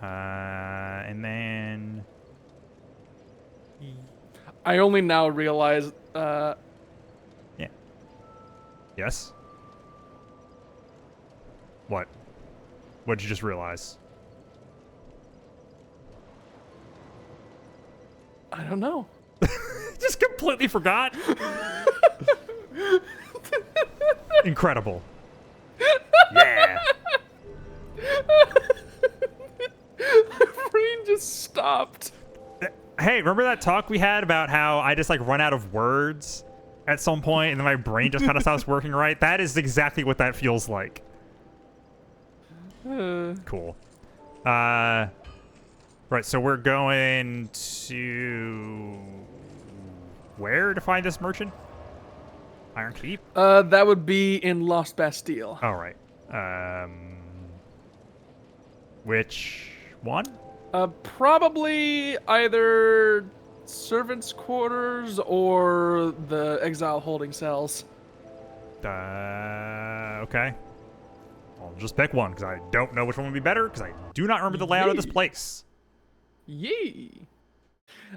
S1: And then...
S2: I only now realize,
S1: Yeah. Yes? What? What'd you just realize?
S2: I don't know.
S1: Just completely forgot? Incredible. Yeah.
S2: My brain just stopped.
S1: Hey, remember that talk we had about how I just like run out of words at some point and then my brain just kind of stops working right? That is exactly what that feels like. Cool. Right, so we're going to... Where to find this merchant? Iron Keep?
S2: That would be in Lost Bastille.
S1: All right. Which one?
S2: Probably either servants' quarters or the exile holding cells.
S1: Okay. I'll just pick one, because I don't know which one would be better, because I do not remember the layout of this
S2: Yay.
S1: place.
S2: Yee.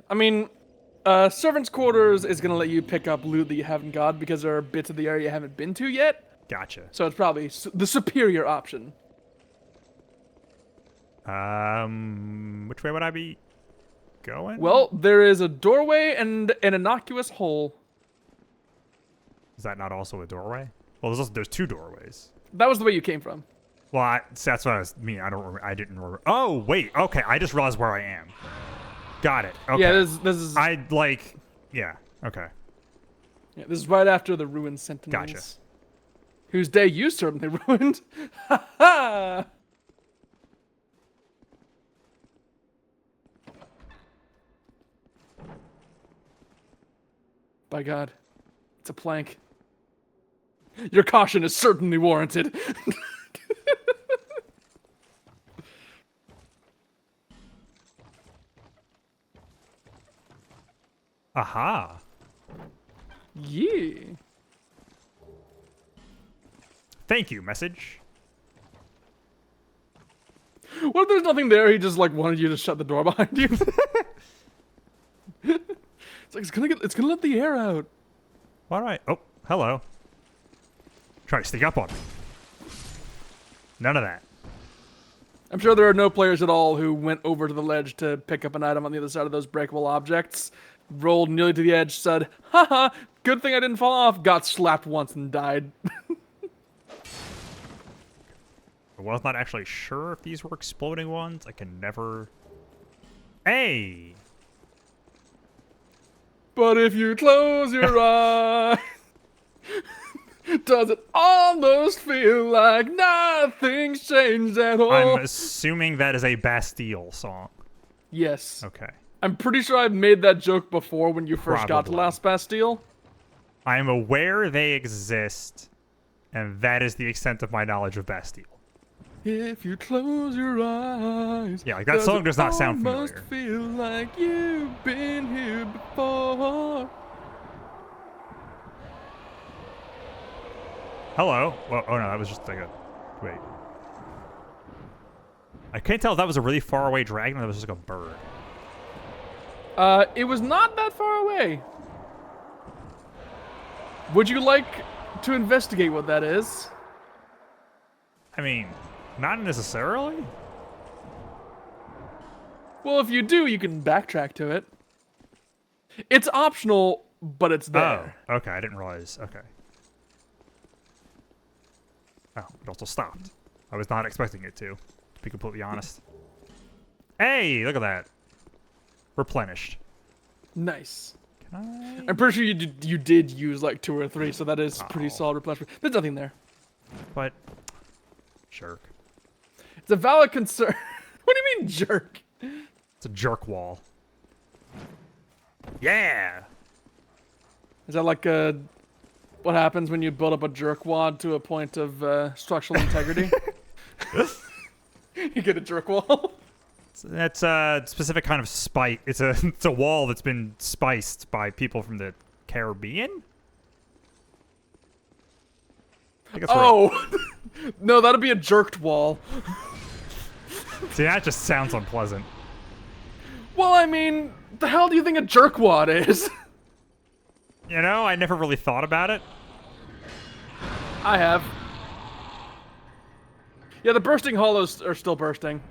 S2: I mean, servants' quarters is gonna let you pick up loot that you haven't got because there are bits of the area you haven't been to yet.
S1: Gotcha.
S2: So it's probably the superior option.
S1: Which way would I be going?
S2: Well, there is a doorway and an innocuous hole.
S1: Is that not also a doorway? Well, there's two doorways.
S2: That was the way you came from.
S1: Well, that's what I mean. I didn't remember. Oh, wait. Okay, I just realized where I am. Got it. Okay.
S2: Yeah, this is.
S1: Yeah. Okay.
S2: Yeah, this is right after the ruined sentinels.
S1: Gotcha.
S2: Whose day you certainly ruined. Ha ha! By God, it's a plank. Your caution is certainly warranted.
S1: Aha.
S2: Yeah.
S1: Thank you, message.
S2: What if there's nothing there? He just like wanted you to shut the door behind you. It's like it's gonna let the air out.
S1: Why do I? Oh, hello. Try to sneak up on me. None of that.
S2: I'm sure there are no players at all who went over to the ledge to pick up an item on the other side of those breakable objects, rolled nearly to the edge, said, haha, good thing I didn't fall off, got slapped once and died.
S1: I was not actually sure if these were exploding ones. I can never... Hey!
S2: But if you close your eyes, does it almost feel like nothing's changed at all?
S1: I'm assuming that is a Bastille song.
S2: Yes.
S1: Okay.
S2: I'm pretty sure I've made that joke before when you first got to
S1: Probably.
S2: Last Bastille.
S1: I am aware they exist, and that is the extent of my knowledge of Bastille.
S2: If you close your eyes,
S1: Yeah, like that song does not sound
S2: almost
S1: familiar.
S2: feel like you've been here before.
S1: Hello? Well, oh no, that was just like a... Wait. I can't tell if that was a really far away dragon or that was just like a bird.
S2: It was not that far away. Would you like to investigate what that is?
S1: I mean, not necessarily.
S2: Well, if you do, you can backtrack to it. It's optional, but it's there.
S1: Oh, okay, I didn't realize. Okay. Oh, it also stopped. I was not expecting it to be completely honest. Hey, look at that. Replenished.
S2: Nice.
S1: Can I?
S2: I'm pretty sure you did use like 2 or 3, so that is pretty solid replenishment. There's nothing there.
S1: But... Jerk.
S2: It's a valid concern. What do you mean, jerk?
S1: It's a jerk wall. Yeah!
S2: Is that like what happens when you build up a jerk wad to a point of structural integrity? You get a jerk wall.
S1: That's a specific kind of spite. It's a wall that's been spiced by people from the Caribbean? I think that's where
S2: Oh! No, that'd be a jerked wall.
S1: See, that just sounds unpleasant.
S2: Well, I mean, the hell do you think a jerkwad is?
S1: You know, I never really thought about it.
S2: I have. Yeah, the bursting hollows are still bursting.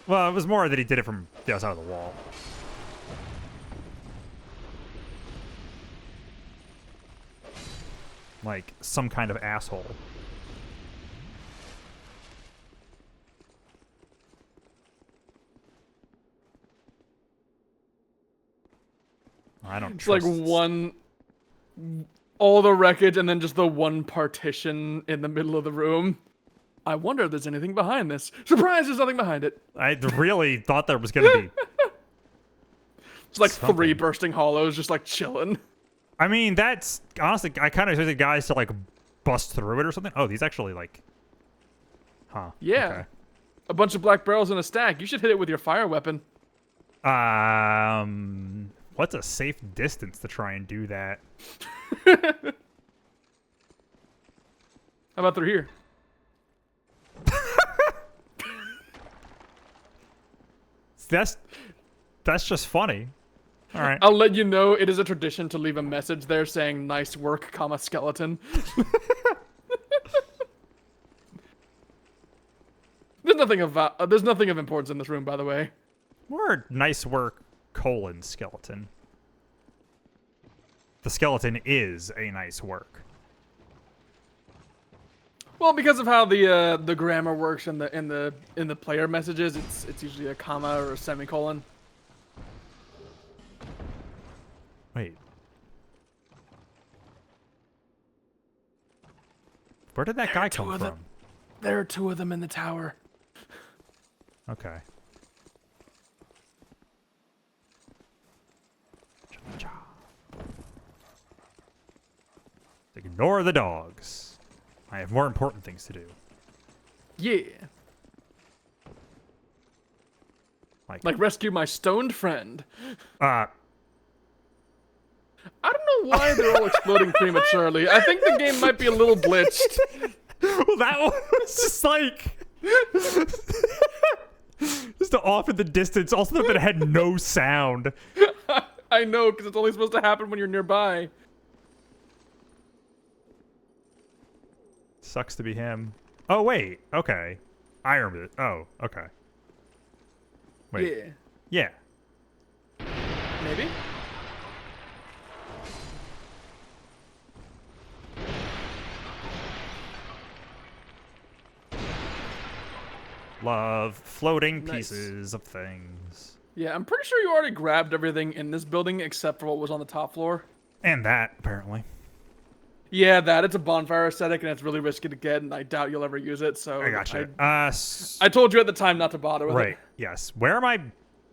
S1: Well, it was more that he did it from the outside of the wall. Like some kind of asshole. I don't
S2: It's
S1: trust.
S2: like all the wreckage and then just the one partition in the middle of the room. I wonder if there's anything behind this. Surprise, there's nothing behind it.
S1: I really thought there was gonna be.
S2: It's like
S1: Something.
S2: 3 bursting hollows just like chilling.
S1: I mean, that's honestly, I kind of expected guys to like bust through it or something. Oh, these actually like. Huh.
S2: Yeah.
S1: Okay.
S2: A bunch of black barrels in a stack. You should hit it with your fire weapon.
S1: What's a safe distance to try and do that?
S2: How about through here?
S1: That's just funny. All right.
S2: I'll let you know it is a tradition to leave a message there saying nice work, comma, skeleton. There's nothing of importance in this room, by the way.
S1: Or nice work, skeleton. The skeleton is a nice work.
S2: Well, because of how the grammar works in the player messages, it's usually a comma or a semicolon.
S1: Wait. Where did that guy come from?
S2: There are 2 of them in the tower.
S1: Okay. Ignore the dogs. I have more important things to do.
S2: Yeah. Like rescue my stoned friend.
S1: Uh,
S2: I don't know why they're all exploding prematurely. I think the game might be a little glitched.
S1: well, that one was just like... just off in the distance. Also, that it had no sound.
S2: I know, because it's only supposed to happen when you're nearby.
S1: Sucks to be him. Oh, wait. Okay. I remember it. Oh, okay. Wait.
S2: Yeah.
S1: Yeah.
S2: Maybe?
S1: Love floating
S2: Nice.
S1: pieces of things.
S2: Yeah, I'm pretty sure you already grabbed everything in this building except for what was on the top floor.
S1: And that, apparently.
S2: Yeah, it's a bonfire aesthetic and it's really risky to get, and I doubt you'll ever use it, so...
S1: I gotcha.
S2: I told you at the time not to bother with it.
S1: Right, yes. Where am I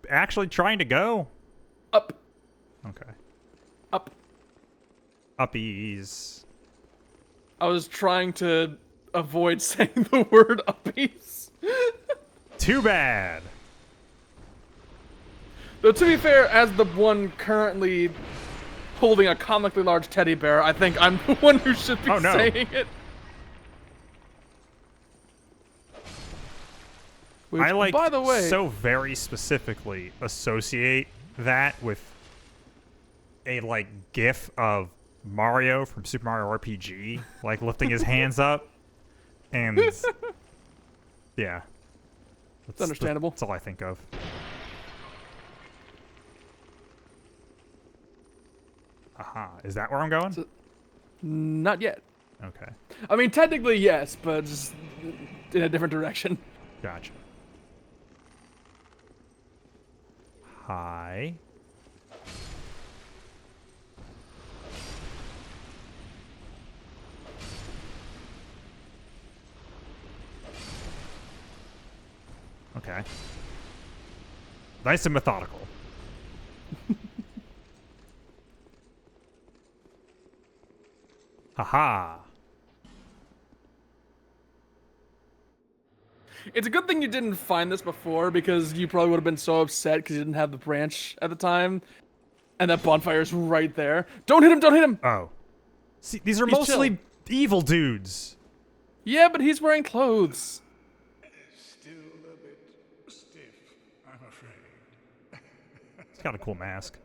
S1: actually trying to go?
S2: Up.
S1: Okay.
S2: Up.
S1: Uppies.
S2: I was trying to avoid saying the word uppies.
S1: Too bad.
S2: Though, to be fair, as the one currently holding a comically large teddy bear, I think I'm the one who should be saying it. Which,
S1: I like,
S2: by the way,
S1: so very specifically associate that with a, like, gif of Mario from Super Mario RPG, like, lifting his hands up. And, yeah.
S2: It's understandable.
S1: That's all I think of. Aha. Is that where I'm going?
S2: Not yet.
S1: Okay.
S2: I mean, technically, yes, but just in a different direction.
S1: Gotcha. Hi. Okay. Nice and methodical. Haha.
S2: It's a good thing you didn't find this before, because you probably would have been so upset because you didn't have the branch at the time. And that bonfire's right there. Don't hit him! Don't hit him!
S1: Oh. See, these are
S2: He's
S1: mostly
S2: chill.
S1: evil dudes.
S2: Yeah, but he's wearing clothes.
S4: Still a bit stiff, I'm afraid.
S1: He's got a cool mask.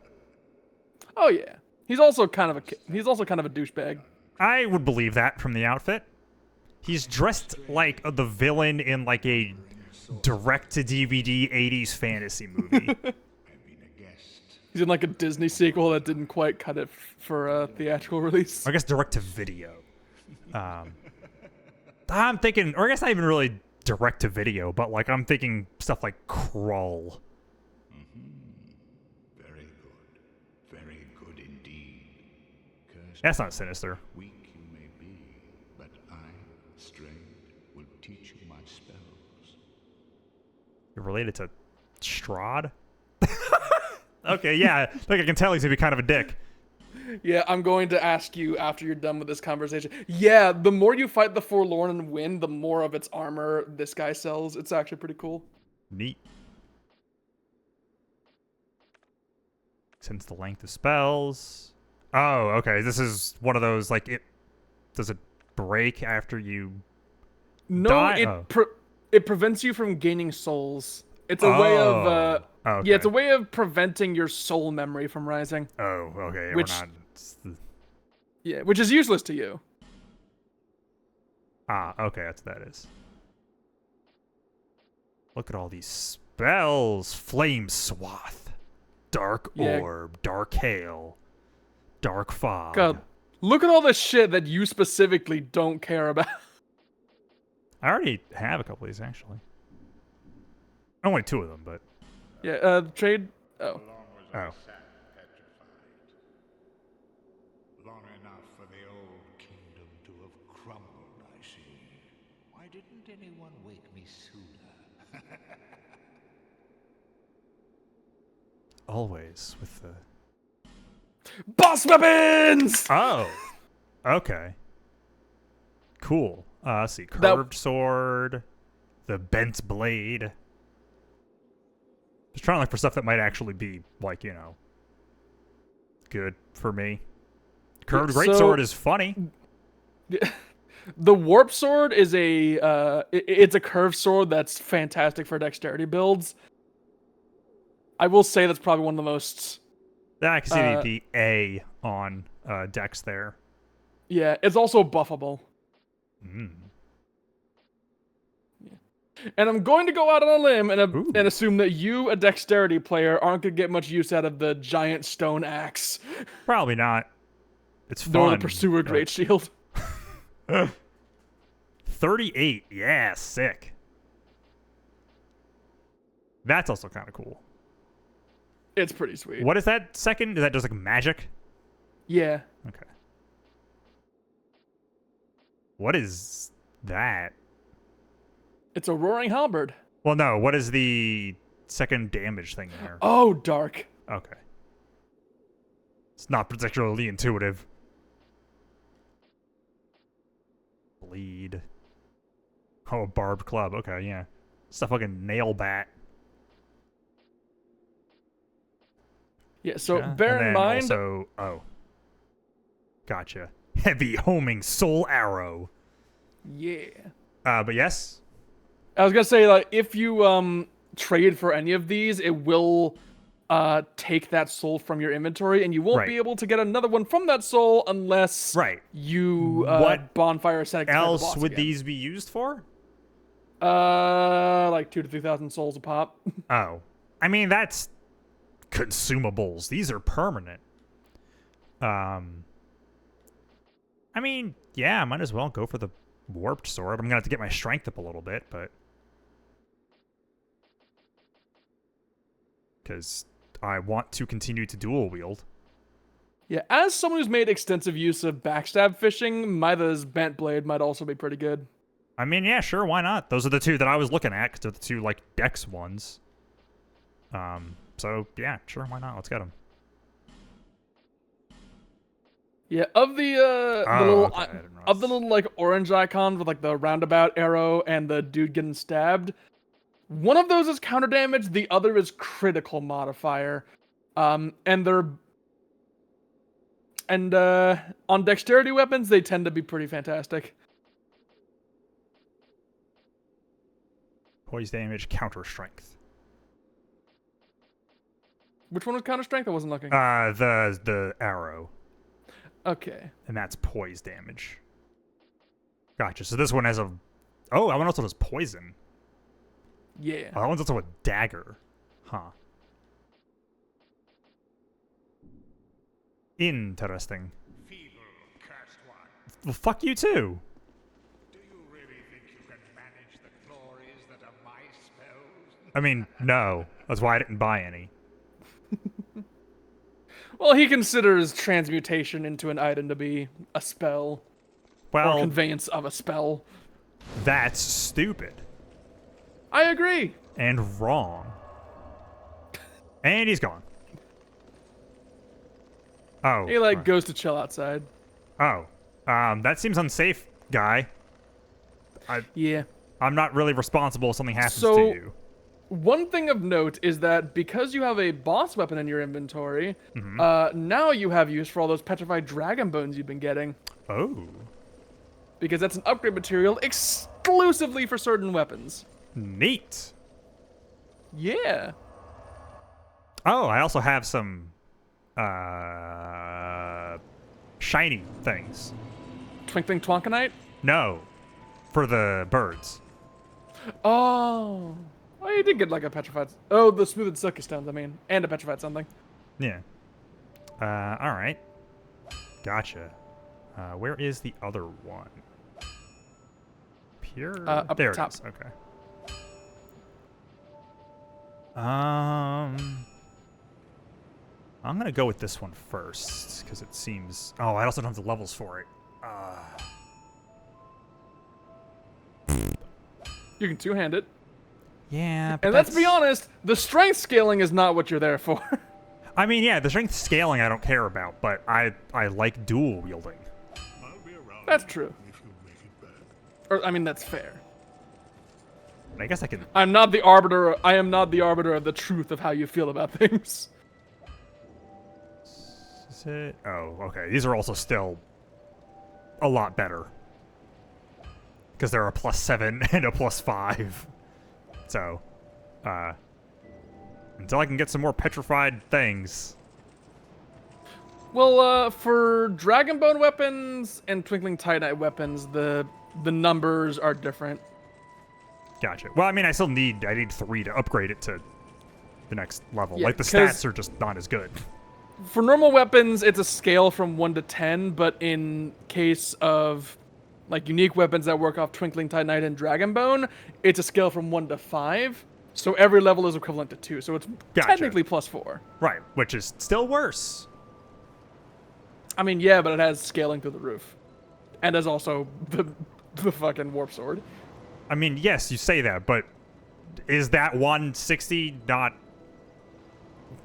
S2: Oh yeah. He's also kind of a douchebag.
S1: I would believe that from the outfit. He's dressed like the villain in like a direct-to-DVD 80s fantasy movie.
S2: He's in like a Disney sequel that didn't quite cut it for a theatrical release.
S1: I guess direct-to-video. I'm thinking, or I guess not even really direct-to-video, but like I'm thinking stuff like Krull.
S5: Very good. Very good indeed. Cursed
S1: That's not sinister.
S5: weak you may be, but I, Strayed, will teach you my spells.
S1: You're related to Strahd? Okay, yeah. Like I can tell he's gonna be kind of a dick.
S2: Yeah, I'm going to ask you after you're done with this conversation. Yeah, the more you fight the Forlorn and win, the more of its armor this guy sells. It's actually pretty cool.
S1: Neat. Since the length of spells. Oh, okay. This is one of those, like, does it break after you
S2: No,
S1: die?
S2: it prevents you from gaining souls. It's a way of
S1: okay.
S2: yeah, it's a way of preventing your soul memory from rising.
S1: Oh, okay.
S2: Which-
S1: We're not...
S2: Yeah, which is useless to you.
S1: Ah, okay. That's what that is. Look at all these spells. Flame Swath. Dark
S2: Yeah.
S1: Orb. Dark Hail. Dark Fog.
S2: God, look at all the shit that you specifically don't care about.
S1: I already have a couple of these, actually. Only 2 of them, but...
S2: Yeah, trade. Oh.
S5: Long was
S1: Oh.
S5: I sat petrified. Long enough for the old kingdom to have crumbled, I see. Why didn't anyone wake me sooner?
S1: Always with the...
S2: Boss weapons!
S1: Oh! Okay. Cool. Let's see. Curved sword. The bent blade. Just trying to look for stuff that might actually be, like, you know, good for me. Curved greatsword is funny.
S2: The warp sword is it's a curved sword that's fantastic for dexterity builds. I will say that's probably one of the most...
S1: Yeah, I can see the A on Dex there.
S2: Yeah, it's also buffable.
S1: Mm.
S2: And I'm going to go out on a limb
S1: Ooh.
S2: and assume that you, a dexterity player, aren't going to get much use out of the giant stone axe.
S1: Probably not. It's fun.
S2: Nor the pursuer great shield.
S1: 38. Yeah, sick. That's also kind of cool.
S2: It's pretty sweet.
S1: What is that second? Is that just like magic?
S2: Yeah.
S1: Okay. What is that?
S2: It's a roaring halberd.
S1: Well, no. What is the second damage thing there?
S2: Oh, dark.
S1: Okay. It's not particularly intuitive. Bleed. Oh, a barbed club. Okay, yeah. It's a fucking nail bat.
S2: Yeah, so
S1: Yeah.
S2: bear
S1: And
S2: in
S1: then
S2: mind...
S1: Also, oh. Gotcha. Heavy homing soul arrow.
S2: Yeah.
S1: But yes.
S2: I was going to say, like, if you trade for any of these, it will take that soul from your inventory, and you won't
S1: Right.
S2: be able to get another one from that soul unless
S1: Right.
S2: you
S1: What
S2: bonfire ascetic
S1: else would these be used for?
S2: Like 2,000 to 3,000 souls a pop.
S1: Oh. I mean, that's consumables. These are permanent. I mean, yeah, I might as well go for the warped sword. I'm gonna have to get my strength up a little bit, but because I want to continue to dual wield.
S2: Yeah, as someone who's made extensive use of backstab fishing, Mytha's bent blade might also be pretty good.
S1: I mean, yeah, sure, why not? Those are the 2 that I was looking at, because they're the 2, like, dex ones. So, yeah, sure, why not? Let's get them.
S2: Yeah, of the
S1: Okay,
S2: little like orange icons with like the roundabout arrow and the dude getting stabbed, one of those is counter damage, the other is critical modifier. On dexterity weapons, they tend to be pretty fantastic.
S1: Poise damage, counter strength.
S2: Which one was counter strength? I wasn't looking.
S1: The arrow.
S2: Okay.
S1: And that's poise damage. Gotcha. So this one has a... Oh, that one also does poison.
S2: Yeah.
S1: Oh, that one's also a dagger. Huh. Interesting.
S5: Feeble, cursed one.
S1: Well, fuck you too.
S5: Do you really think you can manage the glories that are my spells?
S1: I mean, no. That's why I didn't buy any.
S2: Well, he considers transmutation into an item to be a spell. Or
S1: Well,
S2: conveyance of a spell.
S1: that's stupid.
S2: I agree.
S1: And wrong. And he's gone. Oh.
S2: He like goes to chill outside.
S1: Oh. That seems unsafe, guy.
S2: Yeah.
S1: I'm not really responsible if something happens
S2: So-
S1: to you.
S2: One thing of note is that because you have a boss weapon in your inventory, now you have use for all those petrified dragon bones you've been getting.
S1: Oh.
S2: Because that's an upgrade material exclusively for certain weapons.
S1: Neat.
S2: Yeah.
S1: Oh, I also have some shiny things.
S2: Twinkling Twonkanite?
S1: No. For the birds.
S2: Oh. Oh, you did get like a petrified. Oh, the smooth and silky stones. I mean, and a petrified something.
S1: Yeah. All right. Gotcha. Where is the other one? Here?
S2: Up
S1: there
S2: top.
S1: it is. Okay. I'm gonna go with this one first because it seems. Oh, I also don't have the levels for it.
S2: You can two-hand it.
S1: Yeah, but
S2: And let's be
S1: that's-
S2: honest, the strength scaling is not what you're there for.
S1: I mean, yeah, the strength scaling I don't care about, but I like dual wielding.
S5: I'll be around
S2: That's true.
S5: if you make it back.
S2: Or, I mean, that's fair.
S1: I guess I can.
S2: I am not the arbiter of the truth of how you feel about things.
S1: Is it? Oh, okay. These are also still a lot better because they're a +7 and a +5. So, until I can get some more petrified things.
S2: Well, for Dragonbone weapons and Twinkling Titanite weapons, the numbers are different.
S1: Gotcha. Well, I mean, I need 3 to upgrade it to the next level.
S2: Yeah,
S1: Like the
S2: 'cause-
S1: stats are just not as good.
S2: For normal weapons, it's a scale from 1 to 10, but in case of like unique weapons that work off Twinkling Titanite and Dragonbone, it's a scale from 1 to 5. So every level is equivalent to 2. So it's
S1: Gotcha.
S2: technically +4.
S1: Right, which is still worse.
S2: I mean, yeah, but it has scaling through the roof. And there's also the fucking warp sword.
S1: I mean, yes, you say that, but is that 160 not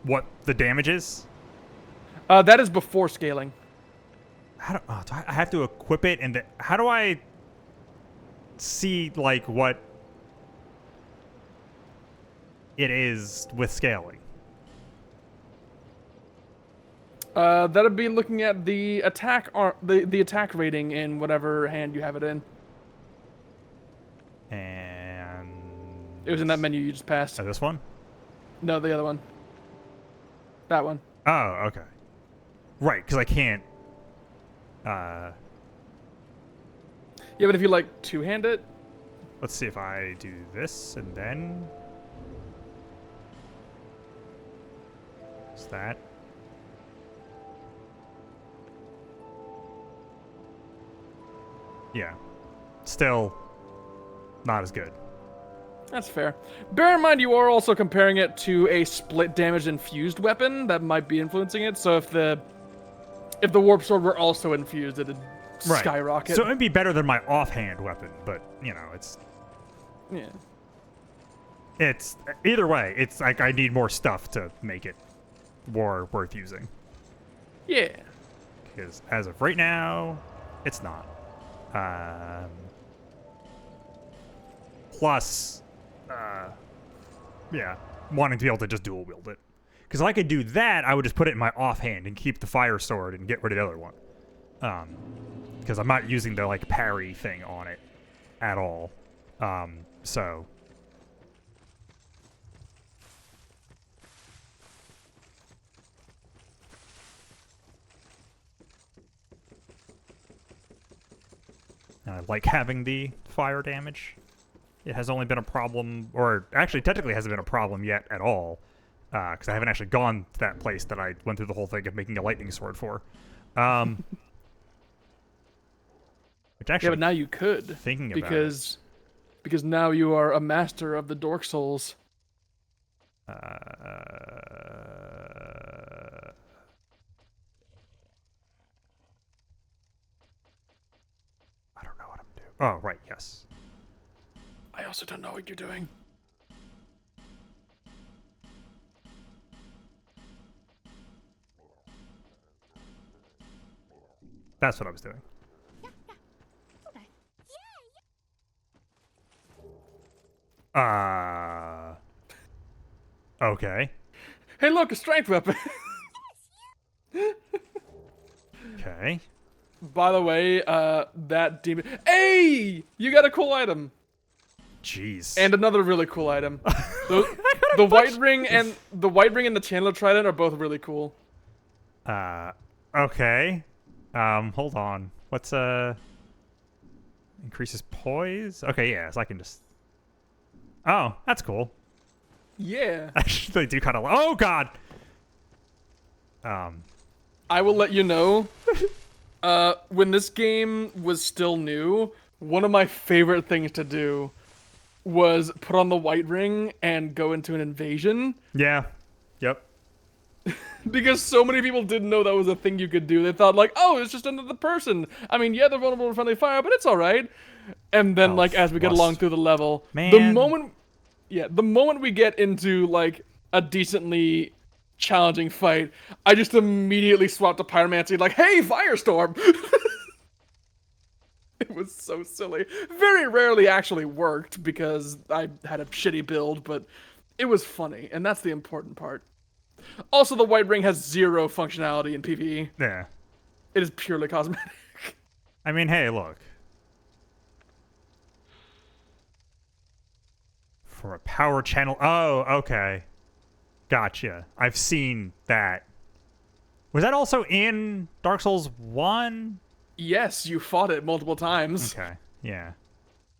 S1: what the damage is?
S2: That is before scaling.
S1: Do I have to equip it? And how do I see, like, what it is with scaling?
S2: That'd be looking at the attack the attack rating in whatever hand you have it in.
S1: And
S2: It was in that menu you just passed.
S1: this one?
S2: No, the other one. That one.
S1: Oh, okay. Right, because I can't.
S2: Yeah, but if you like two-hand it,
S1: Let's see if I do this and then. What's that? Yeah. Still not as good.
S2: that's fair. Bear in mind you are also comparing it to a split damage infused weapon that might be influencing it. So if the warp sword were also infused, it'd skyrocket.
S1: So it'd be better than my offhand weapon, but you know,
S2: yeah.
S1: it's either way, it's like I need more stuff to make it more worth using.
S2: Yeah.
S1: Because as of right now, it's not. Plus, yeah, wanting to be able to just dual wield it. Because if I could do that, I would just put it in my offhand and keep the fire sword and get rid of the other one. Because I'm not using the like parry thing on it at all. So. And I like having the fire damage. It has only been a problem, or actually technically hasn't been a problem yet at all, because I haven't actually gone to that place that I went through the whole thing of making a lightning sword for. Which actually,
S2: Yeah, but now you could.
S1: thinking about
S2: because now you are a master of the Dork Souls.
S1: I don't know what I'm doing. Oh, right, yes.
S2: I also don't know what you're doing.
S1: That's what I was doing. Okay.
S2: Hey, look, a strength weapon.
S1: Okay.
S2: By the way, that demon. Hey, you got a cool item.
S1: Jeez.
S2: And another really cool item. The white ring and the Chandler Trident are both really cool.
S1: Okay. Hold on. What's increases poise? Okay, yeah, so I can just. Oh, that's cool.
S2: Yeah.
S1: They do kind of. Oh God.
S2: I will let you know. When this game was still new, one of my favorite things to do was put on the white ring and go into an invasion.
S1: Yeah. Yep.
S2: Because so many people didn't know that was a thing you could do. They thought like, oh, it's just another person. I mean, yeah, they're vulnerable to friendly fire, but it's all right. And then,
S1: Oh,
S2: like, as we get
S1: lust.
S2: along through the level, the
S1: Man.
S2: moment we get into like a decently challenging fight, I just immediately swap to pyromancy, like, hey, firestorm. It was so silly. Very rarely actually worked because I had a shitty build, but it was funny, and that's the important part. Also, the white ring has 0 functionality in PvE.
S1: Yeah.
S2: It is purely cosmetic.
S1: I mean, hey, look. For a power channel. Oh, okay. Gotcha. I've seen that. Was that also in Dark Souls 1?
S2: Yes, you fought it multiple times.
S1: Okay. Yeah.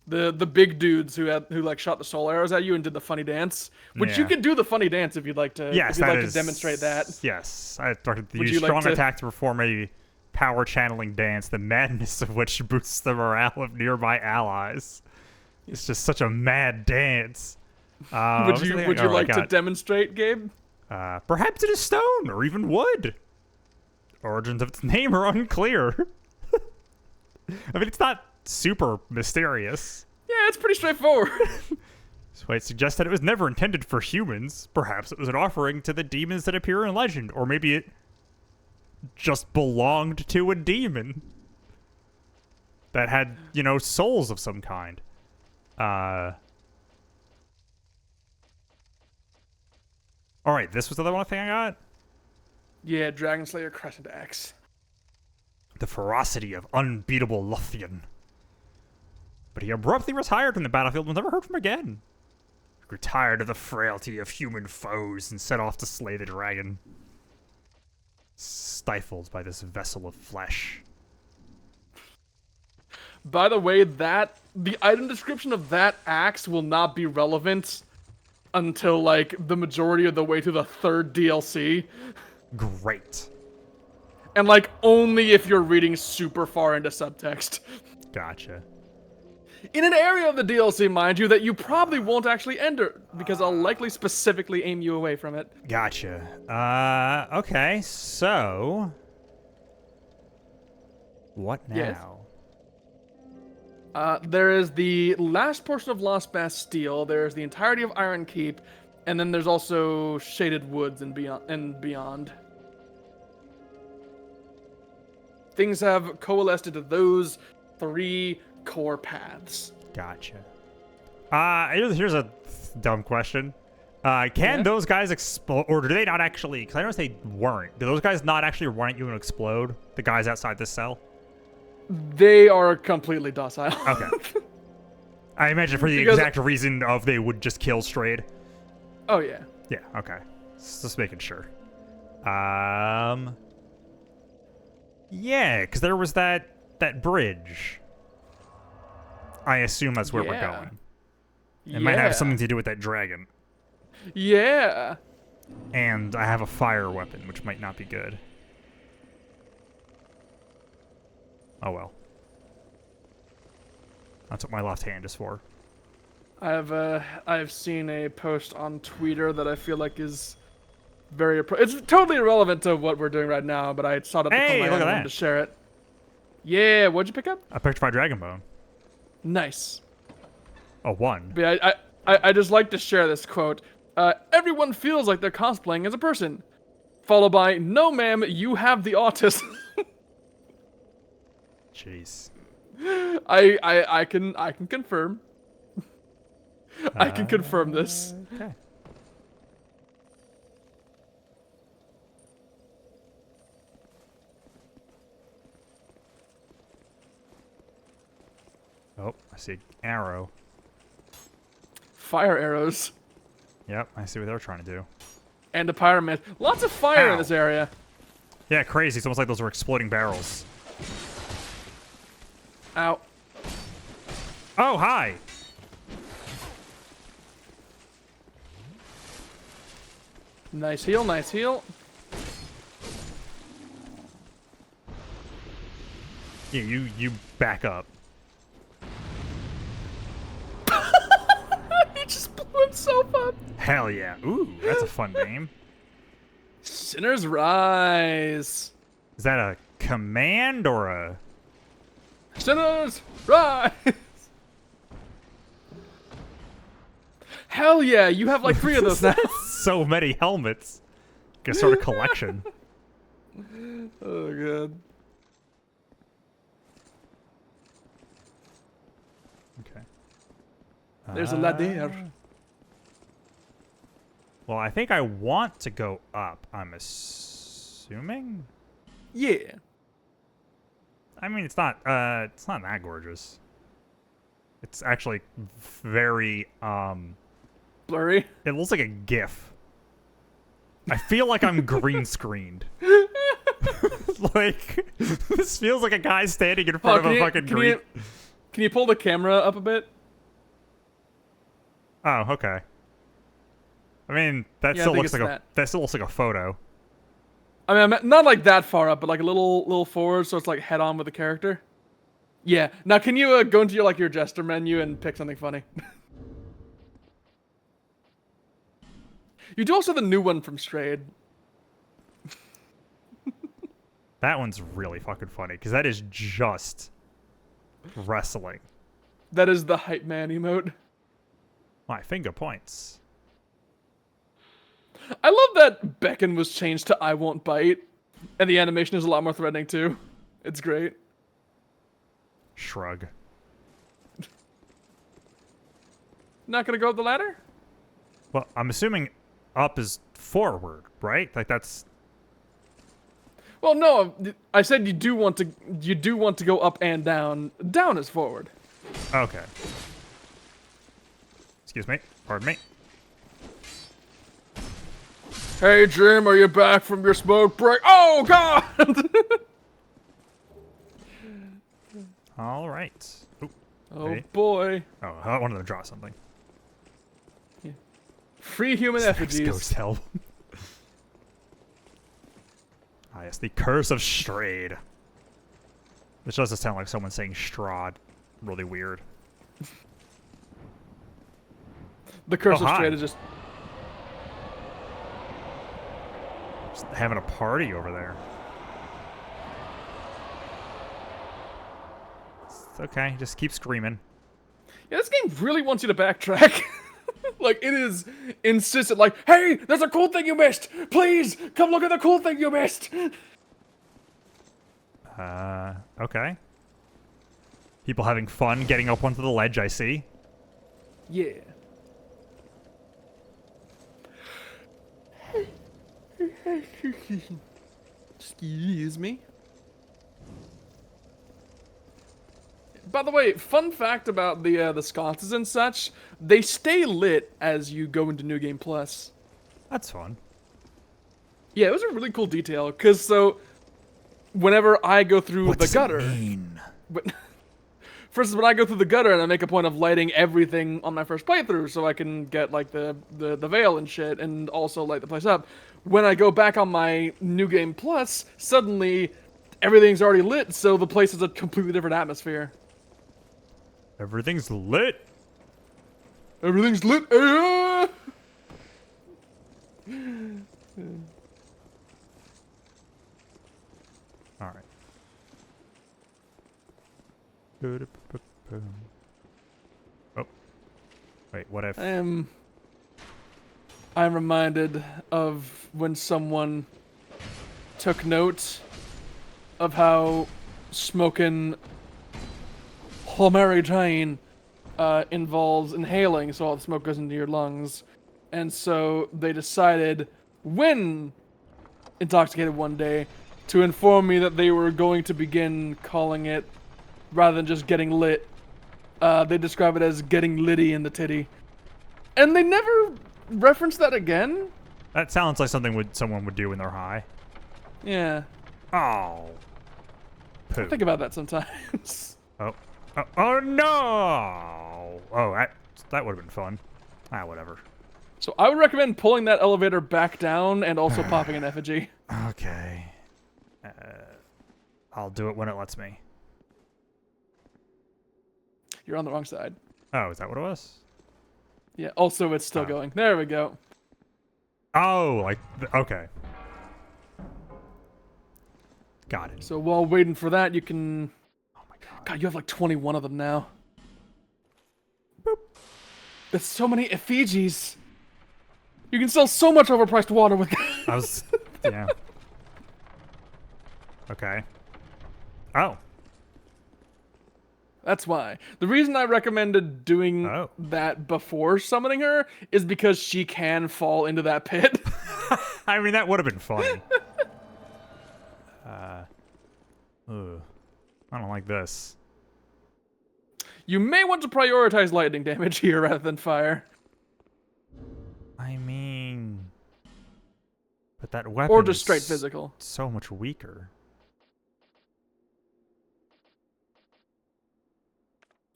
S2: The big dudes who like shot the soul arrows at you and did the funny dance, which you
S1: Yeah.
S2: could do the funny dance if you'd like to.
S1: Yes,
S2: if you'd
S1: that
S2: like
S1: is-
S2: to demonstrate that.
S1: Yes. I started to
S2: Would
S1: use
S2: you like
S1: strong
S2: to-
S1: attack to perform a power channeling dance, the madness of which boosts the morale of nearby allies. It's just such a mad dance.
S2: Would you like to demonstrate, Gabe?
S1: Perhaps it is stone or even wood. Origins of its name are unclear. I mean, it's not super mysterious.
S2: Yeah, it's pretty straightforward.
S1: So it suggests that it was never intended for humans. Perhaps it was an offering to the demons that appear in legend, or maybe it just belonged to a demon that had, you know, souls of some kind. All right, this was the other one thing I got.
S2: Yeah, Dragon Slayer Crescent Axe.
S1: The ferocity of unbeatable Lothian. But he abruptly retired from the battlefield and was never heard from again. He grew tired of the frailty of human foes and set off to slay the dragon. Stifled by this vessel of flesh.
S2: By the way, the item description of that axe will not be relevant until like the majority of the way through the 3rd DLC.
S1: Great.
S2: And like only if you're reading super far into subtext.
S1: Gotcha.
S2: In an area of the DLC, mind you, that you probably won't actually enter, because I'll likely specifically aim you away from it.
S1: Gotcha. Okay, so... What now?
S2: Yes. There is the last portion of Lost Bastille, there's the entirety of Iron Keep, and then there's also Shaded Woods and beyond. Things have coalesced into those 3 core paths.
S1: Gotcha. Here's a dumb question. Can those guys explode, or do they not actually? Because I noticed they weren't. Do those guys not actually run at you and explode? The guys outside this cell?
S2: They are completely docile.
S1: Okay. I imagine for the
S2: Because-
S1: exact reason of they would just kill straight.
S2: Oh yeah.
S1: Yeah. Okay. Just making sure. Yeah, because there was that bridge. I assume that's where we're
S2: Yeah.
S1: going. It might have something to do with that dragon.
S2: Yeah.
S1: And I have a fire weapon, which might not be good. Oh well. That's what my left hand is for.
S2: I've seen a post on Twitter that I feel like is very it's totally irrelevant to what we're doing right now, but I saw it at the
S1: Hey,
S2: corner
S1: look at
S2: and I wanted
S1: that.
S2: to share it. Yeah, what'd you pick up?
S1: A petrified dragon bone.
S2: Nice.
S1: A 1.
S2: But yeah, I just like to share this quote. Everyone feels like they're cosplaying as a person. Followed by, no ma'am, you have the autism.
S1: Jeez.
S2: I can confirm. I can confirm this.
S1: Okay. Oh, I see an arrow.
S2: Fire arrows.
S1: Yep, I see what they're trying to do.
S2: And a pyramid. Lots of fire
S1: Ow.
S2: in this area.
S1: Yeah, crazy. It's almost like those were exploding barrels.
S2: Ow.
S1: Oh, hi!
S2: Nice heal, nice heal.
S1: Yeah, you back up.
S2: He just blew himself up.
S1: Hell yeah. Ooh, that's a fun name.
S2: Sinners Rise.
S1: Is that a command or a...
S2: Sinners Rise. Hell yeah, you have like 3 of those now.
S1: So many helmets. Like a sort of collection.
S2: Oh god.
S1: Okay.
S2: There's a ladder.
S1: Well, I think I want to go up, I'm assuming?
S2: Yeah.
S1: I mean, it's not that gorgeous. It's actually very,
S2: Blurry.
S1: it looks like a GIF. I feel like I'm green screened. Like, this feels like a guy standing in front of a fucking green...
S2: Can you pull the camera up a bit?
S1: Oh, okay. I mean, that
S2: Yeah, I
S1: still
S2: think
S1: looks
S2: it's
S1: like that still looks like a photo.
S2: I mean, not like that far up, but like a little forward, so it's like head on with the character. Yeah. Now, can you go into your gesture menu and pick something funny? You do also the new one from Strayed.
S1: That one's really fucking funny because that is just wrestling.
S2: That is the hype man emote.
S1: My finger points.
S2: I love that Beckon was changed to I won't bite, and the animation is a lot more threatening too. It's great.
S1: Shrug.
S2: Not gonna go up the ladder?
S1: Well, I'm assuming up is forward, right? Like that's...
S2: Well, no. I said you do want to go up and down. Down is forward.
S1: Okay. Excuse me. Pardon me.
S2: Hey Jim, are you back from your smoke break? Oh God!
S1: All right. Ooh,
S2: Oh
S1: hey.
S2: boy.
S1: Oh, I wanted to draw something.
S2: Free human
S1: Snacks
S2: effigies.
S1: Ghost Hell. Ah, yes, the Curse of Strayed. This doesn't sound like someone saying Strahd. Really weird.
S2: The curse
S1: Oh,
S2: of
S1: hi.
S2: Strayed is just.
S1: Just having a party over there. It's okay, just keep screaming.
S2: Yeah, this game really wants you to backtrack. Like, it is insistent, like, hey, there's a cool thing you missed! Please, come look at the cool thing you missed!
S1: Okay. People having fun getting up onto the ledge, I see.
S2: Yeah. Excuse me. By the way, fun fact about the sconces and such, they stay lit as you go into New Game Plus.
S1: That's fun.
S2: Yeah, it was a really cool detail, because so, whenever I go through
S1: What
S2: the
S1: does
S2: gutter...
S1: it mean?
S2: But, for instance, when I go through the gutter and I make a point of lighting everything on my first playthrough so I can get, like, the veil and shit, and also light the place up, when I go back on my New Game Plus, suddenly everything's already lit, so the place is a completely different atmosphere.
S1: Everything's lit.
S2: Everything's lit. Ah!
S1: All right. Oh. Wait, what if...
S2: I'm reminded of when someone took note of how smoking Homeritain involves inhaling, so all the smoke goes into your lungs. And so they decided, when intoxicated one day, to inform me that they were going to begin calling it, rather than just getting lit, they describe it as getting litty in the titty. And they never reference that again?
S1: That sounds like something someone would do when they're high.
S2: Yeah.
S1: Oh. Poo.
S2: Think about that sometimes.
S1: Oh. Oh no! Oh, that would have been fun. Ah, whatever.
S2: So I would recommend pulling that elevator back down and also popping an effigy.
S1: Okay. I'll do it when it lets me.
S2: You're on the wrong side.
S1: Oh, is that what it was?
S2: Yeah, also it's still going. There we go.
S1: Oh, like, okay. Got it.
S2: So while waiting for that, you can...
S1: Oh my god.
S2: God, you have like 21 of them now. Boop. There's so many effigies. You can sell so much overpriced water with that.
S1: I was, yeah. Okay. Oh.
S2: That's why. The reason I recommended doing that before summoning her is because she can fall into that pit.
S1: I mean, that would have been funny. I don't like this.
S2: You may want to prioritize lightning damage here rather than fire.
S1: I mean... But that weapon
S2: Or just
S1: is
S2: straight physical.
S1: so much weaker.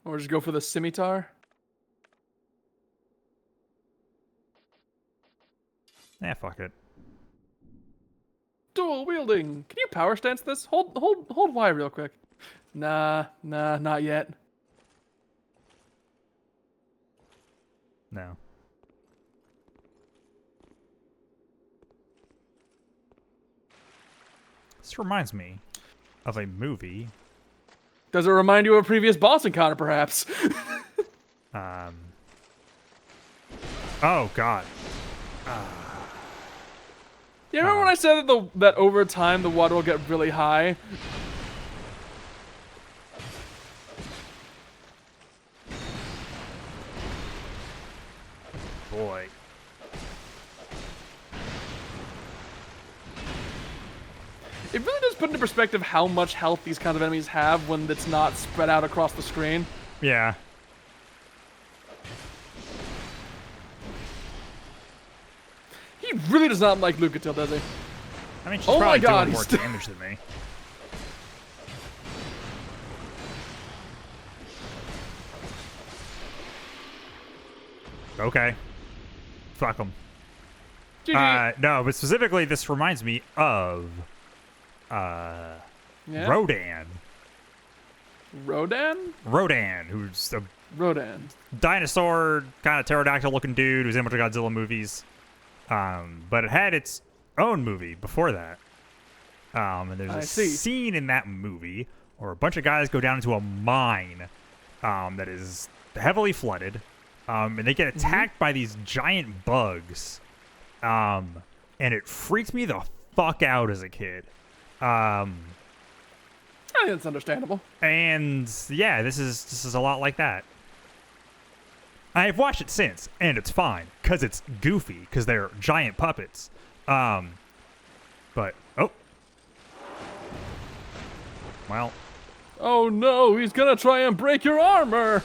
S2: Or just go for the scimitar.
S1: Fuck it.
S2: Dual wielding. Can you power stance this? Hold Y real quick. Nah, not yet.
S1: No. This reminds me of a movie.
S2: Does it remind you of a previous boss encounter, perhaps?
S1: Oh god.
S2: You remember when I said that over time the water will get really high?
S1: Boy.
S2: It really does put into perspective how much health these kinds of enemies have when it's not spread out across the screen.
S1: Yeah.
S2: He really does not like Lucatil, does he?
S1: I mean, she's
S2: Oh my
S1: probably
S2: God,
S1: doing more
S2: he's still-
S1: damage than me. Okay. Fuck them.
S2: GG.
S1: No, but specifically, this reminds me of
S2: Yeah?
S1: Rodan.
S2: Rodan?
S1: Rodan, who's a
S2: Rodan.
S1: dinosaur, kind of pterodactyl-looking dude who's in a bunch of Godzilla movies. But it had its own movie before that. And there's
S2: I
S1: a
S2: see.
S1: scene in that movie where a bunch of guys go down into a mine that is heavily flooded. And they get attacked by these giant bugs. And it freaked me the fuck out as a kid.
S2: I think that's understandable.
S1: And yeah, this is a lot like that. I've watched it since, and it's fine, because it's goofy, because they're giant puppets. But, oh. Well.
S2: Oh no, he's gonna try and break your armor!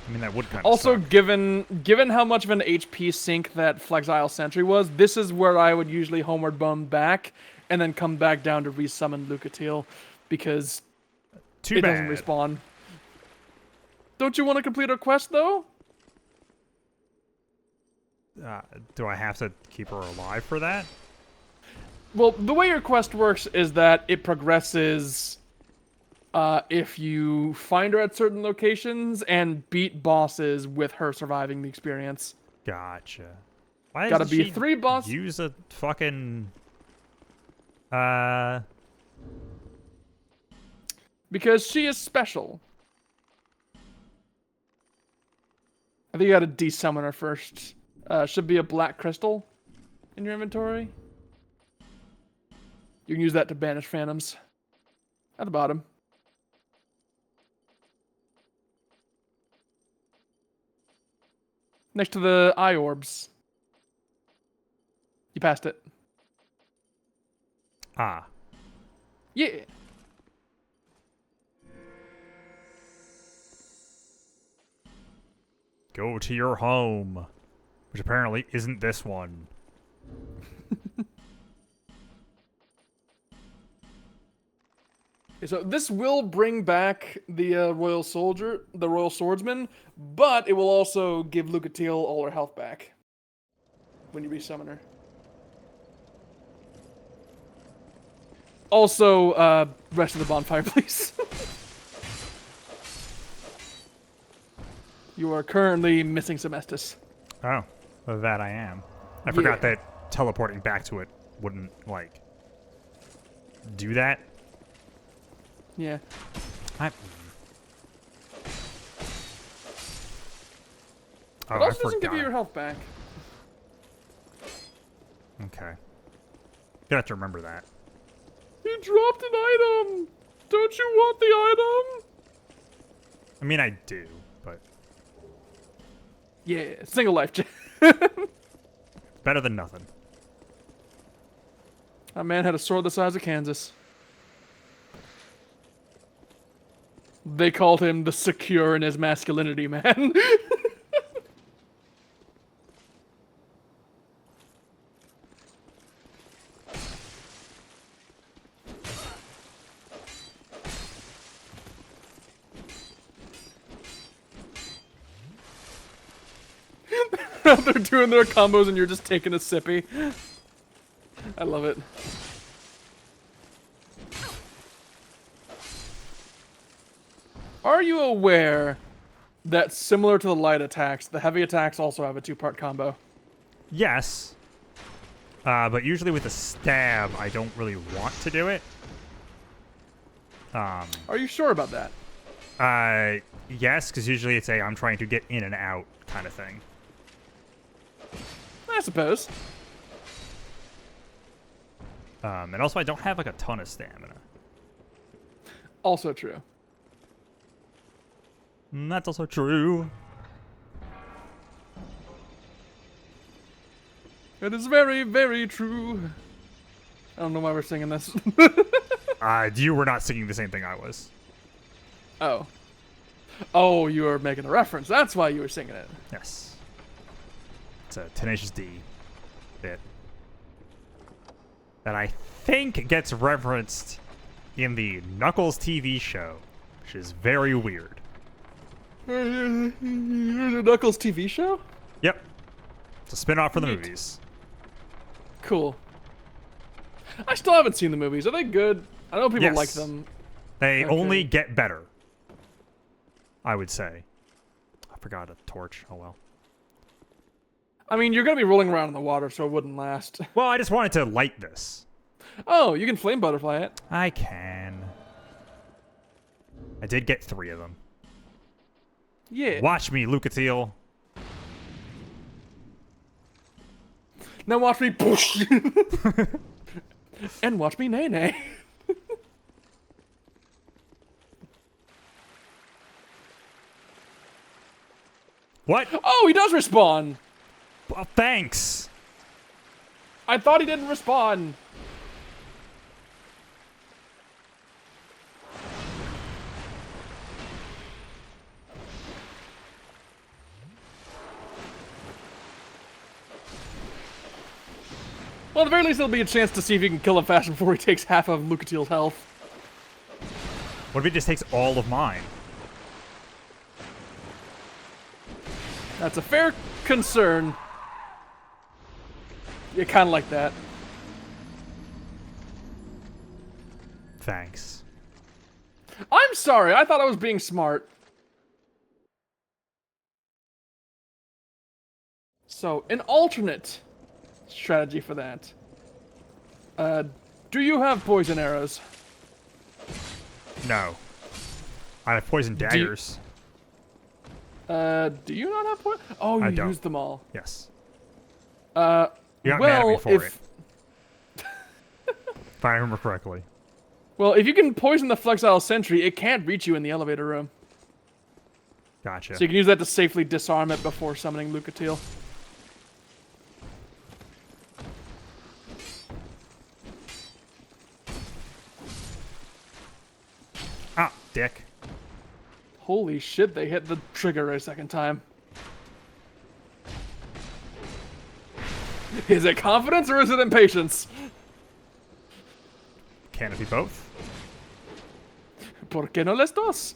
S1: I mean, that would kind of
S2: Also,
S1: suck.
S2: given how much of an HP sink that Flexile Sentry was, this is where I would usually homeward bone back, and then come back down to resummon Lucatil, because
S1: Too
S2: it
S1: bad.
S2: doesn't respawn. Don't you want to complete a quest, though?
S1: Do I have to keep her alive for that?
S2: Well, the way your quest works is that it progresses if you find her at certain locations and beat bosses with her surviving the experience.
S1: Gotcha. Why
S2: Gotta
S1: doesn't
S2: be
S1: she
S2: 3 boss.
S1: use a fucking...
S2: Because she is special. I think you gotta desummon her first. Should be a black crystal in your inventory. You can use that to banish phantoms. At the bottom. Next to the eye orbs. You passed it.
S1: Ah.
S2: Yeah.
S1: Go to your home. Which apparently isn't this one.
S2: So this will bring back the Royal Swordsman, but it will also give Lucatiel all her health back when you resummon her. Also, rest of the bonfire, please. You are currently missing some Estus.
S1: Oh, that I am. I forgot that teleporting back to it wouldn't, like, do that.
S2: Yeah.
S1: Oh,
S2: It also doesn't give you your health back.
S1: Okay. You have to remember that.
S2: You dropped an item! Don't you want the item?
S1: I mean, I do, but
S2: Yeah, single life.
S1: better than nothing.
S2: That man had a sword the size of Kansas. They called him the secure in his masculinity man. They're doing their combos and you're just taking a sippy. I love it. Are you aware that similar to the light attacks, the heavy attacks also have a 2-part combo?
S1: Yes. But usually with a stab, I don't really want to do it.
S2: Are you sure about that?
S1: Yes, because usually it's I'm trying to get in and out kind of thing.
S2: I suppose.
S1: And also I don't have like a ton of stamina.
S2: Also true.
S1: That's also true.
S2: It is very, very true. I don't know why we're singing this.
S1: You were not singing the same thing I was.
S2: Oh. Oh, you were making a reference. That's why you were singing it.
S1: Yes. It's a Tenacious D bit that I think gets referenced in the Knuckles TV show, which is very weird.
S2: The Knuckles TV show?
S1: Yep. It's a spin-off from the
S2: Neat.
S1: movies.
S2: Cool. I still haven't seen the movies. Are they good? I know people
S1: Yes.
S2: like them.
S1: They
S2: Okay.
S1: only get better, I would say. I forgot a torch. Oh well.
S2: I mean, you're going to be rolling around in the water, so it wouldn't last.
S1: Well, I just wanted to light this.
S2: Oh, you can flame butterfly it.
S1: I can. I did get 3 of them.
S2: Yeah.
S1: Watch me, Lucatiel.
S2: Now watch me push. And watch me nay nay.
S1: What?
S2: Oh, he does respawn.
S1: Well, thanks.
S2: I thought he didn't respawn. Well, at the very least, there'll be a chance to see if you can kill him fast before he takes half of Lucatiel's health.
S1: What if he just takes all of mine?
S2: That's a fair concern. You kind of like that.
S1: Thanks.
S2: I'm sorry, I thought I was being smart. So, an alternate strategy for that. Do you have poison arrows?
S1: No. I have poison daggers.
S2: Do you not have poison? Oh,
S1: I
S2: you
S1: don't.
S2: used them all.
S1: Yes. You got mad at me
S2: Well,
S1: for
S2: if
S1: it. If I remember correctly.
S2: well, if you can poison the Flexile Sentry, it can't reach you in the elevator room.
S1: Gotcha.
S2: So you can use that to safely disarm it before summoning Lucatiel.
S1: Ah, dick.
S2: Holy shit, they hit the trigger a second time. Is it confidence or is it impatience?
S1: Can it be both?
S2: ¿Por qué no las dos?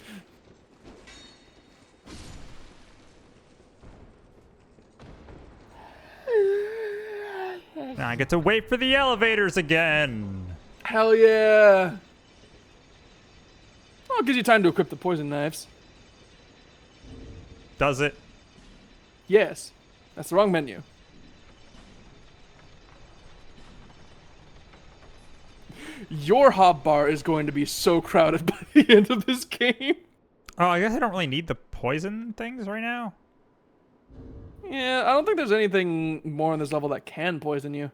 S1: Now I get to wait for the elevators again.
S2: Hell yeah. Oh, it gives you time to equip the poison knives.
S1: Does it?
S2: Yes. That's the wrong menu. Your hotbar is going to be so crowded by the end of this game.
S1: Oh, I guess I don't really need the poison things right now.
S2: Yeah, I don't think there's anything more on this level that can poison you.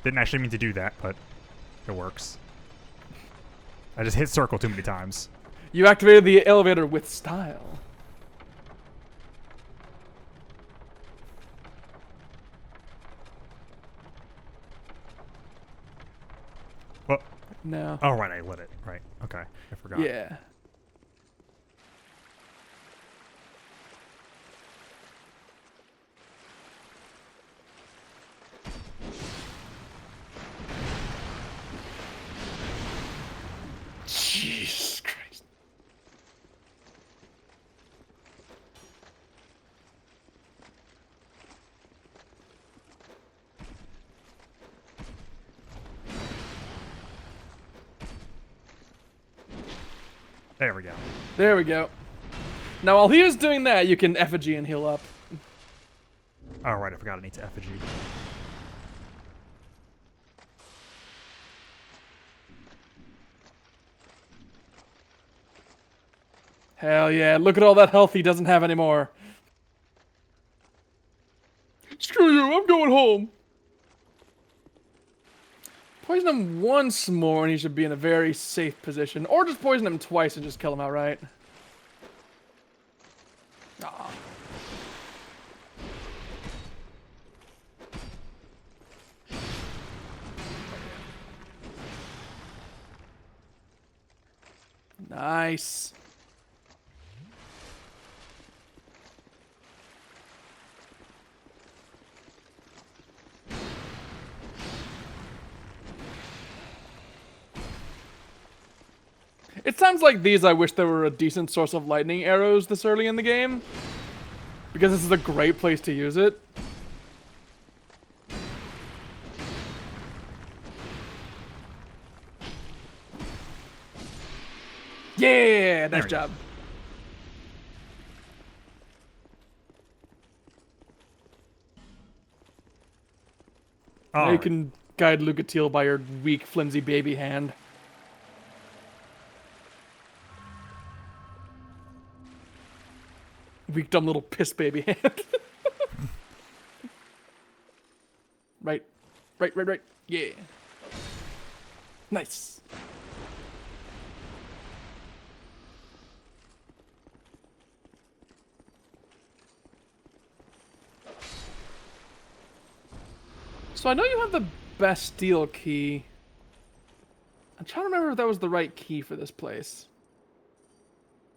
S1: Didn't actually mean to do that, but it works. I just hit circle too many times.
S2: You activated the elevator with style.
S1: Well,
S2: No.
S1: oh, right, I lit it. Right, okay. I forgot.
S2: Yeah. Jesus Christ.
S1: There we go.
S2: There we go. Now, while he was doing that, you can effigy and heal up.
S1: Oh, right, I forgot I need to effigy.
S2: Hell yeah, look at all that health he doesn't have anymore. Screw you, I'm going home. Poison him once more and he should be in a very safe position. Or just poison him twice and just kill him outright. Aw. Nice. It sounds like these I wish there were a decent source of lightning arrows this early in the game. Because this is a great place to use it. Yeah, nice job. Now you can guide Lucatiel by your weak, flimsy baby hand. Weak, dumb little piss baby hand. Right. Right. Yeah. Nice. So I know you have the Bastille key. I'm trying to remember if that was the right key for this place.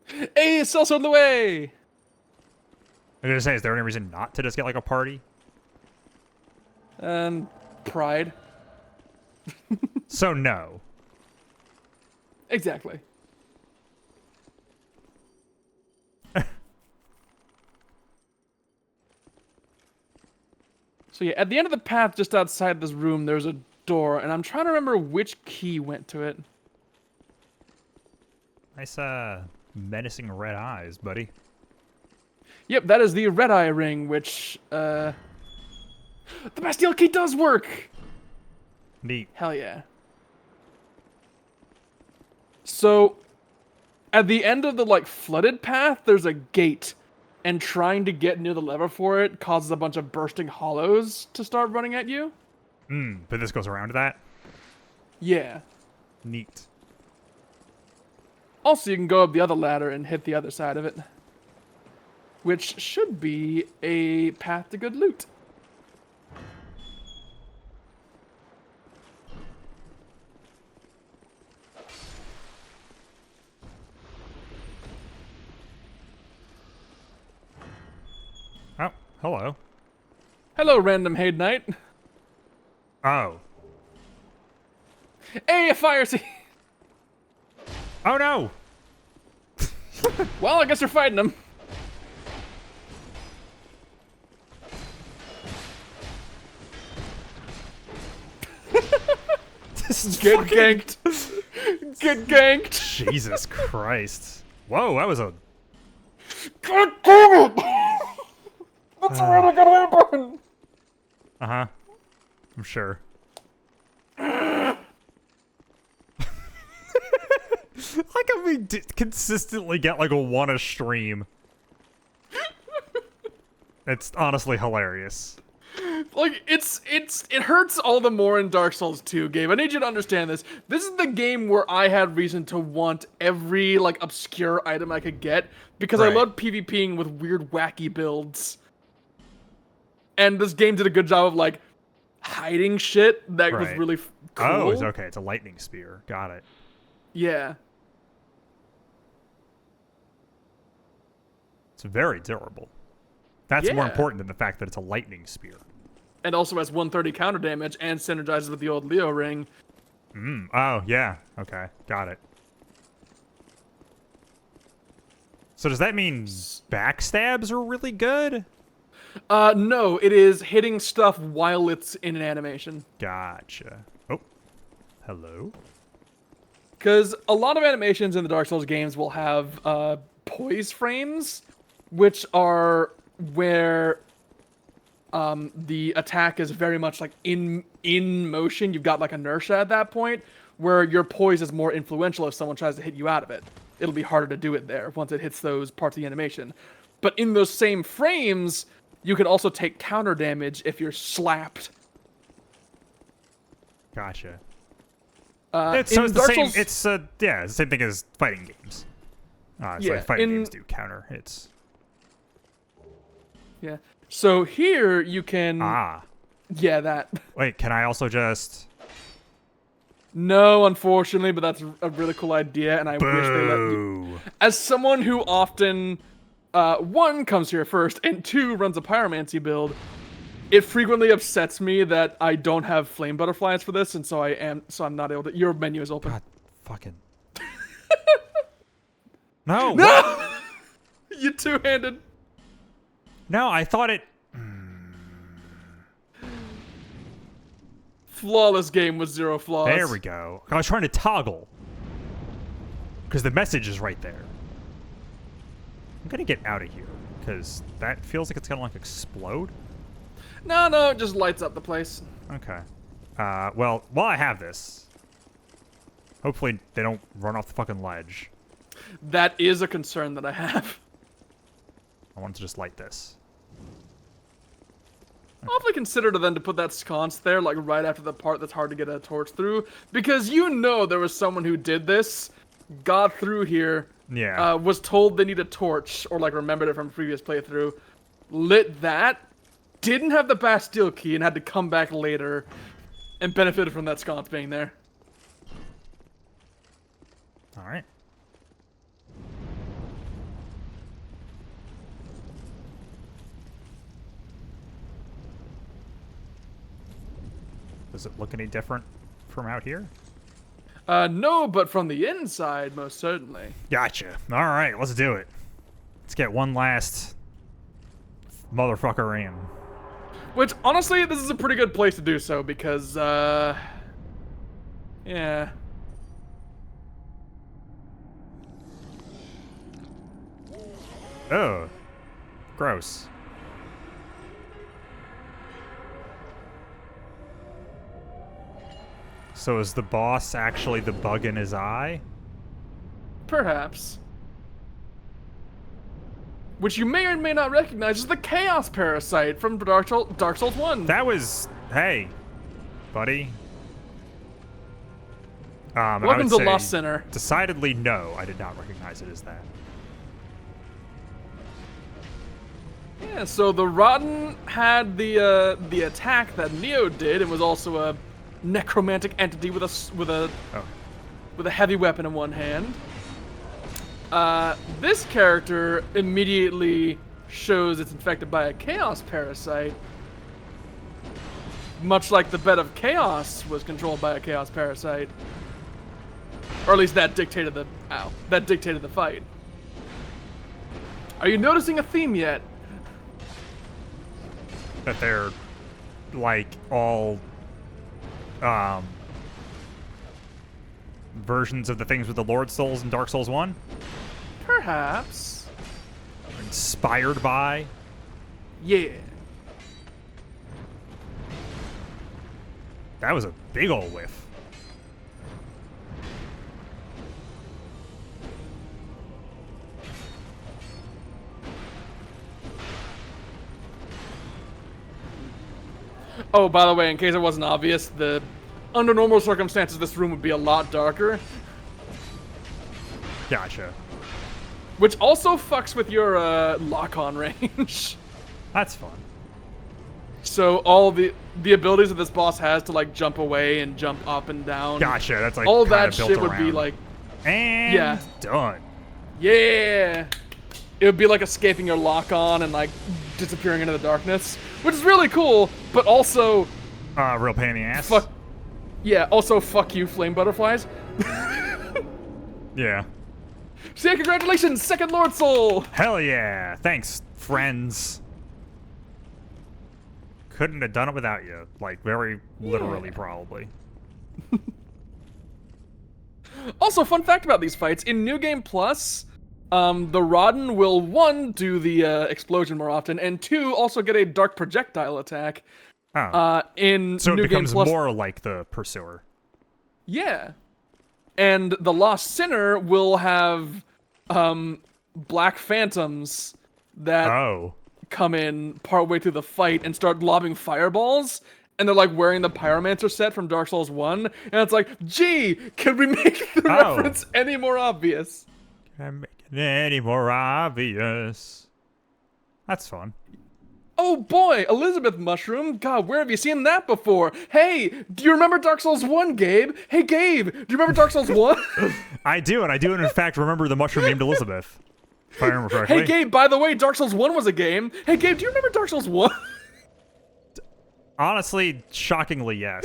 S2: Hey, it's also on the way!
S1: I was gonna say, is there any reason not to just get like a party?
S2: Pride.
S1: So no.
S2: Exactly. So yeah, at the end of the path, just outside this room, there's a door, and I'm trying to remember which key went to it.
S1: Nice, menacing red eyes, buddy.
S2: Yep, that is the red eye ring, which, the Bastille key does work!
S1: Neat.
S2: Hell yeah. So, at the end of the, like, flooded path, there's a gate. And trying to get near the lever for it causes a bunch of bursting hollows to start running at you.
S1: But this goes around to that?
S2: Yeah.
S1: Neat.
S2: Also, you can go up the other ladder and hit the other side of it. Which should be a path to good loot.
S1: Oh, hello.
S2: Hello, random Haid Knight.
S1: Oh.
S2: Hey, a fire team.
S1: Oh no!
S2: Well, I guess we're fighting them.
S1: This is
S2: Get
S1: fucking...
S2: ganked. Get ganked.
S1: Jesus Christ. Whoa, that was a...
S2: God damn it! That's really gonna happen.
S1: Uh-huh. I'm sure. Like how we consistently get like a 1 a stream. It's honestly hilarious.
S2: Like, it hurts all the more in Dark Souls 2, Gabe. I need you to understand this. This is the game where I had reason to want every, like, obscure item I could get, because I
S1: Right.
S2: loved PvPing with weird, wacky builds. And this game did a good job of, like, hiding shit that was
S1: Right.
S2: really cool.
S1: Oh, it's okay. It's a lightning spear. Got it.
S2: Yeah.
S1: It's very durable. That's more
S2: Yeah.
S1: important than the fact that it's a lightning spear.
S2: And also has 130 counter damage and synergizes with the old Leo ring.
S1: Oh, yeah. Okay. Got it. So does that mean backstabs are really good?
S2: No, it is hitting stuff while it's in an animation.
S1: Gotcha. Oh. Hello?
S2: Because a lot of animations in the Dark Souls games will have poise frames, which are where the attack is very much like in motion. You've got like inertia at that point, where your poise is more influential if someone tries to hit you out of it. It'll be harder to do it there once it hits those parts of the animation. But in those same frames, you can also take counter damage if you're slapped.
S1: Gotcha.
S2: It's
S1: the same. It's yeah, it's the same thing as fighting games. It's
S2: Yeah,
S1: like fighting
S2: in-
S1: games do counter hits.
S2: Yeah. So here you can.
S1: Ah.
S2: Yeah, that.
S1: Wait, can I also just...
S2: No, unfortunately, but that's a really cool idea, and I wish they let you.
S1: Boo.
S2: As someone who often, one, comes here first, and two, runs a pyromancy build, it frequently upsets me that I don't have flame butterflies for this, and so I'm not able to. Your menu is open.
S1: God, fucking... No!
S2: No!
S1: what?
S2: You two-handed.
S1: No, I thought it...
S2: Flawless game with 0 flaws.
S1: There we go. I was trying to toggle. Because the message is right there. I'm gonna get out of here. Because that feels like it's gonna, like, explode.
S2: No, it just lights up the place.
S1: Okay. Well, while I have this... Hopefully they don't run off the fucking ledge.
S2: That is a concern that I have.
S1: I want to just light this.
S2: Awfully considered then to put that sconce there, like right after the part that's hard to get a torch through, because you know there was someone who did this, got through here,
S1: Yeah.
S2: was told they need a torch, or like remembered it from a previous playthrough, lit that, didn't have the Bastille key, and had to come back later, and benefited from that sconce being there.
S1: Alright. Does it look any different from out here?
S2: No, but from the inside, most certainly.
S1: Gotcha. Alright, let's do it. Let's get one last motherfucker in.
S2: Which, honestly, this is a pretty good place to do so, because, yeah.
S1: Oh. Gross. So is the boss actually the bug in his eye?
S2: Perhaps. Which you may or may not recognize as the Chaos Parasite from Dark Souls 1.
S1: That was... Hey, buddy. I
S2: Welcome
S1: would
S2: to
S1: say
S2: Lost Sinner.
S1: Decidedly no, I did not recognize it as that.
S2: Yeah, so the Rotten had the attack that Neo did, and was also a necromantic entity with a heavy weapon in one hand. This character immediately shows it's infected by a chaos parasite, much like the bed of chaos was controlled by a chaos parasite. Or at least that dictated the fight. Are you noticing a theme yet?
S1: That they're like all versions of the things with the Lord Souls in Dark Souls 1?
S2: Perhaps.
S1: Inspired by?
S2: Yeah.
S1: That was a big ol' whiff.
S2: Oh, by the way, in case it wasn't obvious, under normal circumstances, this room would be a lot darker.
S1: Gotcha.
S2: Which also fucks with your lock-on range.
S1: That's fun.
S2: So all the abilities that this boss has to like jump away and jump up and down.
S1: Gotcha. That's like
S2: all
S1: kinda
S2: that
S1: built
S2: shit would be
S1: around.
S2: like,
S1: And
S2: yeah.
S1: done.
S2: yeah. It would be like escaping your lock-on and like disappearing into the darkness, which is really cool, but also
S1: Real pain in the ass.
S2: fuck. Yeah. Also, fuck you, flame butterflies.
S1: Yeah.
S2: So yeah, congratulations, second Lord Soul.
S1: Hell yeah. Thanks, friends. Couldn't have done it without you. Like, very literally, probably.
S2: Also, fun fact about these fights, in New Game Plus, the Rodden will, 1, do the explosion more often, and 2, also get a dark projectile attack.
S1: Oh.
S2: In
S1: So
S2: New
S1: it becomes
S2: Game Plus,
S1: more like the Pursuer.
S2: yeah. And the Lost Sinner will have black phantoms that
S1: Oh.
S2: come in partway through the fight and start lobbing fireballs. And they're like wearing the Pyromancer set from Dark Souls 1. And it's like, gee, can we make the reference any more obvious?
S1: Can I make it any more obvious? That's fun.
S2: Oh boy, Elizabeth Mushroom. God, where have you seen that before? Hey, do you remember Dark Souls 1, Gabe? Hey, Gabe, do you remember Dark Souls 1?
S1: I do, and in fact remember the mushroom named Elizabeth. If I remember correctly.
S2: Hey, Gabe, by the way, Dark Souls 1 was a game. Hey, Gabe, do you remember Dark Souls 1?
S1: Honestly, shockingly, yes.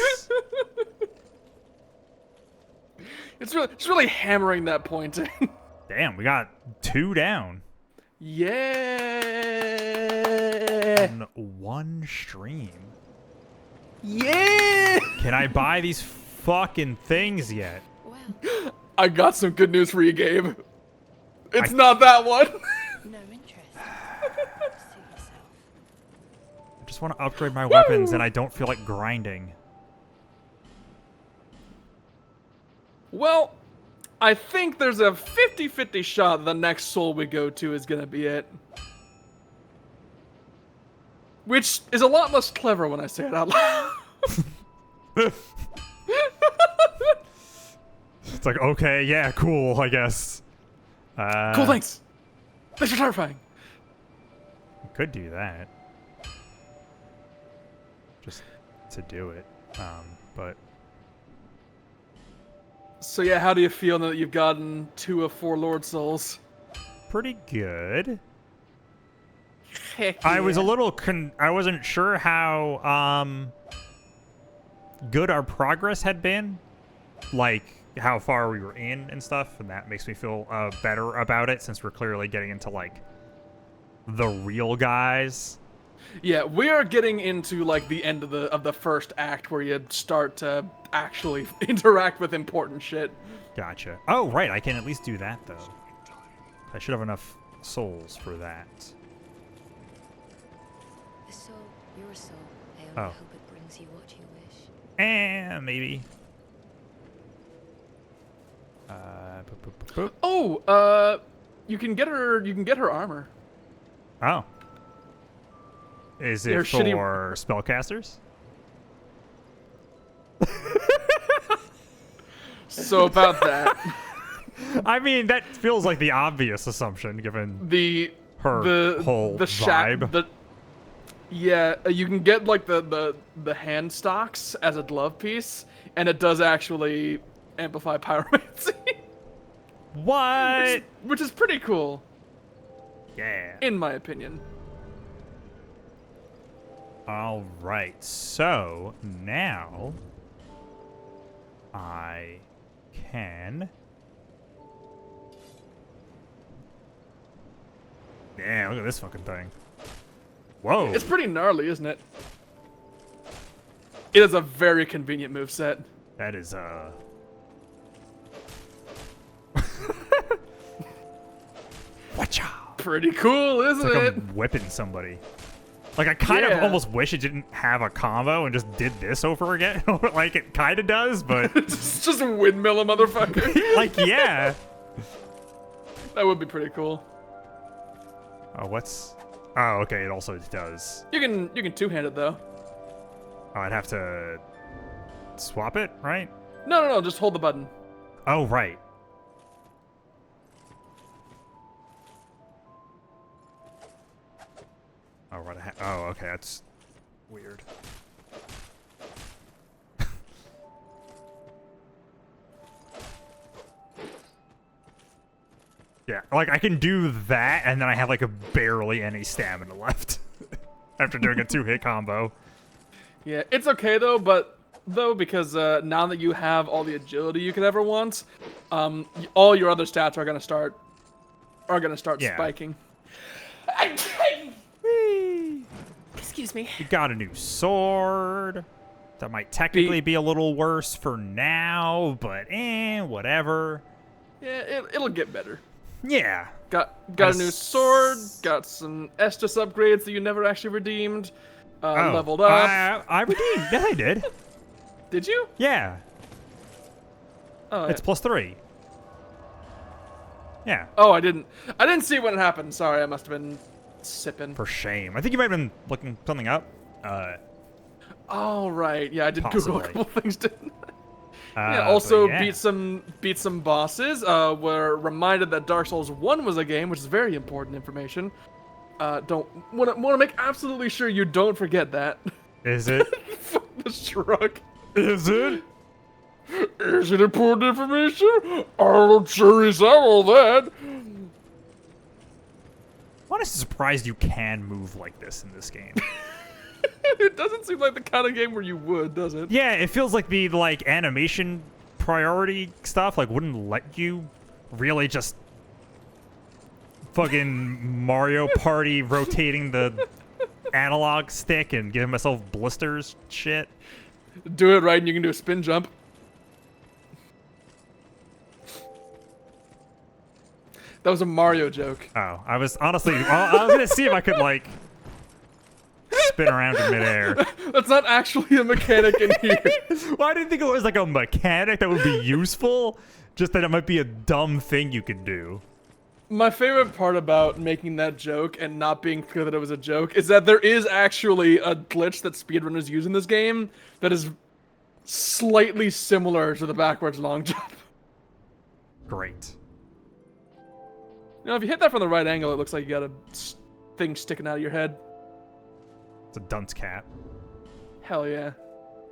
S2: It's really hammering that point in.
S1: Damn, we got 2 down.
S2: Yeah.
S1: In one stream.
S2: Yeah.
S1: Can I buy these fucking things yet?
S3: Well,
S2: I got some good news for you, Gabe. It's not that one.
S3: no interest. Suit yourself.
S1: I just want to upgrade my weapons, and I don't feel like grinding.
S2: Well, I think there's a 50-50 shot the next soul we go to is gonna be it. Which is a lot less clever when I say it out loud.
S1: It's like, okay, yeah, cool, I guess.
S2: Cool, thanks. Thanks for terrifying.
S1: Could do that. Just to do it. But
S2: So yeah, how do you feel now that you've gotten 2 of 4 Lord Souls?
S1: pretty good.
S2: Heck
S1: I was a
S2: yeah.
S1: little I wasn't sure how good our progress had been, like how far we were in and stuff, and that makes me feel better about it since we're clearly getting into like the real guys.
S2: Yeah, we are getting into like the end of the first act where you start to actually interact with important shit.
S1: Gotcha. Oh, right, I can at least do that though. I should have enough souls for that.
S3: The soul, your soul. I only
S1: Oh.
S3: hope it brings you what you wish.
S1: Maybe. Boop.
S2: Oh, you can get her armor.
S1: Oh. Is
S2: They're
S1: it
S2: shitty-
S1: for spellcasters?
S2: So about that,
S1: I mean, that feels like the obvious assumption given her whole vibe.
S2: Yeah, you can get like the hand stocks as a glove piece, and it does actually amplify pyromancy.
S1: What?
S2: Which is pretty cool,
S1: Yeah.
S2: in my opinion.
S1: All right, so now I can. Damn, look at this fucking thing. Whoa.
S2: It's pretty gnarly, isn't it? It is a very convenient moveset.
S1: That is, Watcha!
S2: Pretty cool, isn't
S1: It's like
S2: it?
S1: I'm whipping somebody. Like, I kind of
S2: Yeah.
S1: almost wish it didn't have a combo and just did this over again. Like, it kind of does, but,
S2: Just windmill a motherfucker.
S1: like, yeah.
S2: That would be pretty cool.
S1: Oh, what's... Oh, okay, it also does.
S2: You can two-hand it though.
S1: Oh, I'd have to swap it, right?
S2: No, just hold the button.
S1: Oh, right. Oh, right. Oh, okay, that's weird. Yeah, like I can do that, and then I have like barely any stamina left after doing a two-hit combo.
S2: Yeah, it's okay though, because now that you have all the agility you could ever want, all your other stats are gonna start
S1: Yeah.
S2: spiking.
S1: Whee!
S3: Excuse me.
S1: You got a new sword. That might technically be a little worse for now, but whatever.
S2: Yeah, it'll get better.
S1: Yeah.
S2: Got a new sword. Got some Estus upgrades that you never actually redeemed. Leveled up.
S1: I redeemed. Yeah, I did.
S2: Did you?
S1: Yeah.
S2: Oh,
S1: It's +3. Yeah.
S2: oh, I didn't see when it happened. Sorry, I must have been sipping.
S1: For shame. I think you might have been looking something up.
S2: Oh right, yeah, I did Google a
S1: Possibly.
S2: couple things, didn't I? Yeah,
S1: but
S2: also
S1: yeah.
S2: beat some bosses. We're reminded that Dark Souls 1 was a game, which is very important information. Don't want to make absolutely sure you don't forget that.
S1: Is it?
S2: Fuck the shrug.
S1: Is it?
S2: Is it important information? I'll cherries out all that.
S1: I'm honestly surprised you can move like this in this game.
S2: It doesn't seem like the kind of game where you would, does it?
S1: Yeah, it feels like the animation priority stuff wouldn't let you really just fucking Mario Party rotating the analog stick and giving myself blisters shit.
S2: Do it right and you can do a spin jump. That was a Mario joke.
S1: Oh, I was honestly I was gonna see if I could spin around in midair.
S2: That's not actually a mechanic in here.
S1: Well, I didn't think it was a mechanic that would be useful. Just that it might be a dumb thing you could do.
S2: My favorite part about making that joke and not being clear that it was a joke is that there is actually a glitch that speedrunners use in this game that is slightly similar to the backwards long jump.
S1: Great.
S2: You know, if you hit that from the right angle, it looks like you got a thing sticking out of your head.
S1: It's a dunce cat.
S2: Hell yeah.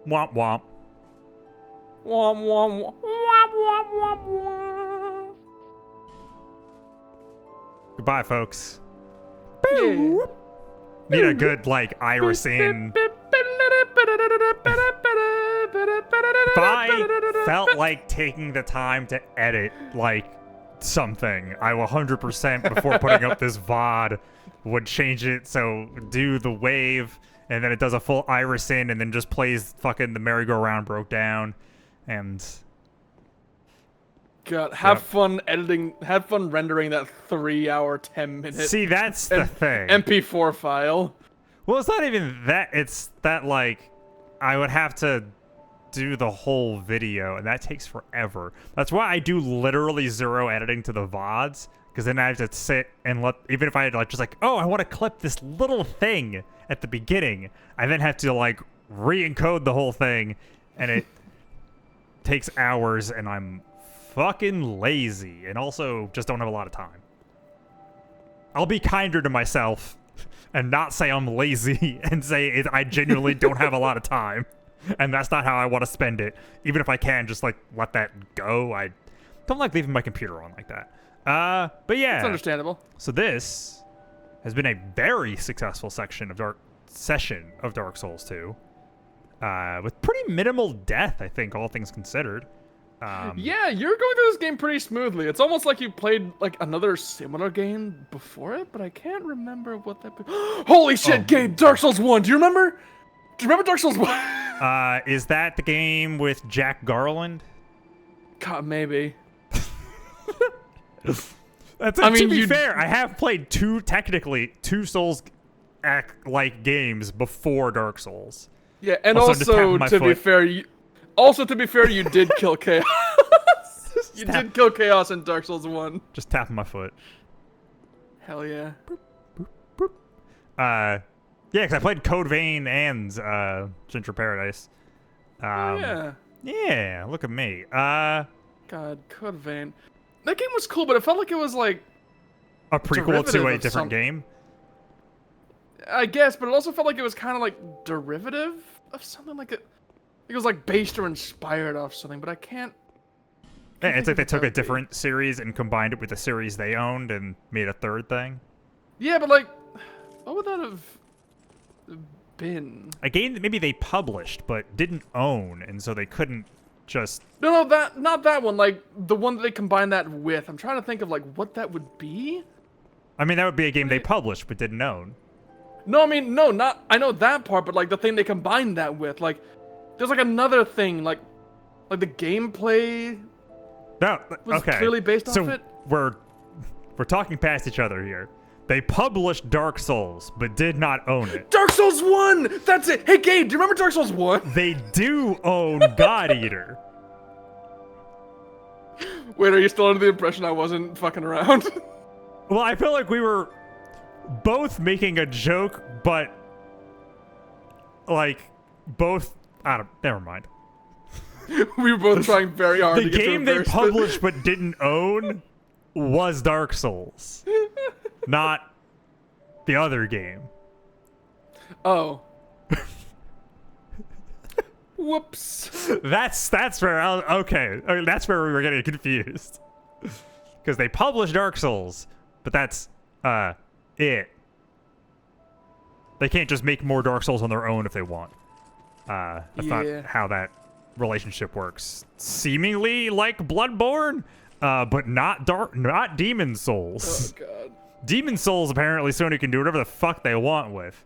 S1: Womp womp.
S2: Womp womp womp womp womp womp.
S1: Goodbye, folks.
S2: Yeah.
S1: Need a good irising. If I felt like taking the time to edit something, I will 100% before putting up this VOD would change it so do the wave and then it does a full irising and then just plays fucking the merry-go-round broke down and
S2: God, have fun editing, have fun rendering that 3-hour, 10-minute
S1: see that's the thing.
S2: MP4 file.
S1: Well, it's not even that. It's that, I would have to do the whole video, and that takes forever. That's why I do literally zero editing to the VODs, because then I have to sit and even if I had, oh, I want to clip this little thing at the beginning, I then have to, re-encode the whole thing, and it takes hours, and I'm fucking lazy, and also just don't have a lot of time. I'll be kinder to myself and not say I'm lazy and say I genuinely don't have a lot of time. And that's not how I want to spend it. Even if I can just let that go. I don't like leaving my computer on like that. But yeah.
S2: It's understandable.
S1: So this has been a very successful section of Dark session of Dark Souls 2. With pretty minimal death, I think, all things considered.
S2: Yeah, you're going through this game pretty smoothly. It's almost like you played like another similar game before it, but I can't remember what that. Holy shit, Gabe! Dark Souls 1. Do you remember? Do you remember Dark Souls 1?
S1: Is that the game with Jack Garland?
S2: God, maybe.
S1: To be fair, I have played two Souls-like games before Dark Souls.
S2: Yeah, and
S1: Also,
S2: to be fair, you did kill Chaos. You did kill Chaos in Dark Souls 1.
S1: Just tapping my foot.
S2: Hell yeah.
S1: Yeah, because I played Code Vein and Ginger Paradise.
S2: Yeah.
S1: Yeah, look at me.
S2: God, Code Vein. That game was cool, but it felt like it was like
S1: a prequel to a different game.
S2: I guess, but it also felt like it was kind of like derivative of something, like it was like based or inspired off something, but I can't.
S1: Yeah, it's like they took a different series and combined it with the series they owned and made a third thing.
S2: Yeah, but like, what would that have been?
S1: A game that maybe they published but didn't own, and so they couldn't just.
S2: No, not that one. Like the one that they combined that with. I'm trying to think of like what that would be.
S1: I mean, that would be a game they published but didn't own.
S2: No, I mean, no, not. I know that part, but like the thing they combined that with, like, there's like another thing, like the gameplay.
S1: No,
S2: was
S1: okay.
S2: clearly based off it.
S1: We're talking past each other here. They published Dark Souls but did not own it.
S2: Dark Souls 1. That's it. Hey, Gabe, do you remember Dark Souls 1?
S1: They do own God Eater.
S2: Wait, are you still under the impression I wasn't fucking around?
S1: Well, I feel like we were both making a joke, but like both. Never mind.
S2: We were both trying very hard
S1: The
S2: to get
S1: game
S2: to
S1: they published but didn't own was Dark Souls, not the other game.
S2: Oh. Whoops.
S1: That's where that's where we were getting confused. Because they published Dark Souls, but that's it. They can't just make more Dark Souls on their own if they want. That's not how that relationship works. Seemingly like Bloodborne, but not Demon Souls.
S2: Oh god.
S1: Demon Souls apparently Sony can do whatever the fuck they want with,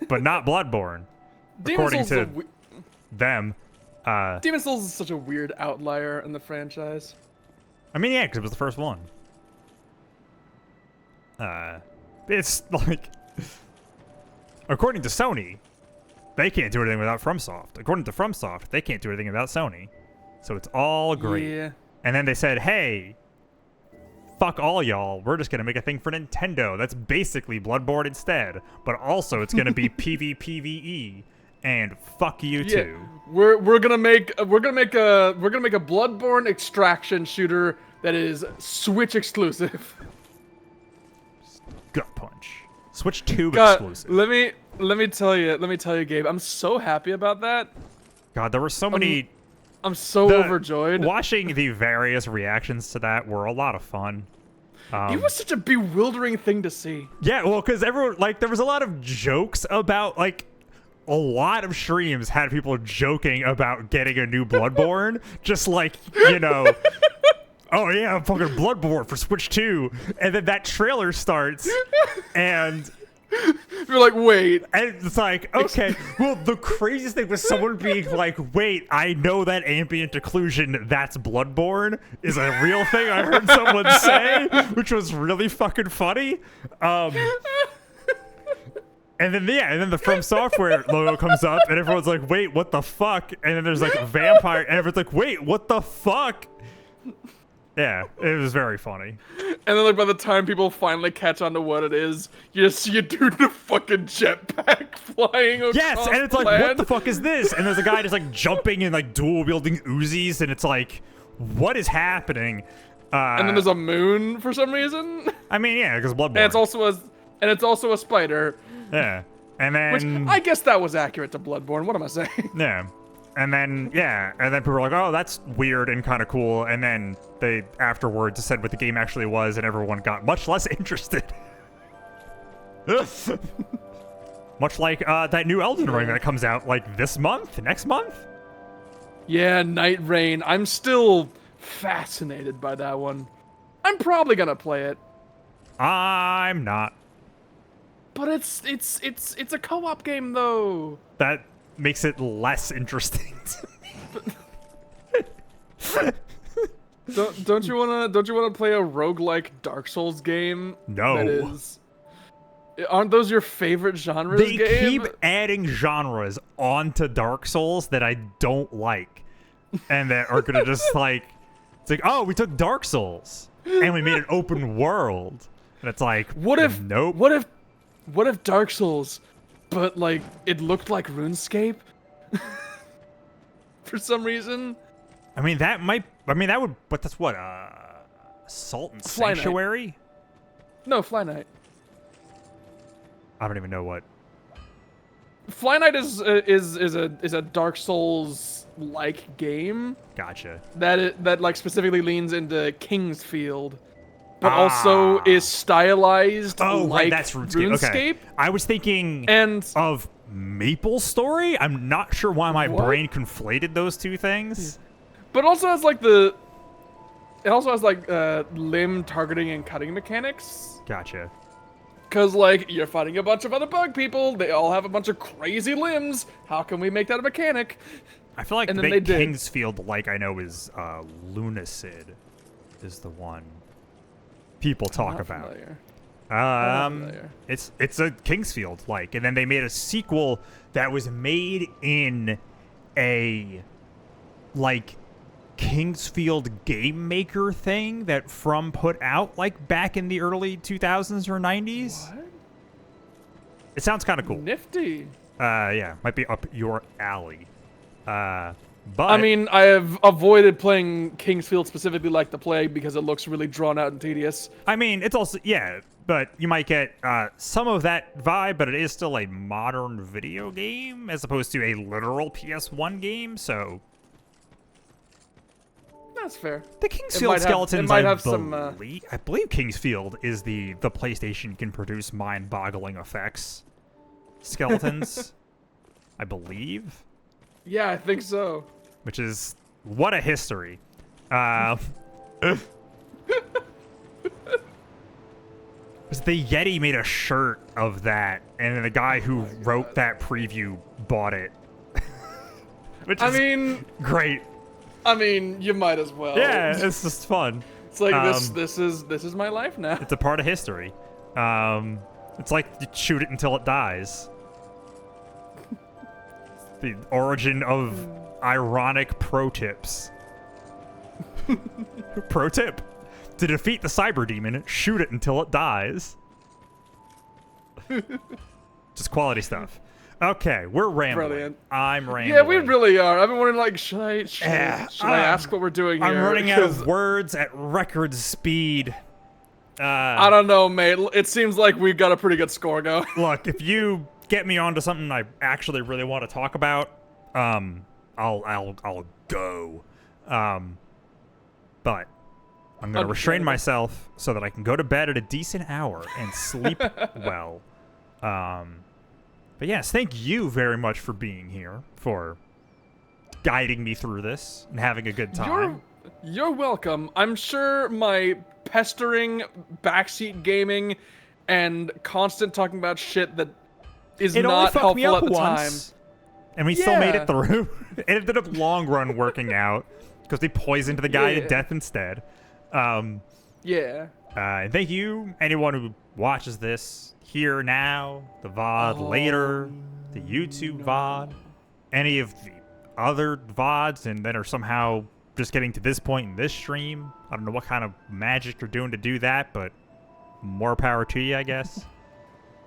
S1: but not Bloodborne. According to them.
S2: Demon Souls is such a weird outlier in the franchise.
S1: I mean, yeah, because it was the first one. It's like, according to Sony, they can't do anything without FromSoft. According to FromSoft, they can't do anything without Sony. So it's all great.
S2: Yeah.
S1: And then they said, hey, fuck all y'all. We're just going to make a thing for Nintendo. That's basically Bloodborne instead. But also it's going to be PvPvE. And fuck you too.
S2: We're gonna make a Bloodborne extraction shooter that is Switch exclusive.
S1: Gut punch. Switch 2
S2: God,
S1: exclusive.
S2: let me tell you, Gabe. I'm so happy about that.
S1: God, there were so many.
S2: I'm so overjoyed.
S1: Watching the various reactions to that were a lot of fun.
S2: It was such a bewildering thing to see.
S1: Yeah, well, because everyone there was a lot of jokes about a lot of streams had people joking about getting a new Bloodborne, just oh yeah, I'm fucking Bloodborne for Switch 2, and then that trailer starts, and
S2: you're like, wait,
S1: and it's like, okay, well, the craziest thing was someone being like, wait, I know that ambient occlusion, that's Bloodborne, is a real thing I heard someone say, which was really fucking funny. And then the From Software logo comes up, and everyone's like, wait, what the fuck? And then there's vampire, and everyone's like, wait, what the fuck? Yeah, it was very funny.
S2: And then by the time people finally catch on to what it is, you just see a dude in a fucking jetpack flying across
S1: Yes, and it's like, what the fuck is this? And there's a guy just jumping and dual wielding Uzis, and it's like, what is happening?
S2: And then there's a moon for some reason.
S1: I mean, yeah, because Bloodborne.
S2: And it's also a spider.
S1: Yeah, and then
S2: which I guess that was accurate to Bloodborne. What am I saying?
S1: Yeah, and then people were like, oh, that's weird and kind of cool. And then they afterwards said what the game actually was, and everyone got much less interested. Much like that new Elden Ring that comes out like this month, next month.
S2: Yeah, Night Rain. I'm still fascinated by that one. I'm probably gonna play it.
S1: I'm not.
S2: But it's a co-op game though.
S1: That makes it less interesting to me.
S2: Don't you wanna play a roguelike Dark Souls game?
S1: No.
S2: That is. Aren't those your favorite genres?
S1: They
S2: game?
S1: keep adding genres onto Dark Souls that I don't like, and that are gonna just like, it's like, oh, we took Dark Souls and we made an open world, and it's like,
S2: What if?
S1: Nope.
S2: What if Dark Souls, but like it looked like RuneScape? For some reason.
S1: I mean, that would, but that's what, Salt and
S2: Fly Night.
S1: Sanctuary?
S2: No, Fly Night.
S1: I don't even know what.
S2: Fly Night is a Dark Souls like game
S1: Gotcha.
S2: that like specifically leans into Kingsfield, but also is stylized
S1: Oh,
S2: like
S1: right, that's RuneScape. Okay. I was thinking
S2: And
S1: of Maple Story. I'm not sure why my
S2: What?
S1: brain conflated those two things.
S2: but also has like limb targeting and cutting mechanics.
S1: Gotcha.
S2: Cause like you're fighting a bunch of other bug people, they all have a bunch of crazy limbs. How can we make that a mechanic?
S1: I feel like
S2: And
S1: the
S2: then they did.
S1: Kingsfield, like I know, is Lunacid, is the one people talk
S2: Not
S1: about.
S2: familiar. Not
S1: Um,
S2: familiar.
S1: it's a Kingsfield like, and then they made a sequel that was made in a like Kingsfield game maker thing that From put out like back in the early 2000s or 90s.
S2: What?
S1: It sounds kind of cool.
S2: Nifty.
S1: Yeah, might be up your alley. But
S2: I mean, I have avoided playing Kingsfield specifically like the plague because it looks really drawn out and tedious.
S1: I mean, it's also, yeah, but you might get some of that vibe, but it is still a modern video game as opposed to a literal PS1 game, so
S2: That's fair.
S1: the Kingsfield
S2: it
S1: skeletons,
S2: might
S1: I
S2: have some,
S1: believe, I believe Kingsfield is the PlayStation can produce mind-boggling effects skeletons, I believe,
S2: Yeah, I think so.
S1: which is, what a history. The Yeti made a shirt of that, and then the guy who wrote that preview bought it. Which is
S2: I mean,
S1: great.
S2: you might as well.
S1: Yeah, it's just fun.
S2: It's like this is my life now.
S1: It's a part of history. It's like you shoot it until it dies. The origin of ironic pro tips. Pro tip: to defeat the cyber demon, shoot it until it dies. Just quality stuff. Okay, we're rambling.
S2: Brilliant.
S1: I'm rambling.
S2: Yeah, we really are. I've been wondering, like, should I ask what we're doing here?
S1: I'm running out
S2: 'Cause
S1: of words at record speed.
S2: I don't know, mate. It seems like we've got a pretty good score going.
S1: Look, if you get me onto something I actually really want to talk about, I'll go. But I'm gonna restrain
S2: Understandable.
S1: myself so that I can go to bed at a decent hour and sleep well. But yes, thank you very much for being here, for guiding me through this and having a good time.
S2: You're welcome. I'm sure my pestering, backseat gaming, and constant talking about shit that is
S1: It only
S2: not
S1: fucked me
S2: helpful
S1: up
S2: at the
S1: once, and we still made
S2: Yeah.
S1: it through. It ended up long run working out because we poisoned the guy to
S2: Yeah.
S1: death instead.
S2: time. Yeah.
S1: And thank you, anyone who watches this here now, the VOD later, the YouTube VOD, any of the other VODs, and then are somehow just getting to this point in this stream. I don't know what kind of magic you're doing to do that, but more power to you, I guess.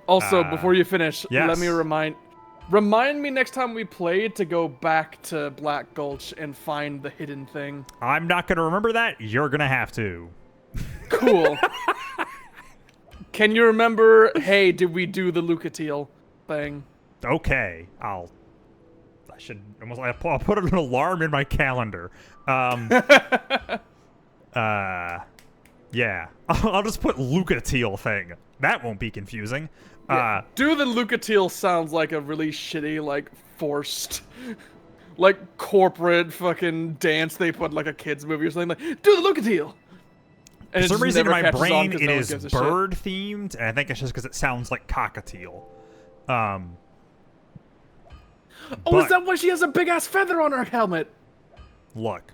S2: Also, before you finish,
S1: yes.
S2: let me remind me next time we play to go back to Black Gulch and find the hidden thing.
S1: I'm not going to remember that. You're going to have to.
S2: Cool. Can you remember, hey, did we do the Lucatiel thing?
S1: Okay, I'll put an alarm in my calendar. Yeah. I'll just put Lucatiel thing. That won't be confusing.
S2: Do the Lucatiel sounds like a really shitty, like, forced, like, corporate fucking dance they put like a kid's movie or something. Like, do the Lucatiel! And
S1: For some reason in my brain, it
S2: no one
S1: is
S2: gives a shit.
S1: bird-themed, and I think it's just because it sounds like cockatiel.
S2: Oh,
S1: but-
S2: is that why she has a big-ass feather on her helmet?
S1: Look,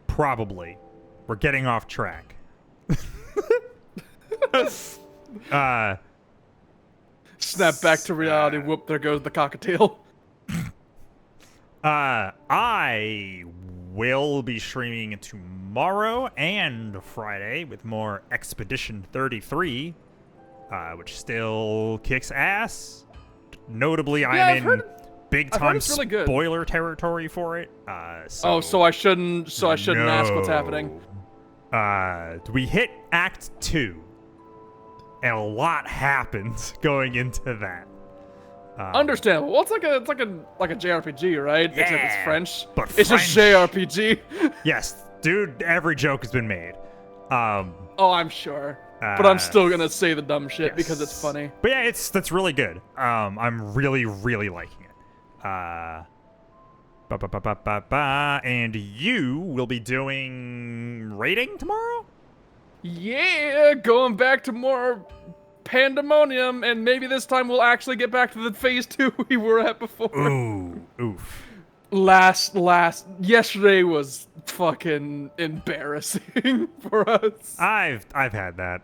S1: probably. We're getting off track.
S2: Snap back to reality. Whoop, there goes the cockatiel.
S1: I will be streaming tomorrow and Friday with more Expedition 33, which still kicks ass. Notably, I'm in big-time
S2: it's really good.
S1: spoiler territory for it.
S2: So I shouldn't ask what's happening.
S1: We hit Act 2, and a lot happens going into that.
S2: Understandable. Well, it's like a JRPG, right?
S1: Yeah,
S2: Except it's French.
S1: but
S2: it's
S1: French.
S2: just JRPG.
S1: Yes, dude, every joke has been made.
S2: Oh, I'm sure. But I'm still gonna say the dumb shit because it's funny.
S1: But yeah, that's really good. I'm really, really liking it. And you will be doing rating tomorrow?
S2: Yeah, going back to more pandemonium, and maybe this time we'll actually get back to the phase 2 we were at before.
S1: Ooh, oof.
S2: Yesterday was fucking embarrassing for us.
S1: I've had that.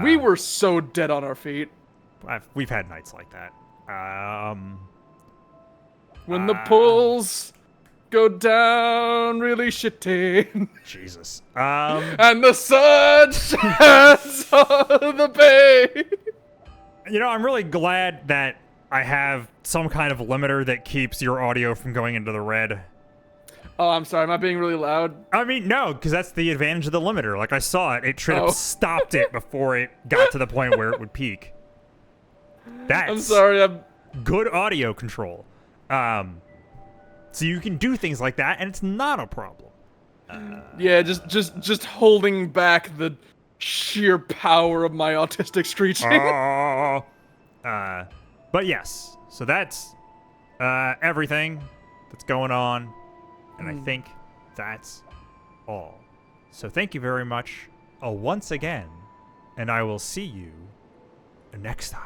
S2: We were so dead on our feet.
S1: We've had nights like that.
S2: When the pulls go down really shitty.
S1: Jesus.
S2: And the sun shines on the bay.
S1: You know, I'm really glad that I have some kind of limiter that keeps your audio from going into the red.
S2: Oh, I'm sorry. Am I being really loud?
S1: I mean, no, because that's the advantage of the limiter. Like, I saw it. It should have stopped it before it got to the point where it would peak. That's
S2: I'm sorry.
S1: good audio control. So you can do things like that, and it's not a problem.
S2: Yeah, just holding back the sheer power of my autistic screeching.
S1: But yes, so that's everything that's going on, and I think that's all. So thank you very much once again, and I will see you next time.